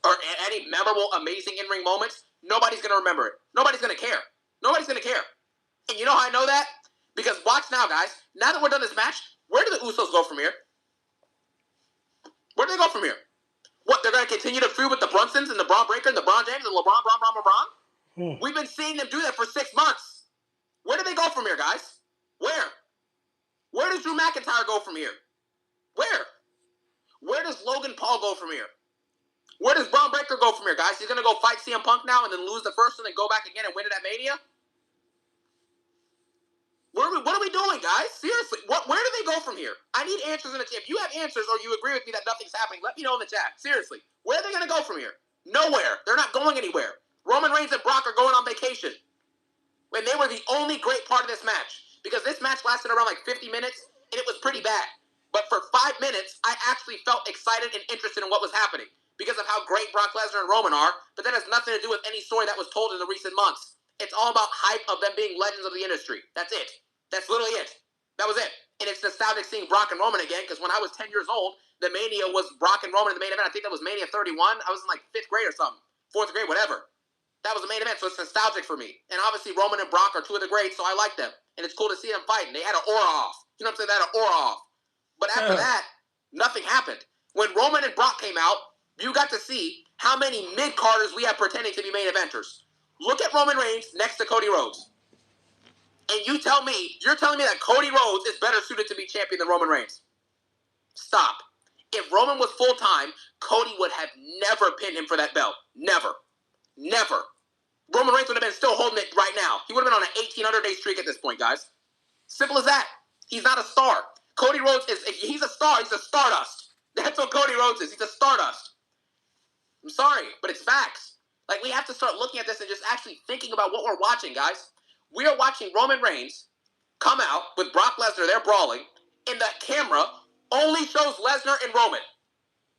or any memorable, amazing in-ring moments, nobody's going to remember it. Nobody's going to care. Nobody's going to care. And you know how I know that? Because watch now, guys. Now that we're done this match, where do the Usos go from here? Where do they go from here? What, they're going to continue to feud with the Brunsons and the Braun Breaker and the Braun James and LeBron? We've been seeing them do that for 6 months. Where do they go from here, guys? Where? Where does Drew McIntyre go from here? Where? Where does Logan Paul go from here? Where does Braun Breaker go from here, guys? He's going to go fight CM Punk now and then lose the first one and go back again and win it at Mania? What are we doing, guys? Seriously, where do they go from here? I need answers in the chat. If you have answers or you agree with me that nothing's happening, let me know in the chat. Seriously, where are they going to go from here? Nowhere. They're not going anywhere. Roman Reigns and Brock are going on vacation. And they were the only great part of this match. Because this match lasted around like 50 minutes, and it was pretty bad. But for 5 minutes, I actually felt excited and interested in what was happening. because of how great Brock Lesnar and Roman are, but that has nothing to do with any story that was told in the recent months. It's all about hype of them being legends of the industry. That's it. That's literally it. That was it. And it's nostalgic seeing Brock and Roman again, because when I was 10 years old, the Mania was Brock and Roman in the main event. I think that was Mania 31. I was in like 5th grade or something. 4th grade, whatever. That was the main event, so it's nostalgic for me. And obviously, Roman and Brock are 2 of the greats, so I like them. And it's cool to see them fighting. They had an aura off. You know what I'm saying? They had an aura off. But after that, nothing happened. When Roman and Brock came out, you got to see how many mid-carders we have pretending to be main eventers. Look at Roman Reigns next to Cody Rhodes. And you're telling me that Cody Rhodes is better suited to be champion than Roman Reigns. Stop. If Roman was full-time, Cody would have never pinned him for that belt. Never. Never. Roman Reigns would have been still holding it right now. He would have been on an 1,800-day streak at this point, guys. Simple as that. He's not a star. Cody Rhodes he's a star. He's a Stardust. That's what Cody Rhodes is. He's a Stardust. I'm sorry, but it's facts. Like, we have to start looking at this and just actually thinking about what we're watching, guys. We are watching Roman Reigns come out with Brock Lesnar. They're brawling, and the camera only shows Lesnar and Roman.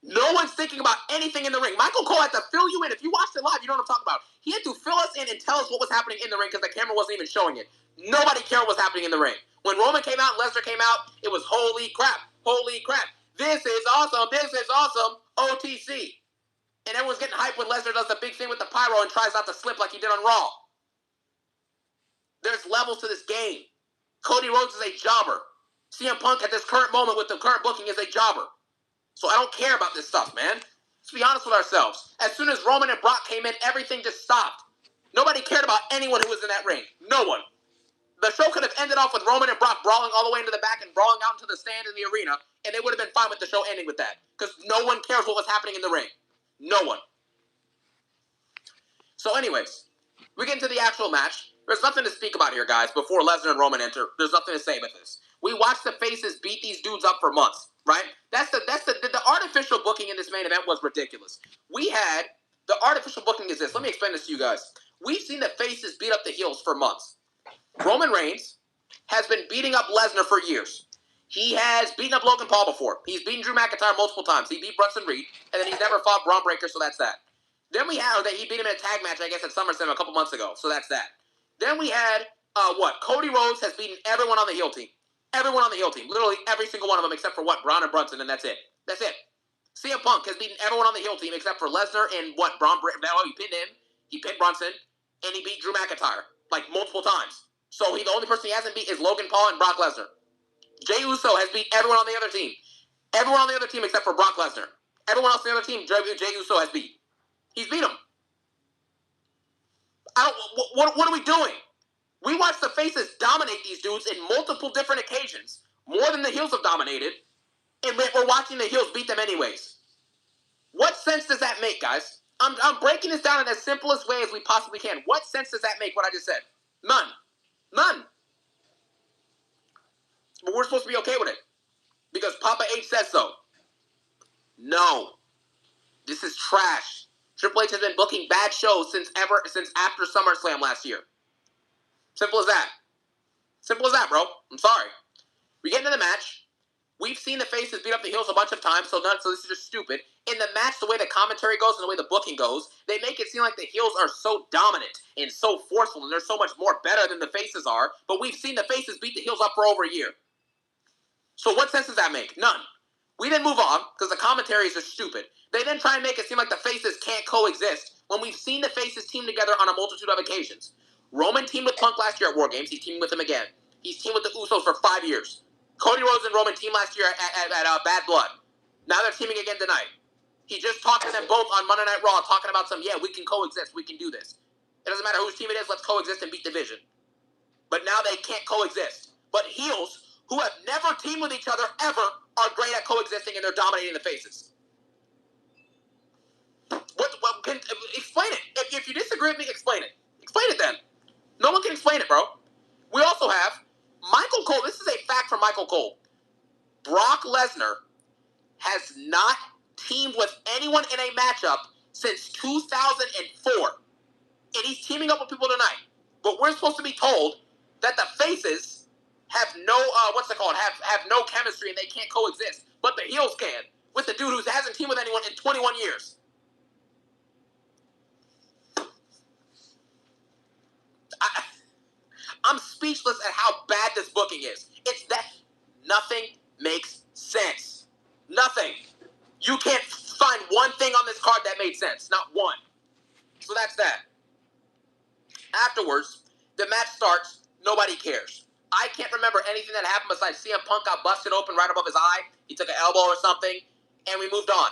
No one's thinking about anything in the ring. Michael Cole had to fill you in. If you watched it live, you know what I'm talking about. He had to fill us in and tell us what was happening in the ring because the camera wasn't even showing it. Nobody cared what was happening in the ring. When Roman came out and Lesnar came out, it was holy crap. Holy crap. This is awesome. This is awesome. OTC. And everyone's getting hyped when Lesnar does the big thing with the pyro and tries not to slip like he did on Raw. There's levels to this game. Cody Rhodes is a jobber. CM Punk at this current moment with the current booking is a jobber. So I don't care about this stuff, man. Let's be honest with ourselves. As soon as Roman and Brock came in, everything just stopped. Nobody cared about anyone who was in that ring. No one. The show could have ended off with Roman and Brock brawling all the way into the back and brawling out into the stand in the arena, and they would have been fine with the show ending with that. Because no one cares what was happening in the ring. No one. So anyways, we get into the actual match. There's nothing to speak about here, guys, before Lesnar and Roman enter. There's nothing to say about this. We watched the faces beat these dudes up for months, right? The artificial booking in this main event was ridiculous. The artificial booking is this. Let me explain this to you guys. We've seen the faces beat up the heels for months. Roman Reigns has been beating up Lesnar for years. He has beaten up Logan Paul before. He's beaten Drew McIntyre multiple times. He beat Brunson Reed, and then he's never fought Braun Breaker, so that's that. Then we had that he beat him in a tag match, I guess, at SummerSlam a couple months ago, so that's that. Then we had, Cody Rhodes has beaten everyone on the heel team. Everyone on the heel team. Literally every single one of them except for, Braun and Brunson, and that's it. That's it. CM Punk has beaten everyone on the heel team except for Lesnar and, Braun Breaker. He pinned him, he pinned Brunson, and he beat Drew McIntyre, multiple times. So the only person he hasn't beat is Logan Paul and Brock Lesnar. Jey Uso has beat everyone on the other team. Everyone on the other team except for Brock Lesnar. Everyone else on the other team, Jey Uso has beat. He's beat them. What are we doing? We watched the faces dominate these dudes in multiple different occasions, more than the heels have dominated, and we're watching the heels beat them anyways. What sense does that make, guys? I'm breaking this down in as simplest way as we possibly can. What sense does that make, what I just said? None. None. But we're supposed to be okay with it. Because Papa H says so. No. This is trash. Triple H has been booking bad shows since after SummerSlam last year. Simple as that. Simple as that, bro. I'm sorry. We get into the match. We've seen the faces beat up the heels a bunch of times, so this is just stupid. In the match, the way the commentary goes and the way the booking goes, they make it seem like the heels are so dominant and so forceful, and they're so much more better than the faces are, but we've seen the faces beat the heels up for over a year. So what sense does that make? None. We then move on, because the commentaries are stupid. They then try and make it seem like the faces can't coexist, when we've seen the faces team together on a multitude of occasions. Roman teamed with Punk last year at War Games. He's teaming with him again. He's teamed with the Usos for 5 years. Cody Rhodes and Roman teamed last year at Bad Blood. Now they're teaming again tonight. He just talked to them both on Monday Night Raw, talking about we can coexist, we can do this. It doesn't matter whose team it is, let's coexist and beat division. But now they can't coexist. But heels, who have never teamed with each other ever, are great at coexisting and they're dominating the faces. Explain it. If you disagree with me, explain it. Explain it then. No one can explain it, bro. We also have Michael Cole. This is a fact from Michael Cole. Brock Lesnar has not teamed with anyone in a matchup since 2004. And he's teaming up with people tonight. But we're supposed to be told that the faces have no, have no chemistry and they can't coexist. But the heels can. With the dude who hasn't teamed with anyone in 21 years. speechless at how bad this booking is. It's that nothing makes sense. Nothing. You can't find one thing on this card that made sense. Not one. So that's that. Afterwards, the match starts. Nobody cares. I can't remember anything that happened besides CM Punk got busted open right above his eye. He took an elbow or something, and we moved on.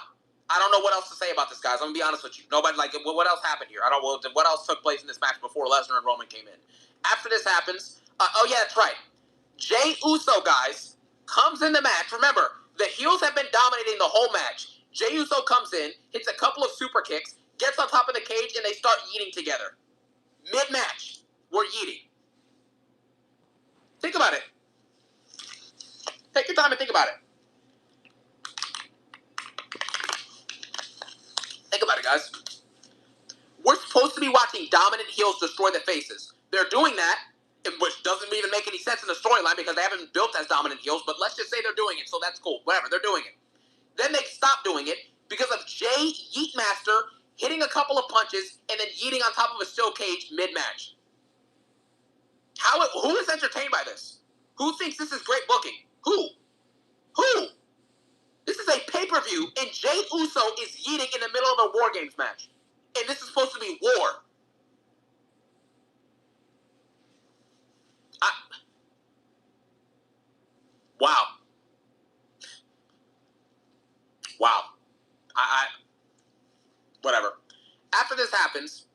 I don't know what else to say about this, guys. I'm going to be honest with you. Nobody, like, what else happened here? I don't know what else took place in this match before Lesnar and Roman came in. After this happens, oh, yeah, that's right. Jey Uso, guys, comes in the match. Remember, the heels have been dominating the whole match. Jey Uso comes in, hits a couple of super kicks, gets on top of the cage, and they start eating together. Mid-match, we're eating. Think about it. Take your time and think about it. Think about it, guys. We're supposed to be watching dominant heels destroy the faces. They're doing that, which doesn't even make any sense in the storyline because they haven't been built as dominant heels, but let's just say they're doing it, so that's cool. Whatever, they're doing it. Then they stop doing it because of Jey Yeetmaster hitting a couple of punches and then yeeting on top of a steel cage mid-match. Who is entertained by this? Who thinks this is great booking? Who? This is a pay-per-view, and Jey Uso is yeeting in the middle of a War Games match. And this is supposed to be war. Wow. Whatever. After this happens,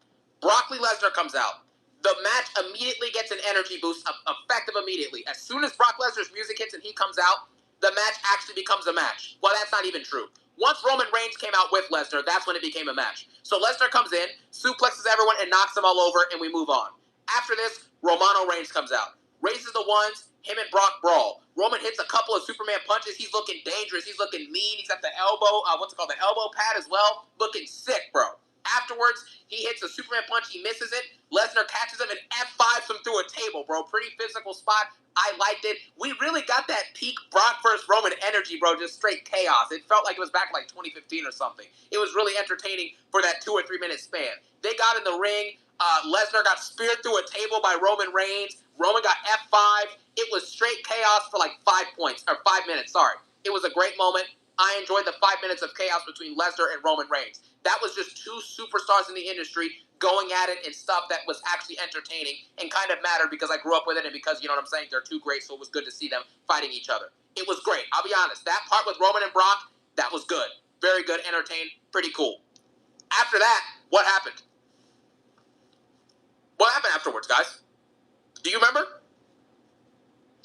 Brock Lesnar comes out. The match immediately gets an energy boost, effective immediately. As soon as Brock Lesnar's music hits and he comes out, the match actually becomes a match. Well, that's not even true. Once Roman Reigns came out with Lesnar, that's when it became a match. So Lesnar comes in, suplexes everyone, and knocks them all over, and we move on. After this, Romano Reigns comes out. Raises the ones, him and Brock brawl. Roman hits a couple of Superman punches. He's looking dangerous. He's looking mean. He's got the elbow, the elbow pad as well. Looking sick, bro. Afterwards, he hits a Superman punch. He misses it. Lesnar catches him and F5s him through a table, bro. Pretty physical spot. I liked it. We really got that peak Brock versus Roman energy, bro. Just straight chaos. It felt like it was back in like 2015 or something. It was really entertaining for that 2 or 3 minute span. They got in the ring. Lesnar got speared through a table by Roman Reigns. Roman got F5. It was straight chaos for like 5 minutes. Sorry. It was a great moment. I enjoyed the 5 minutes of chaos between Lesnar and Roman Reigns. That was just two superstars in the industry going at it and stuff that was actually entertaining and kind of mattered because I grew up with it and because, you know what I'm saying, they're too great, so it was good to see them fighting each other. It was great. I'll be honest. That part with Roman and Brock, that was good. Very good, entertained, pretty cool. After that, what happened? What happened afterwards, guys? Do you remember?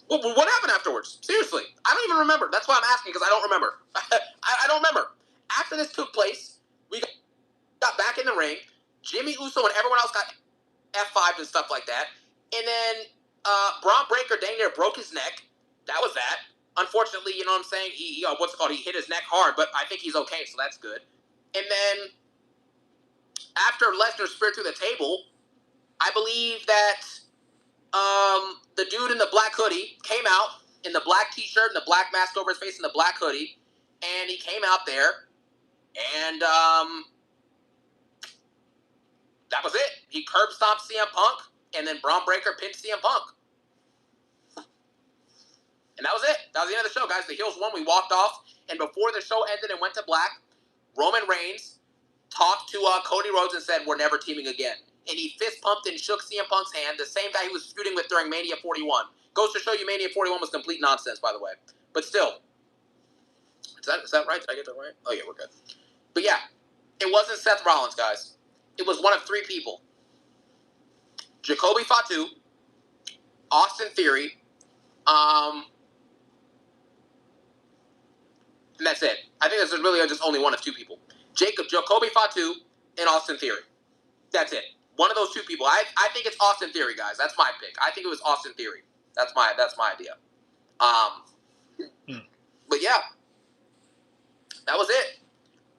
Well, what happened afterwards? Seriously. I don't even remember. That's why I'm asking, because I don't remember. I don't remember. After this took place, we got back in the ring. Jimmy Uso and everyone else got F5'd and stuff like that. And then Braun Breaker dang near broke his neck. That was that. Unfortunately, you know what I'm saying? He hit his neck hard, but I think he's okay, so that's good. And then after Lesnar speared through the table, I believe that the dude in the black hoodie came out in the black t-shirt and the black mask over his face and the black hoodie, and he came out there, and that was it. He curb stomped CM Punk, and then Braun Breaker pinned CM Punk. And that was it. That was the end of the show, guys. The heels won. We walked off, and before the show ended and went to black, Roman Reigns talked to Cody Rhodes and said, "We're never teaming again." And he fist pumped and shook CM Punk's hand, the same guy he was feuding with during Mania 41. Goes to show you Mania 41 was complete nonsense, by the way. But still. Is that right? Did I get that right? Oh, yeah, we're good. But yeah, it wasn't Seth Rollins, guys. It was one of three people. Jacoby Fatu, Austin Theory, and that's it. I think there's really just only one of two people. Jacoby Fatu and Austin Theory. That's it. One of those two people. I think it's Austin Theory, guys. That's my pick. I think it was Austin Theory. That's my idea. But yeah, that was it.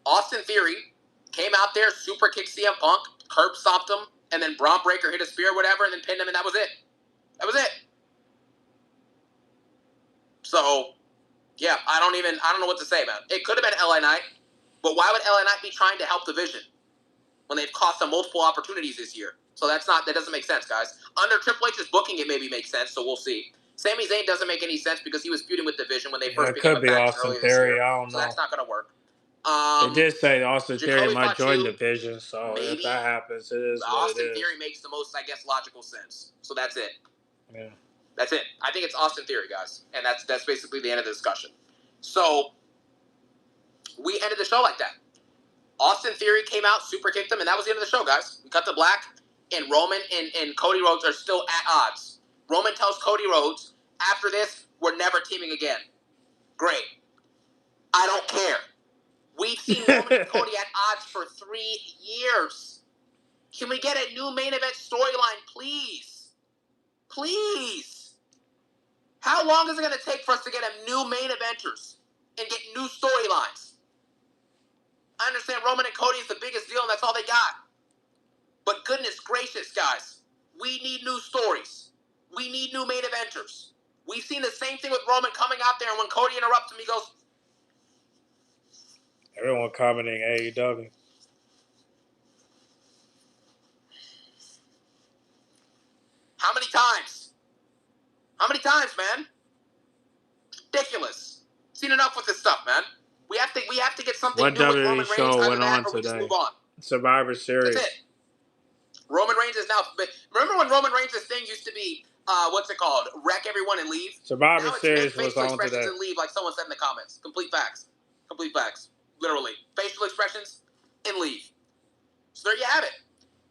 Austin Theory came out there, super kicked CM Punk, curb stomped him, and then Braun Breaker hit a spear or whatever, and then pinned him, and that was it. That was it. So, yeah, I don't know what to say, man. It could have been LA Knight, but why would LA Knight be trying to help the Vision? when they've cost them multiple opportunities this year. So that doesn't make sense, guys. Under Triple H's booking, it maybe makes sense, so we'll see. Sami Zayn doesn't make any sense because he was feuding with Division when they first became a faction earlier this year.
I don't know.
So that's not going to work.
They did say Austin Theory might join Division, so
maybe,
if that happens, it is what it is.
Austin Theory makes the most, I guess, logical sense. So that's it.
Yeah.
That's it. I think it's Austin Theory, guys. And that's basically the end of the discussion. So we ended the show like that. Austin Theory came out, super kicked him, and that was the end of the show, guys. We cut to black, and Roman and Cody Rhodes are still at odds. Roman tells Cody Rhodes, after this, we're never teaming again. Great. I don't care. We've seen Roman and Cody at odds for 3 years. Can we get a new main event storyline, please? Please. How long is it going to take for us to get a new main eventers and get new storylines? I understand Roman and Cody is the biggest deal, and that's all they got. But goodness gracious, guys, we need new stories. We need new main eventers. We've seen the same thing with Roman coming out there, and when Cody interrupts him, he goes...
Everyone commenting AEW.
How many times? How many times, man? Ridiculous. Seen enough with this stuff, man. We have to get something new with Roman Reigns. Either that or we just move on.
Survivor Series.
That's it. Roman Reigns is now... Remember when Roman Reigns' thing used to be, what's it called? Wreck everyone and leave?
Survivor Series was on
expressions
today.
And leave, like someone said in the comments. Complete facts. Complete facts. Literally. Facial expressions and leave. So there you have it.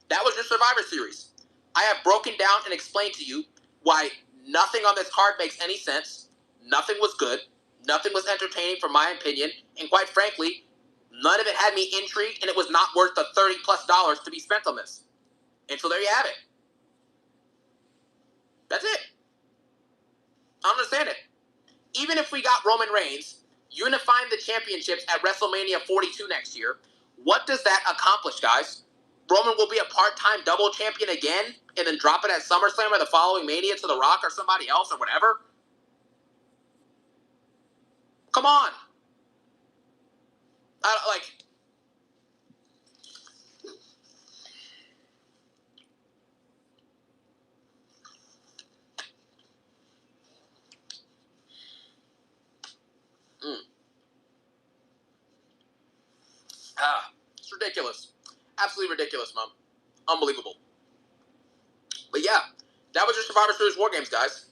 That was your Survivor Series. I have broken down and explained to you why nothing on this card makes any sense. Nothing was good. Nothing was entertaining, from my opinion. And quite frankly, none of it had me intrigued, and it was not worth the $30+ to be spent on this. And so there you have it. That's it. I don't understand it. Even if we got Roman Reigns unifying the championships at WrestleMania 42 next year, what does that accomplish, guys? Roman will be a part-time double champion again and then drop it at SummerSlam or the following Mania to The Rock or somebody else or whatever? Come on. It's ridiculous. Absolutely ridiculous, Mom. Unbelievable. But yeah, that was your Survivor Series War Games, guys.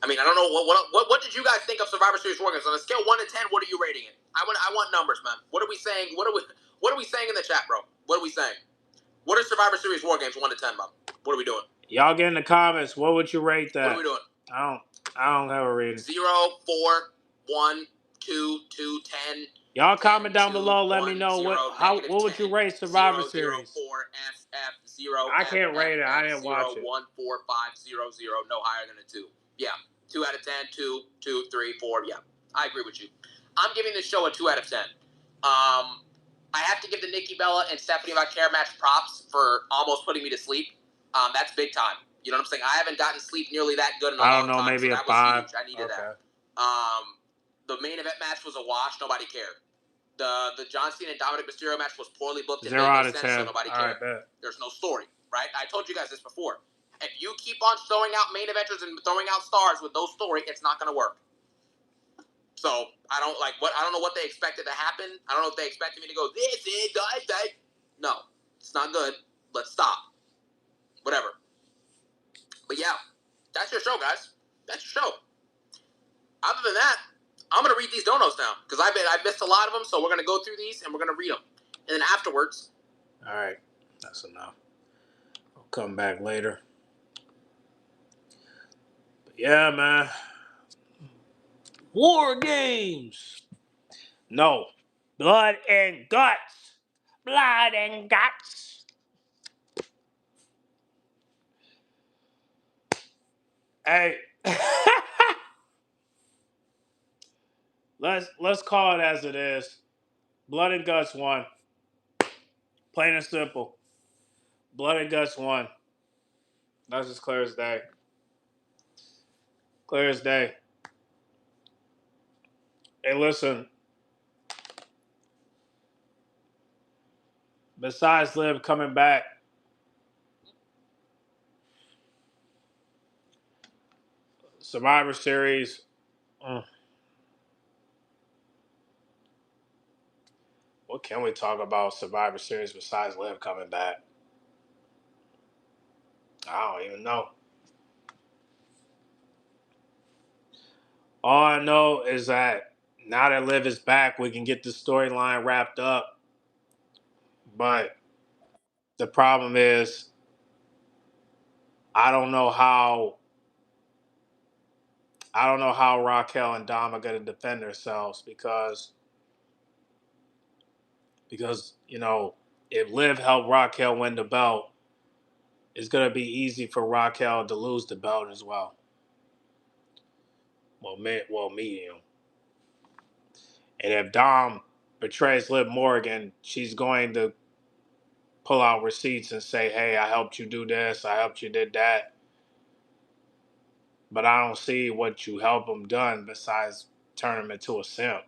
I mean, I don't know what did you guys think of Survivor Series War Games on a scale 1 to 10? What are you rating it? I want numbers, man. What are we saying? What are we saying in the chat, bro? What are we saying? What are Survivor Series War Games 1 to 10, Mom? What are we doing?
Y'all get in the comments. What would you rate that?
What are we doing?
I don't have a rating.
0, 4, 1, 2, 2, 10.
Y'all comment down below. Let me know what would you rate Survivor Series?
0, 4, F, 0.
I can't rate it. I didn't watch it.
1, 4, 5, 0, 0. No higher than a 2. Yeah. 2 out of 10, 2, 2, 3, 4. Yeah, I agree with you. I'm giving this show a 2 out of 10. I have to give the Nikki Bella and Stephanie McIntyre match props for almost putting me to sleep. That's big time. You know what I'm saying? I haven't gotten sleep nearly that good in a long time.
Maybe
so
a 5.
I needed that. The main event match was a wash. Nobody cared. The John Cena and Dominic Mysterio match was poorly booked.
0 out of 10.
So nobody cared. There's no story, right? I told you guys this before. If you keep on throwing out main eventers and throwing out stars with no story, it's not going to work. So I don't know what they expected to happen. I don't know if they expected me to go, this is guys. No, it's not good. Let's stop. Whatever. But yeah, that's your show, guys. That's your show. Other than that, I'm going to read these donos now because I missed a lot of them. So we're going to go through these and we're going to read them. And then afterwards.
All right. That's enough. I'll come back later. But yeah, man. War Games. No. Blood and guts. Blood and guts. Hey. Let's call it as it is. Blood and guts won. Plain and simple. Blood and guts won. That's as clear as day. Clear as day. Hey, listen. besides Liv coming back, Survivor Series. What can we talk about Survivor Series besides Liv coming back? I don't even know. All I know is that now that Liv is back, we can get the storyline wrapped up. But the problem is, I don't know how. I don't know how Raquel and Dom are going to defend themselves because if Liv helped Raquel win the belt, it's going to be easy for Raquel to lose the belt as well. Medium. And if Dom betrays Liv Morgan, she's going to pull out receipts and say, "Hey, I helped you do this. I helped you did that." But I don't see what you help him done besides turn him into a simp.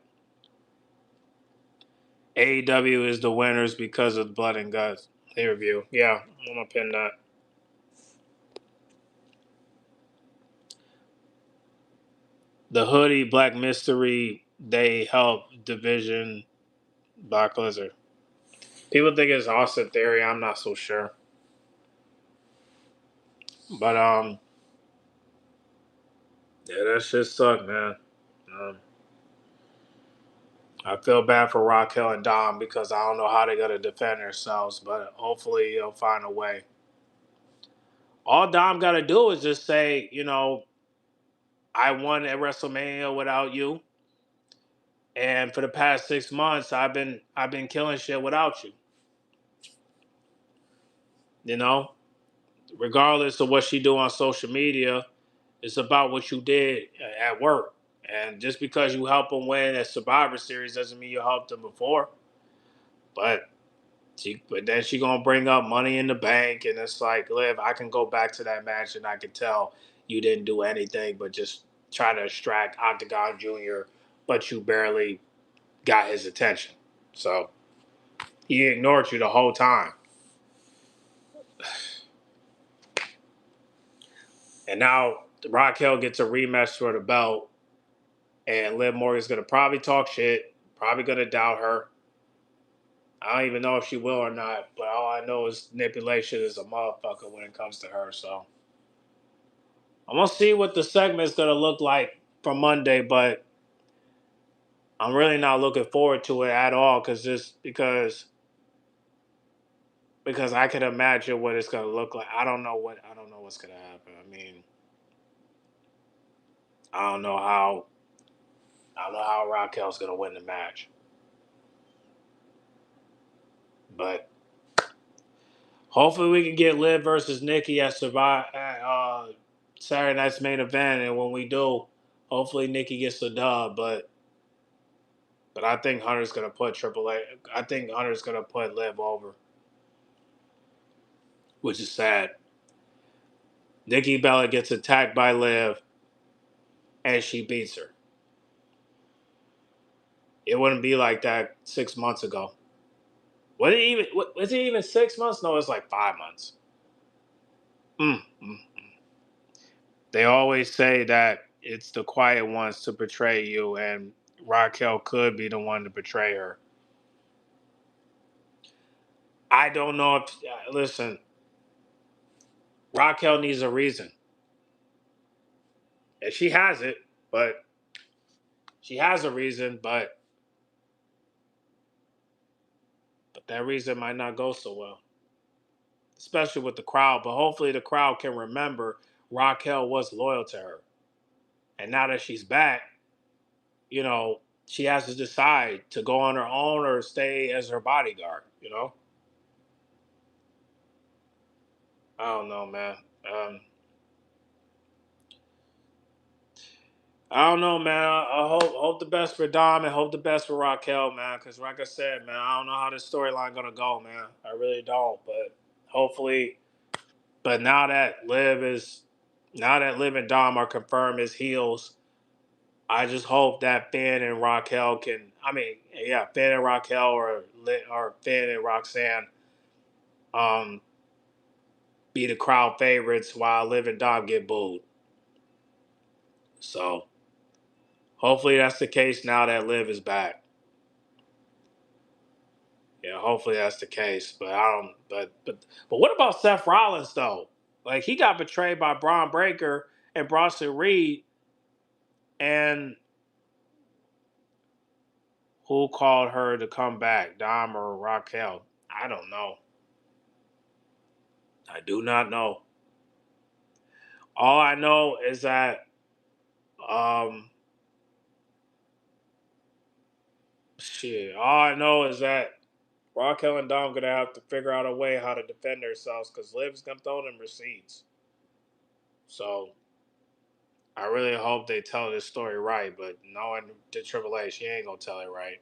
AEW is the winners because of the blood and guts. They review. Yeah, I'm gonna pin that. The Hoodie Black Mystery, they help Division Black Lizard. People think it's Austin Theory. I'm not so sure. But yeah, that shit sucked, man. I feel bad for Raquel and Dom because I don't know how they're gonna defend themselves, but hopefully they'll find a way. All Dom gotta do is just say, I won at WrestleMania without you. And for the past 6 months, I've been killing shit without you. Regardless of what she do on social media, it's about what you did at work. And just because you help them win at Survivor Series doesn't mean you helped them before. But then she gonna bring up Money in the Bank, and it's like, Liv, I can go back to that match and I can tell you didn't do anything but just try to extract Octagon Jr., but you barely got his attention. So he ignored you the whole time. And now Raquel gets a rematch for the belt, and Liv Morgan's gonna probably talk shit, probably gonna doubt her. I don't even know if she will or not, but all I know is manipulation is a motherfucker when it comes to her. So I'm gonna see what the segment's gonna look like for Monday, but I'm really not looking forward to it at all because I can imagine what it's gonna look like. I don't know what's gonna happen. I mean, I don't know how Raquel's gonna win the match, but hopefully we can get Liv versus Nikki at Saturday night's main event, and when we do, hopefully Nikki gets the dub. But I think Hunter's gonna put Triple A. I think Hunter's gonna put Liv over, which is sad. Nikki Bella gets attacked by Liv, and she beats her. It wouldn't be like that 6 months ago. Was it even 6 months? No, it's like 5 months. Mm. They always say that it's the quiet ones to betray you, and Raquel could be the one to betray her. I don't know if listen. Raquel needs a reason, and she has it, but she has a reason, but that reason might not go so well, especially with the crowd. But hopefully, the crowd can remember Raquel was loyal to her, and now that she's back, she has to decide to go on her own or stay as her bodyguard. I don't know, man. I don't know, man. I hope the best for Dom and hope the best for Raquel, man. Because like I said, man, I don't know how this storyline gonna go, man. I really don't. But hopefully, now that Liv and Dom are confirmed as heels, I just hope that Finn and Raquel can. I mean, yeah, Finn and Raquel or Finn and Roxanne be the crowd favorites while Liv and Dom get booed. So hopefully that's the case now that Liv is back. Yeah, hopefully that's the case. But I don't. But what about Seth Rollins though? Like he got betrayed by Braun Breaker and Bronson Reed, and who called her to come back, Dom or Raquel? I don't know. I do not know. All I know is that All I know is that Raquel and Dom gonna have to figure out a way how to defend themselves because Liv's gonna throw them receipts. So I really hope they tell this story right, but knowing the Triple H, he ain't gonna tell it right.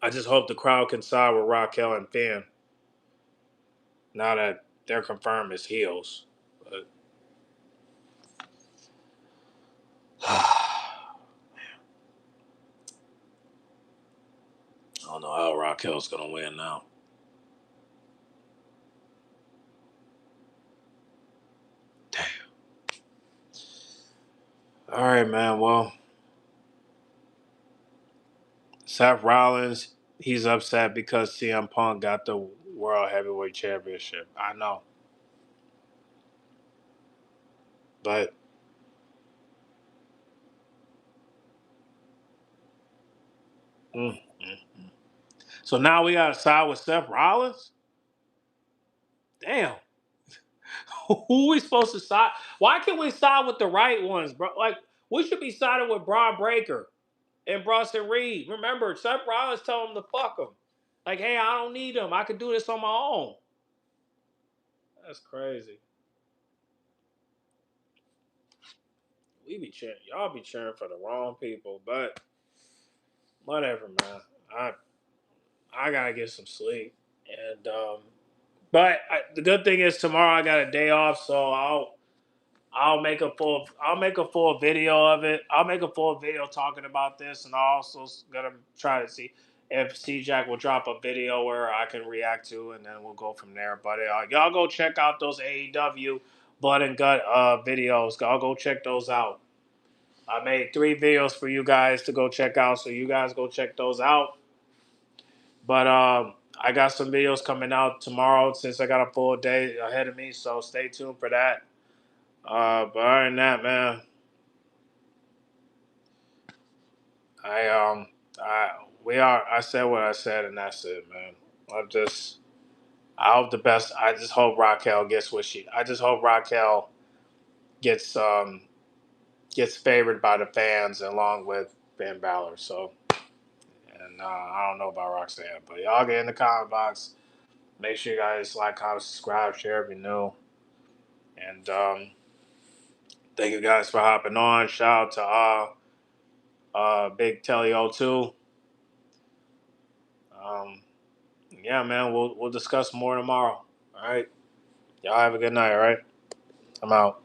I just hope the crowd can side with Raquel and Finn now that they're confirmed as heels. But I don't know how Raquel's gonna win now. Damn. All right, man. Well, Seth Rollins, he's upset because CM Punk got the World Heavyweight Championship. I know. But mm, mm, mm. So now we gotta side with Seth Rollins? Damn. Who we supposed to side? Why can't we side with the right ones, bro? Like we should be siding with Braun Breaker and Bronson Reed. Remember, Seth Rollins told him to fuck him. Like, hey, I don't need him. I can do this on my own. That's crazy. We be cheering. Y'all be cheering for the wrong people, but whatever, man. I gotta get some sleep, and the good thing is tomorrow I got a day off, so I'll make a full video of it. I'll make a full video talking about this, and I'm also gonna try to see if C-Jack will drop a video where I can react to, and then we'll go from there. But y'all go check out those AEW Blood and Gut videos. I'll go check those out. I made 3 videos for you guys to go check out, so you guys go check those out. But I got some videos coming out tomorrow since I got a full day ahead of me, so stay tuned for that. But other than that, man, I I said what I said, and that's it, man. I hope the best. I just hope Raquel gets what she. I just hope Raquel gets gets favored by the fans along with Finn Balor. So, and I don't know about Roxanne, but y'all get in the comment box. Make sure you guys like, comment, subscribe, share if you're new. And thank you guys for hopping on. Shout out to Big Telly O2. Um, yeah, man, we'll discuss more tomorrow. All right. Y'all have a good night, all right? I'm out.